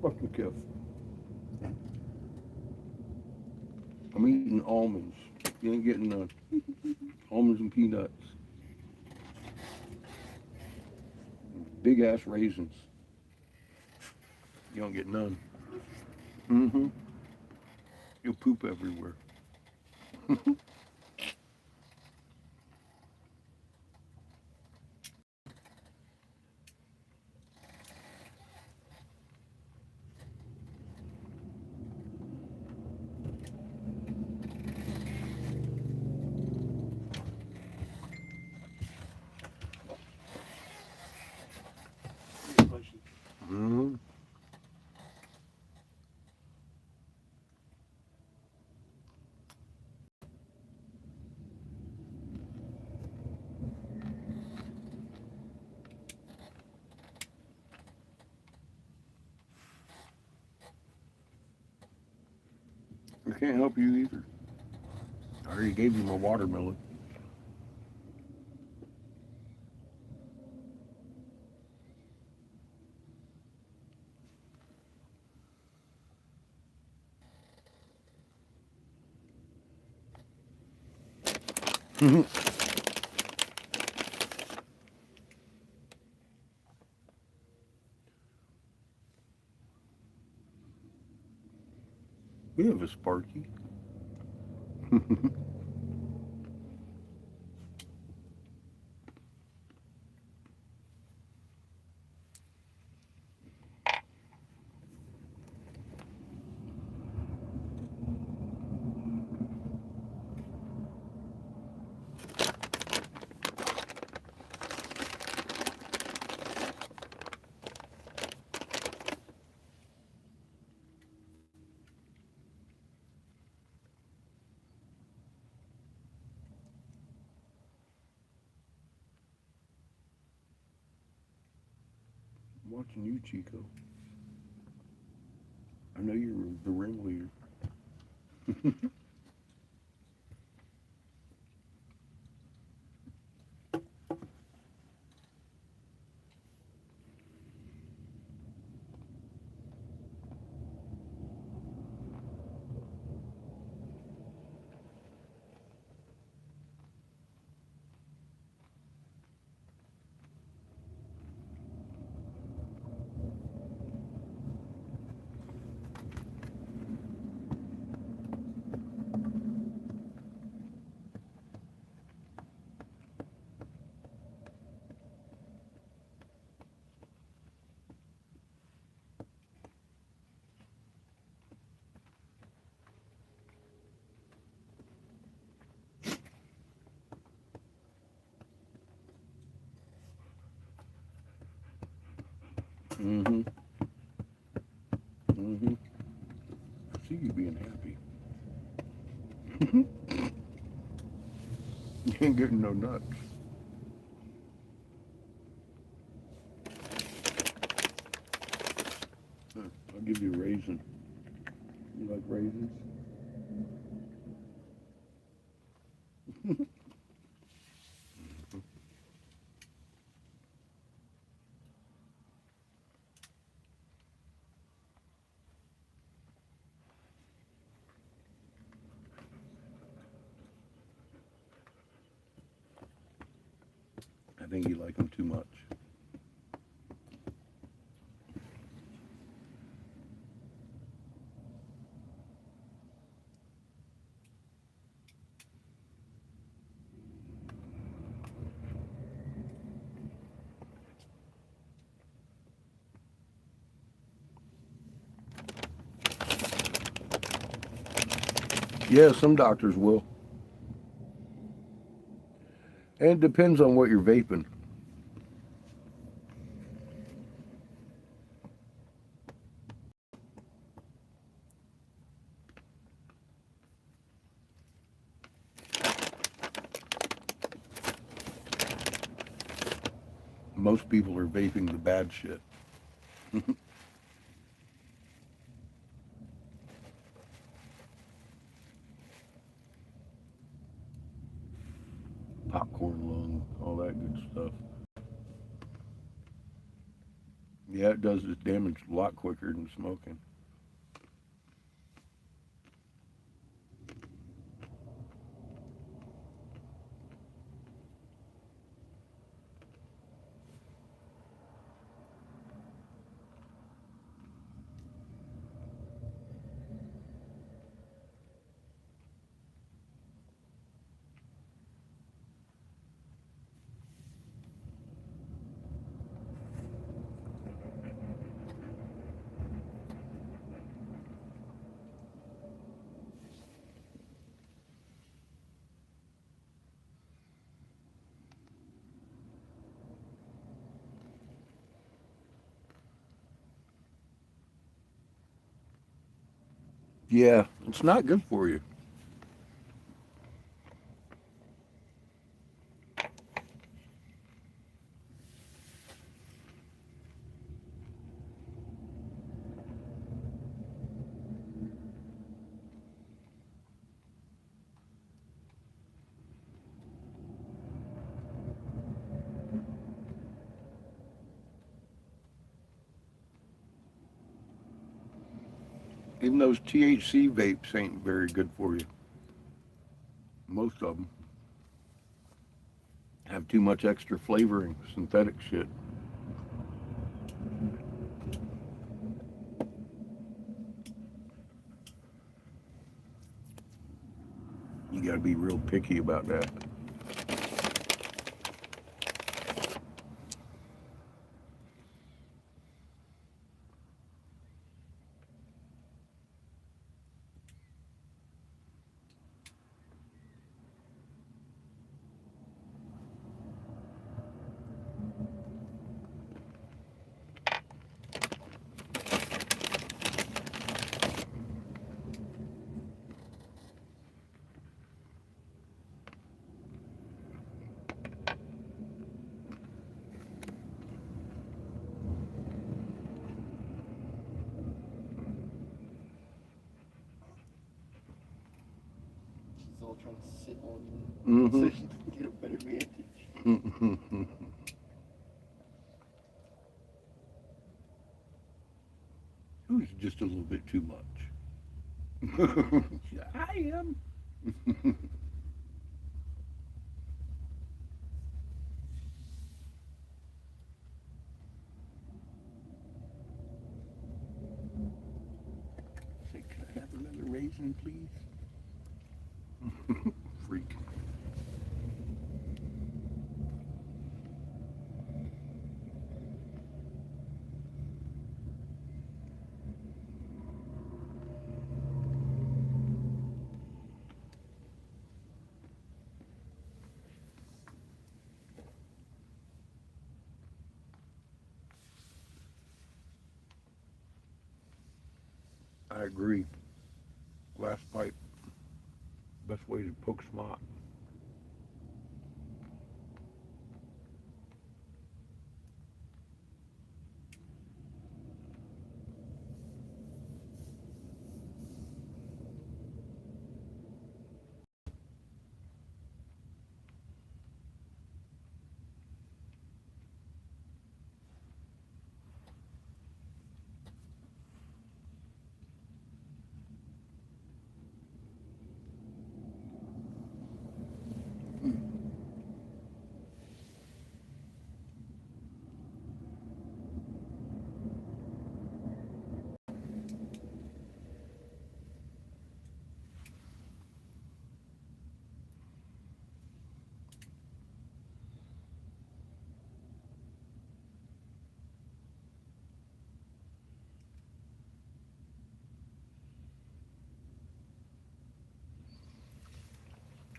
Fuck the kiff. I'm eating almonds. You ain't getting none. Almonds and peanuts. Big ass raisins. You don't get none. Mm-hmm. You'll poop everywhere. Mm-hmm. I can't help you either. I already gave you my watermelon. We have a Sparky. I'm watching you, Chico. I know you're the ringleader. Mm-hmm. Mm-hmm. I see you being happy. You ain't getting no nuts. I'll give you a raisin. You like raisins? I think you like them too much. Yeah, some doctors will. And it depends on what you're vaping. Most people are vaping the bad shit. Popcorn lung, all that good stuff. Yeah, it does its damage a lot quicker than smoking. Yeah, it's not good for you. Even those THC vapes ain't very good for you. Most of them have too much extra flavoring, synthetic shit. You got to be real picky about that. He's all trying to sit on Mm-hmm. so he can get a better vantage. It was just a little bit too much. I am. Say, can I have another raisin, please? Freak. I agree. Glass pipe, best way to poke smart.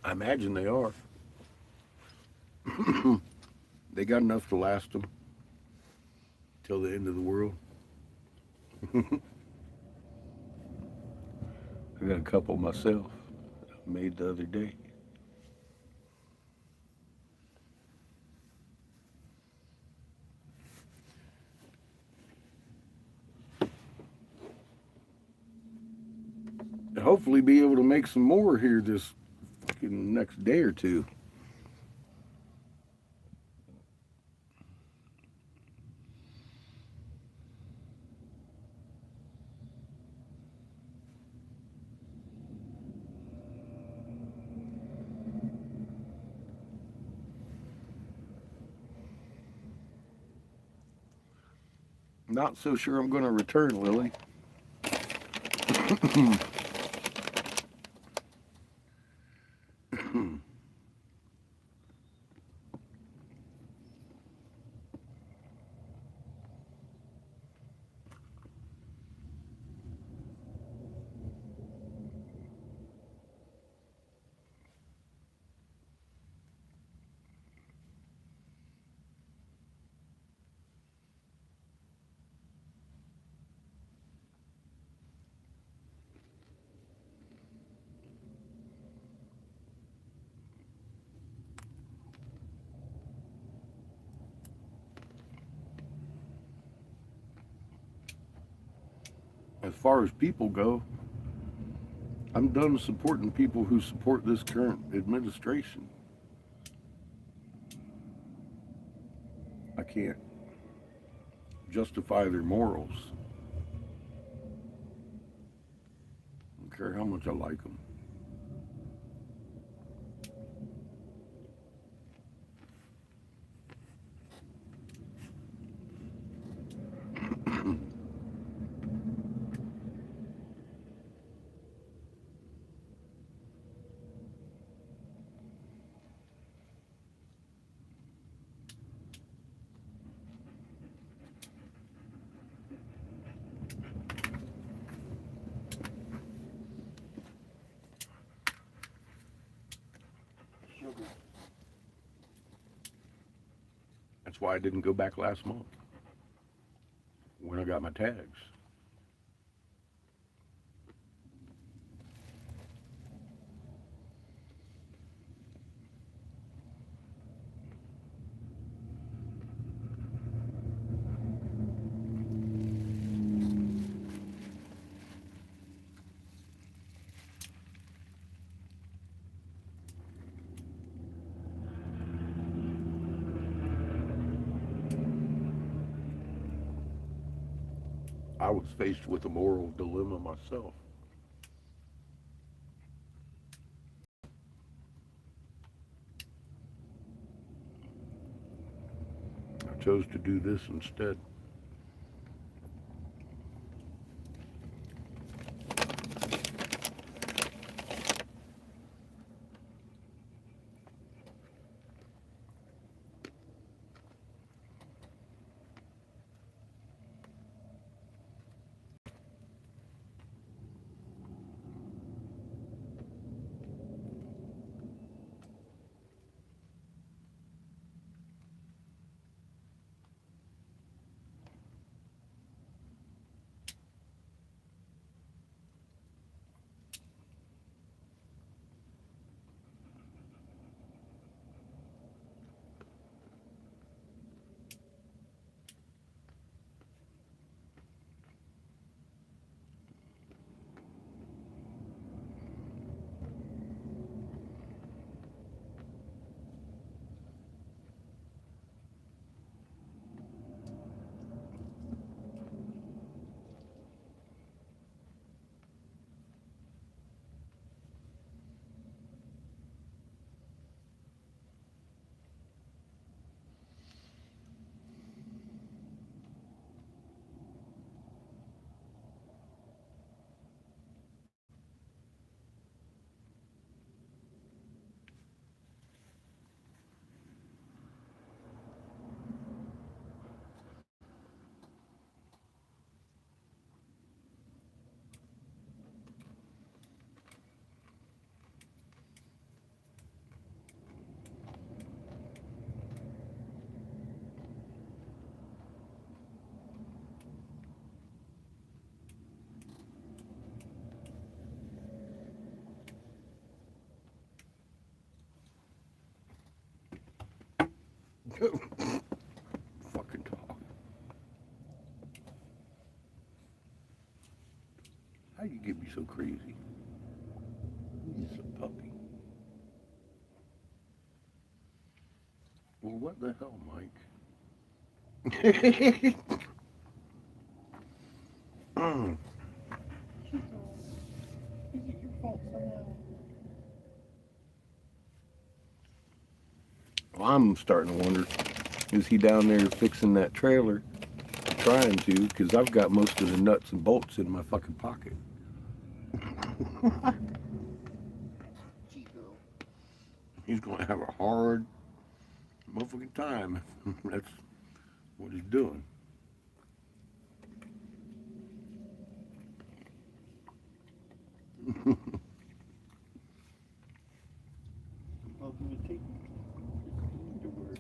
I imagine they are. They got enough to last them till the end of the world. I got a couple myself made the other day. And hopefully be able to make some more here this fucking next day or two. Not so sure I'm going to return, Lily. As far as people go, I'm done supporting people who support this current administration. I can't justify their morals. I don't care how much I like them. That's why I didn't go back last month when I got my tags. I was faced with a moral dilemma myself. I chose to do this instead. Fucking dog. How you get me so crazy? He's a puppy. Well, what the hell, Mike? Mm. She's all, is it your fault somehow? Well, I'm starting to wonder, is he down there fixing that trailer? Trying to, because I've got most of the nuts and bolts in my fucking pocket. Chico. He's going to have a hard motherfucking time. That's what he's doing. Well, he was taking Christine to work.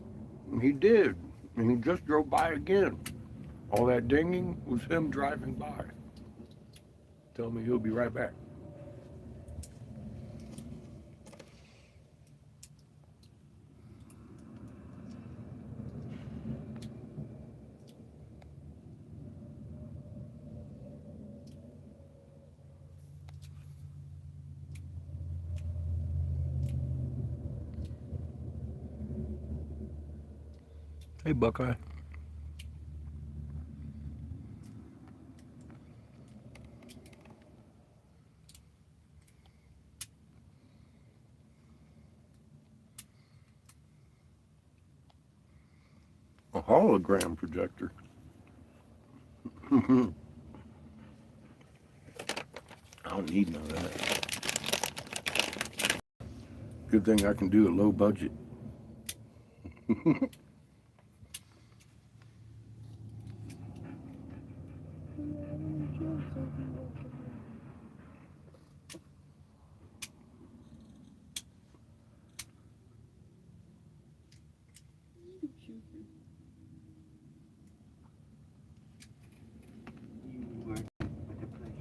He did, and he just drove by again. All that dinging was him driving by. Tell me he'll be right back. Hey, Buckeye. A hologram projector. I don't need none of that. Good thing I can do a low budget. You work at the place.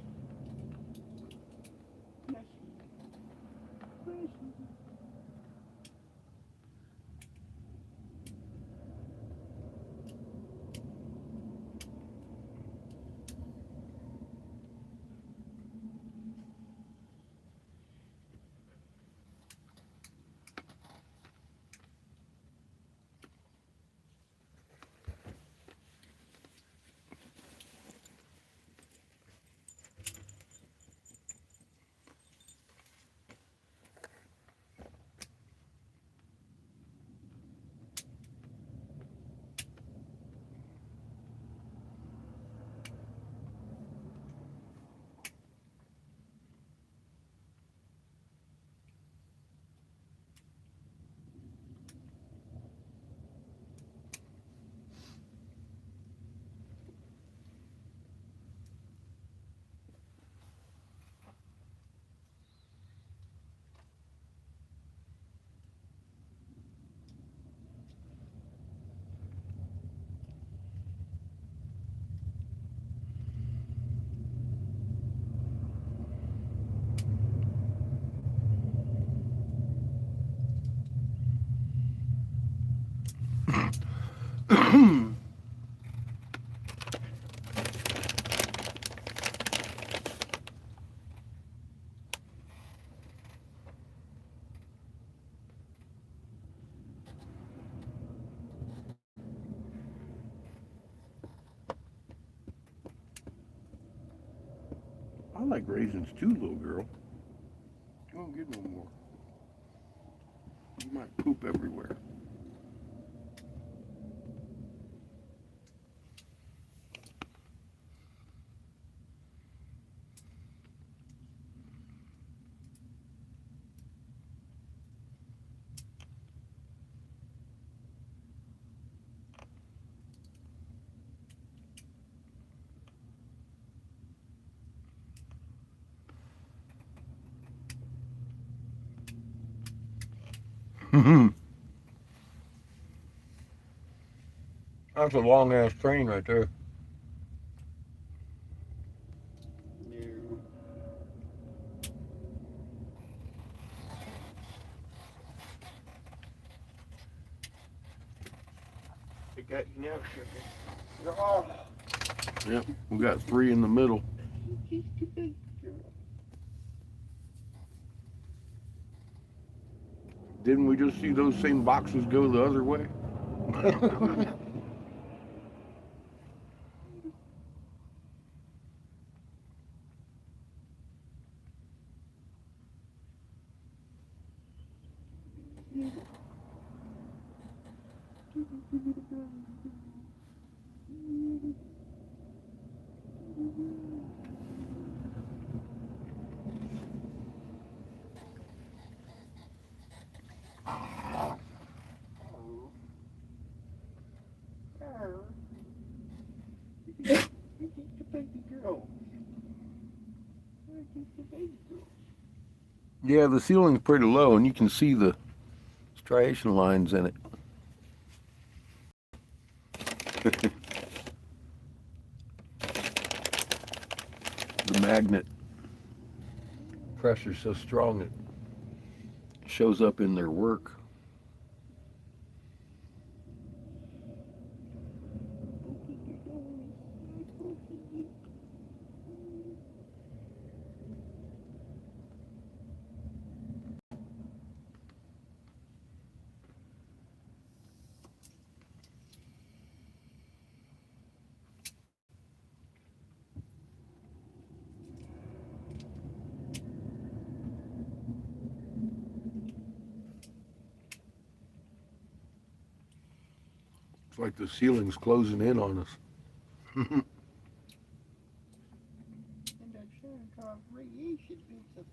I like raisins too, little girl. You won't get no more. You might poop everywhere. That's a long ass train right there. No. got you now, sugar. Oh. Yep, we got 3 in the middle. She's too big, girl. Didn't we just see those same boxes go the other way? Yeah, the ceiling's pretty low, and you can see the striation lines in it. The magnet pressure's so strong it shows up in their work. It's like the ceiling's closing in on us. And that Cherenkov radiation builds up.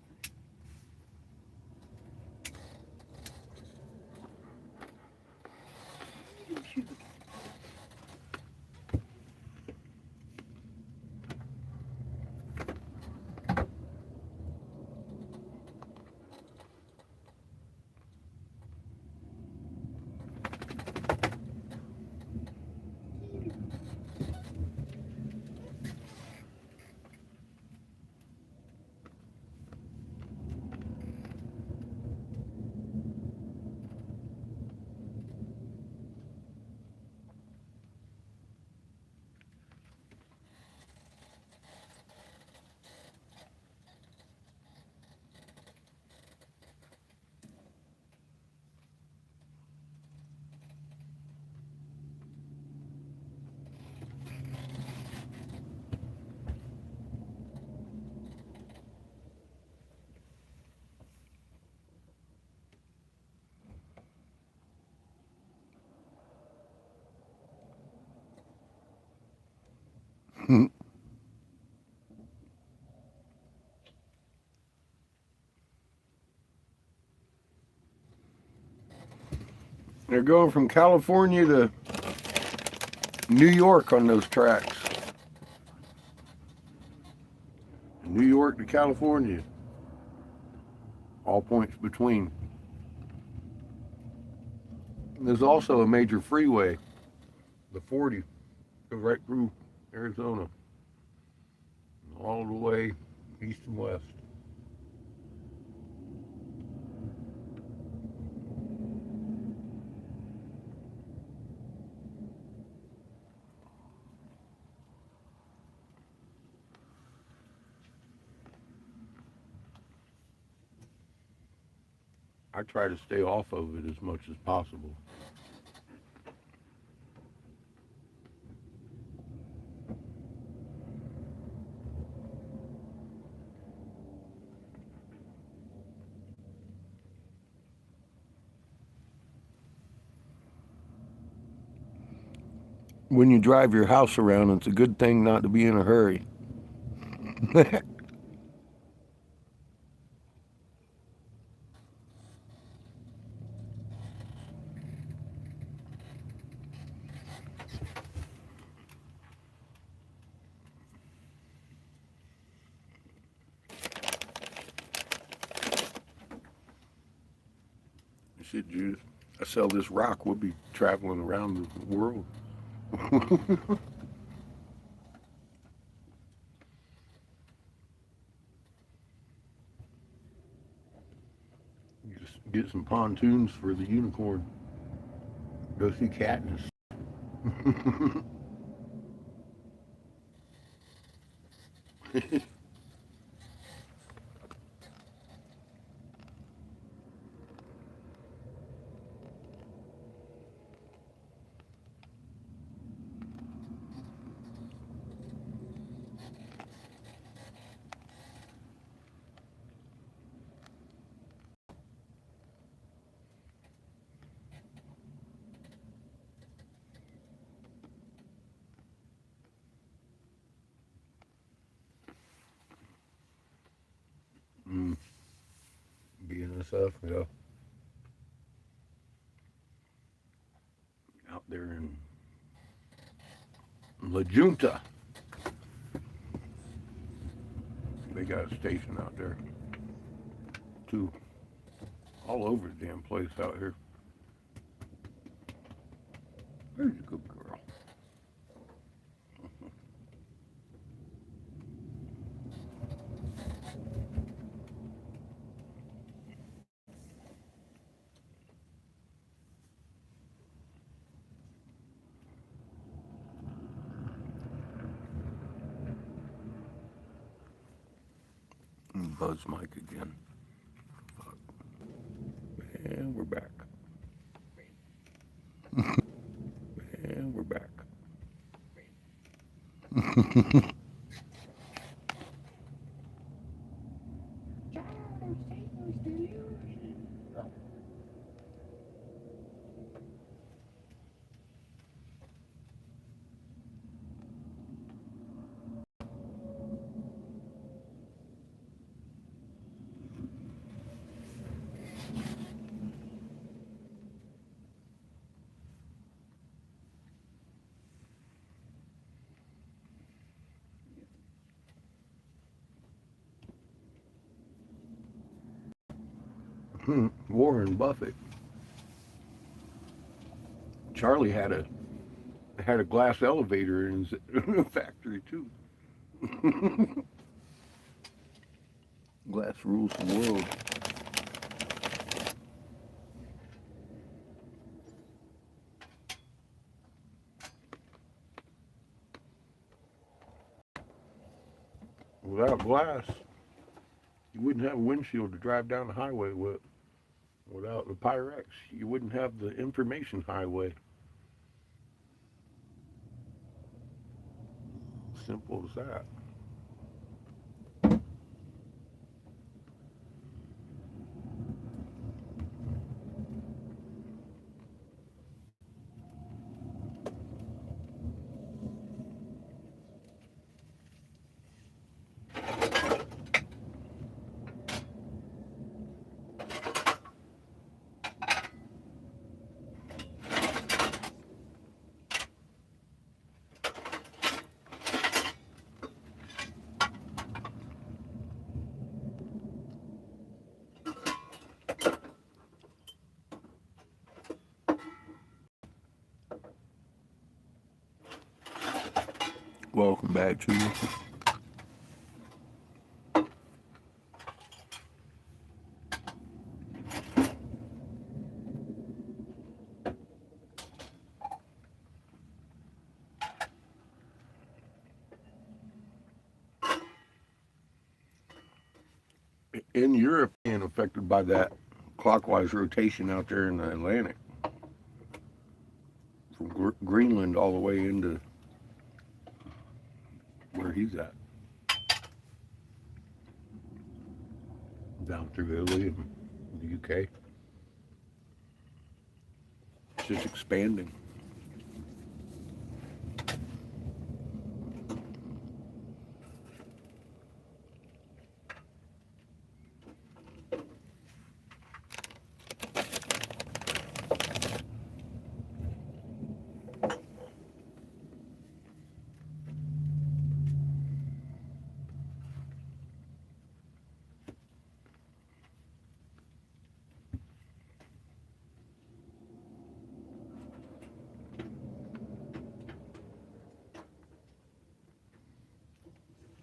They're going from California to New York on those tracks. New York to California. All points between. There's also a major freeway, the 40, goes right through Arizona, all the way east and west. I try to stay off of it as much as possible. When you drive your house around, it's a good thing not to be in a hurry. Shit, Judith, I sell this rock, we'll be traveling around the world. Just get some pontoons for the unicorn. Go see Katniss. Mm. BNSF, yeah. Out there in La Junta. They got a station out there, too. All over the damn place out here. There's a good girl. Buzz mic again. Fuck. And we're back. And we're back. Charles Taylor's delusion. Warren Buffett. Charlie had a glass elevator in his factory too. Glass rules the world. Without glass, you wouldn't have a windshield to drive down the highway with. Without the Pyrex, you wouldn't have the information highway. Simple as that. Welcome back to you. In Europe, being affected by that clockwise rotation out there in the Atlantic, from Greenland all the way into where he's at, down through Italy and the UK. It's just expanding.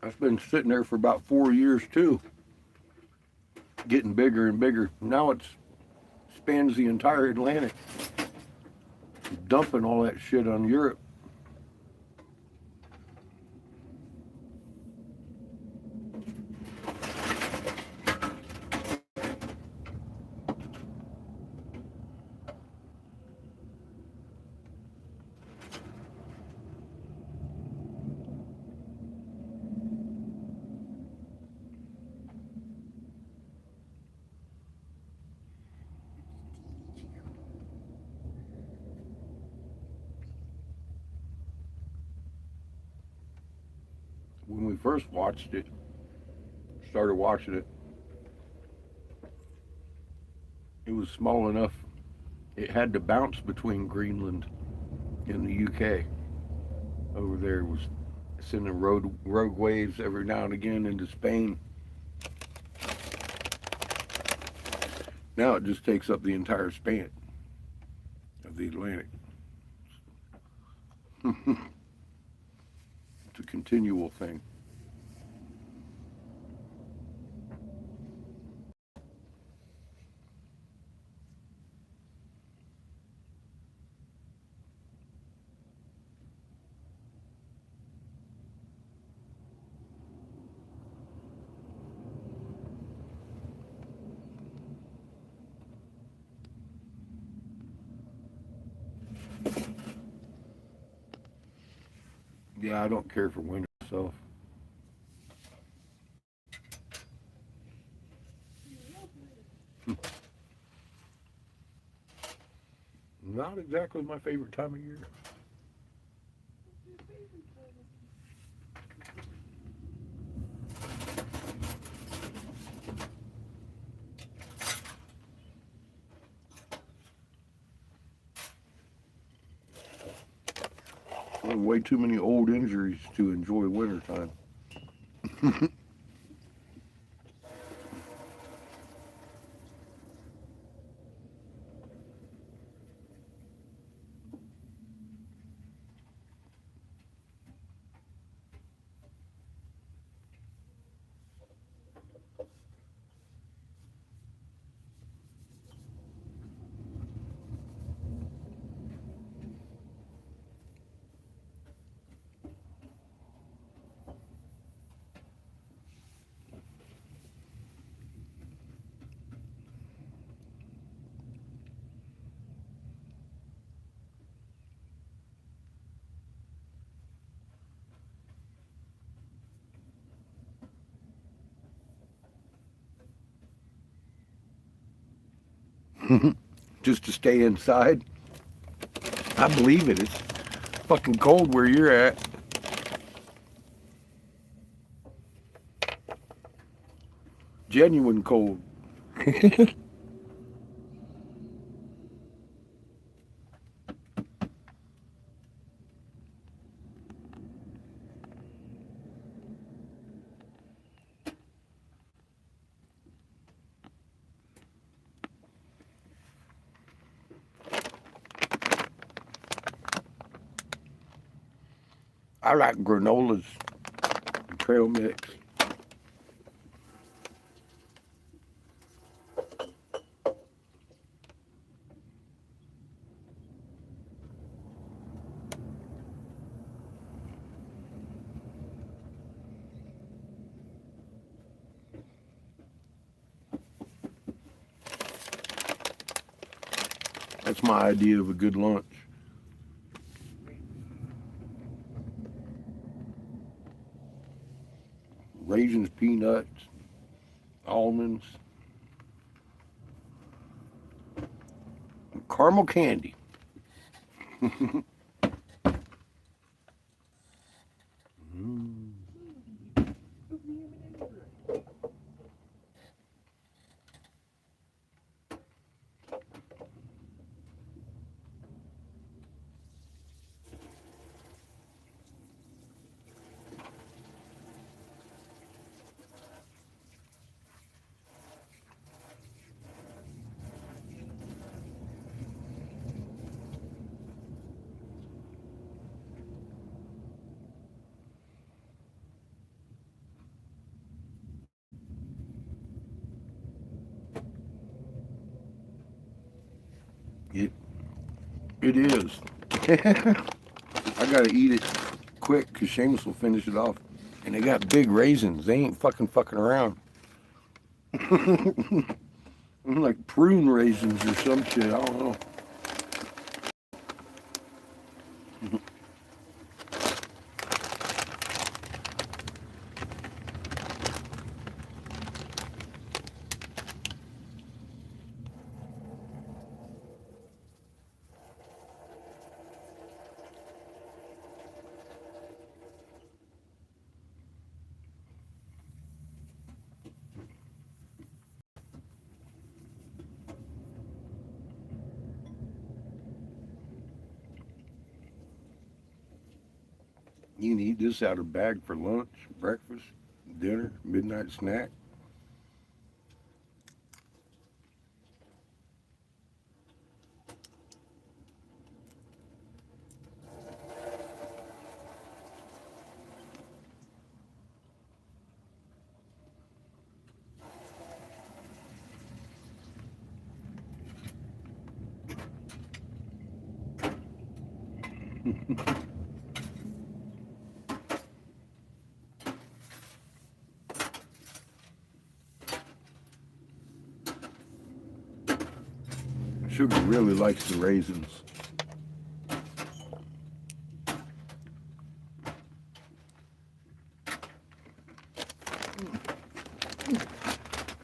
That's been sitting there for about 4 years too, getting bigger and bigger. Now it spans the entire Atlantic. dumping all that shit on Europe. When we first started watching it, it was small enough. It had to bounce between Greenland and the UK. Over there it was sending rogue waves every now and again into Spain. Now it just takes up the entire span of the Atlantic. It's a continual thing. Yeah, I don't care for winter myself. Not exactly my favorite time of year. Way too many old injuries to enjoy wintertime. Just to stay inside. I believe it. It's fucking cold where you're at. Genuine cold. I like granolas and trail mix. That's my idea of a good lunch. Raisins, peanuts, almonds, caramel candy. It is. I gotta eat it quick because Seamus will finish it off. And they got big raisins. They ain't fucking around. Like prune raisins or some shit. I don't know. You can eat this out of bag for lunch, breakfast, dinner, midnight snack. Sugar really likes the raisins.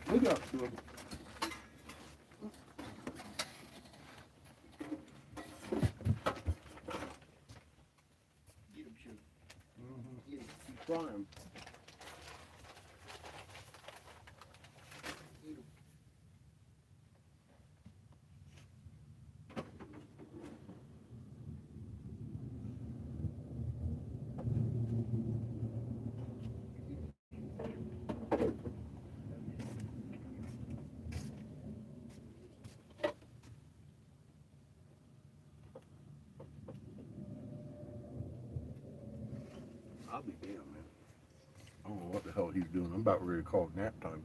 Look out, Sugar. Eat 'em, Sugar. Mm-hmm. Eat 'em. Keep trying. Eat 'em. I'll be damned, man. I don't know what the hell he's doing. I'm about ready to call it nap time.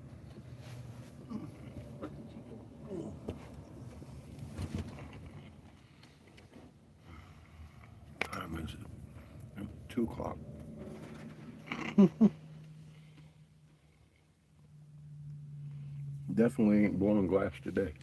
Time is it? 2 o'clock. Definitely ain't blowing glass today.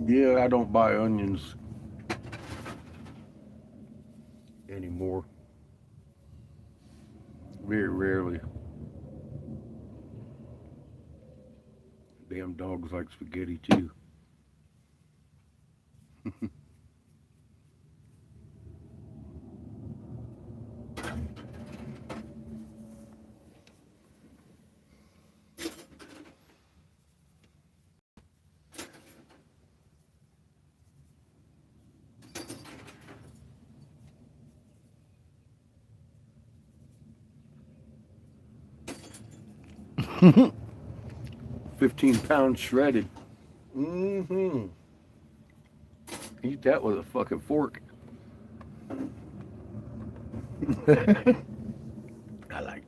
Yeah, I don't buy onions anymore. Very rarely. Damn dogs like spaghetti too. Mm. 15 pounds shredded. Mm-hmm. Eat that with a fucking fork. I like.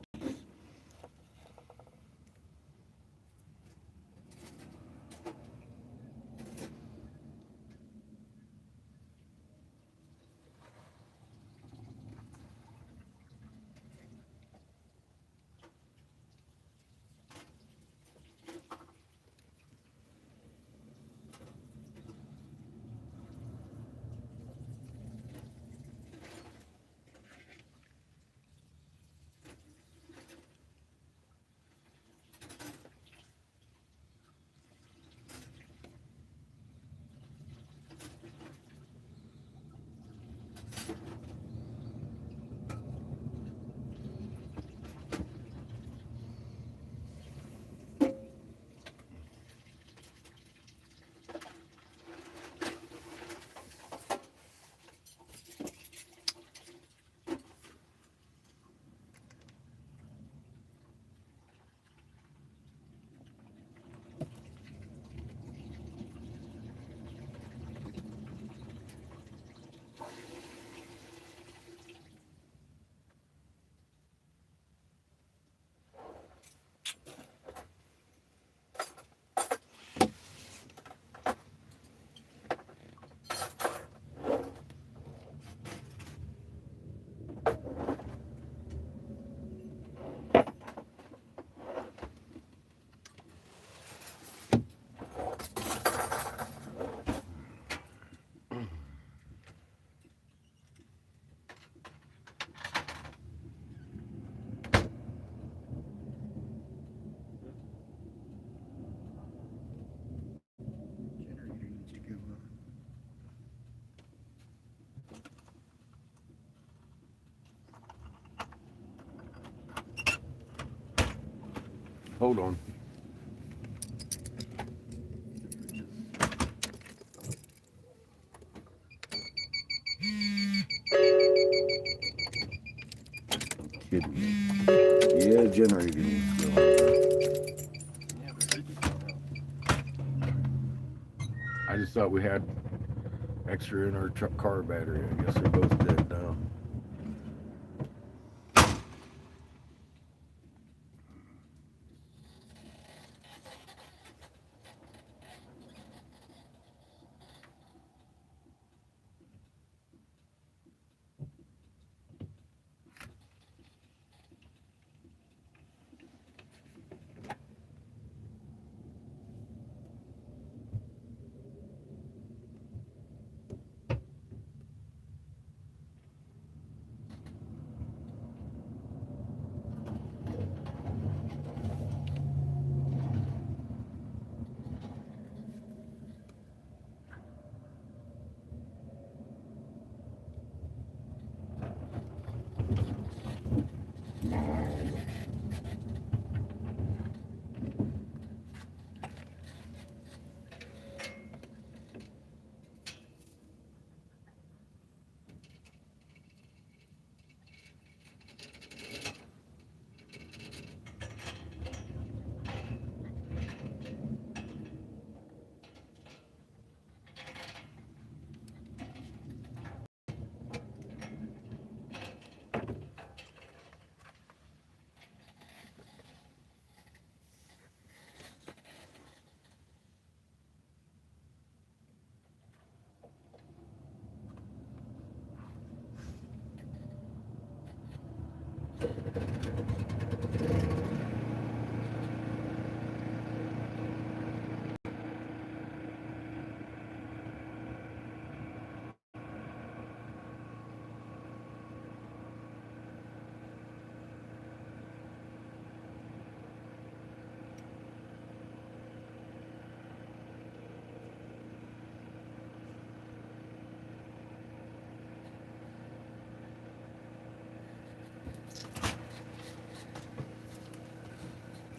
Hold on. Kidding me. Yeah, generator needs to go. Yeah, but they just don't know. I just thought we had extra in our truck car battery. I guess they're both dead now.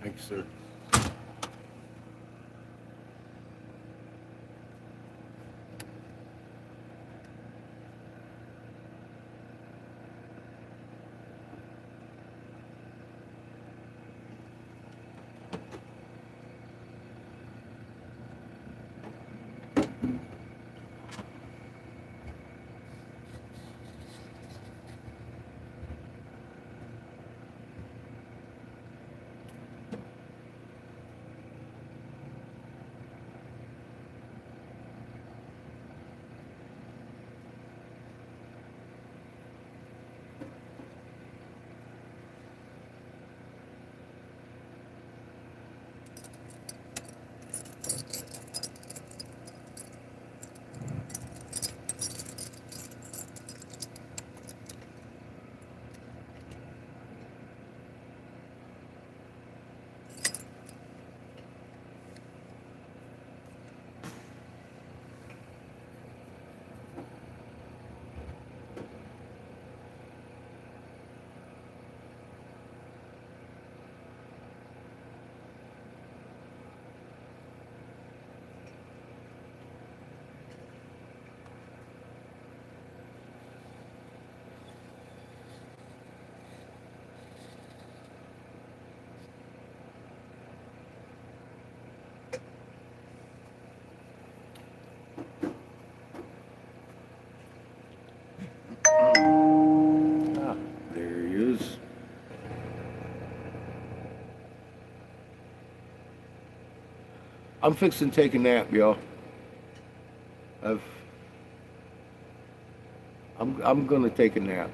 Thank you, sir. Ah, there he is. I'm fixing to take a nap, y'all. I'm gonna take a nap.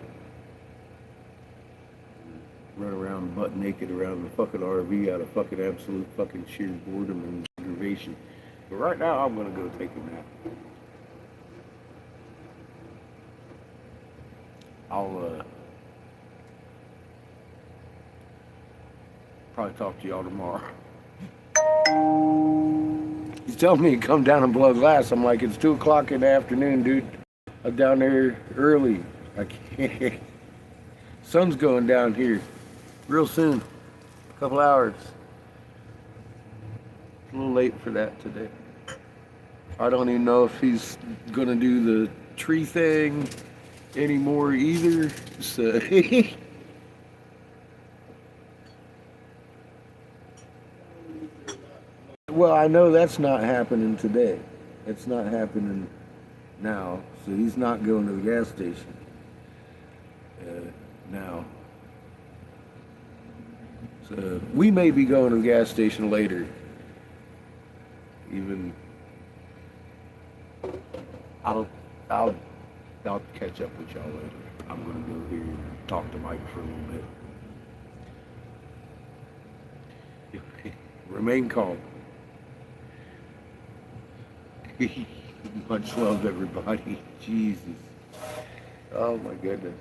Run around butt naked around the fucking RV out of fucking absolute fucking sheer boredom and aggravation. But right now, I'm gonna go take a nap. I'll probably talk to y'all tomorrow. He's telling me to come down and blow glass. I'm like, it's 2 o'clock in the afternoon, dude. I'm down there early. I can't. Sun's going down here real soon. A couple hours. A little late for that today. I don't even know if he's gonna do the tree thing anymore either. So well, I know that's not happening today. It's not happening now. So he's not going to the gas station now. So we may be going to the gas station later. Even I'll catch up with y'all later. I'm gonna go here and talk to Mike for a little bit. Remain calm. Much love, everybody. Jesus. Oh my goodness.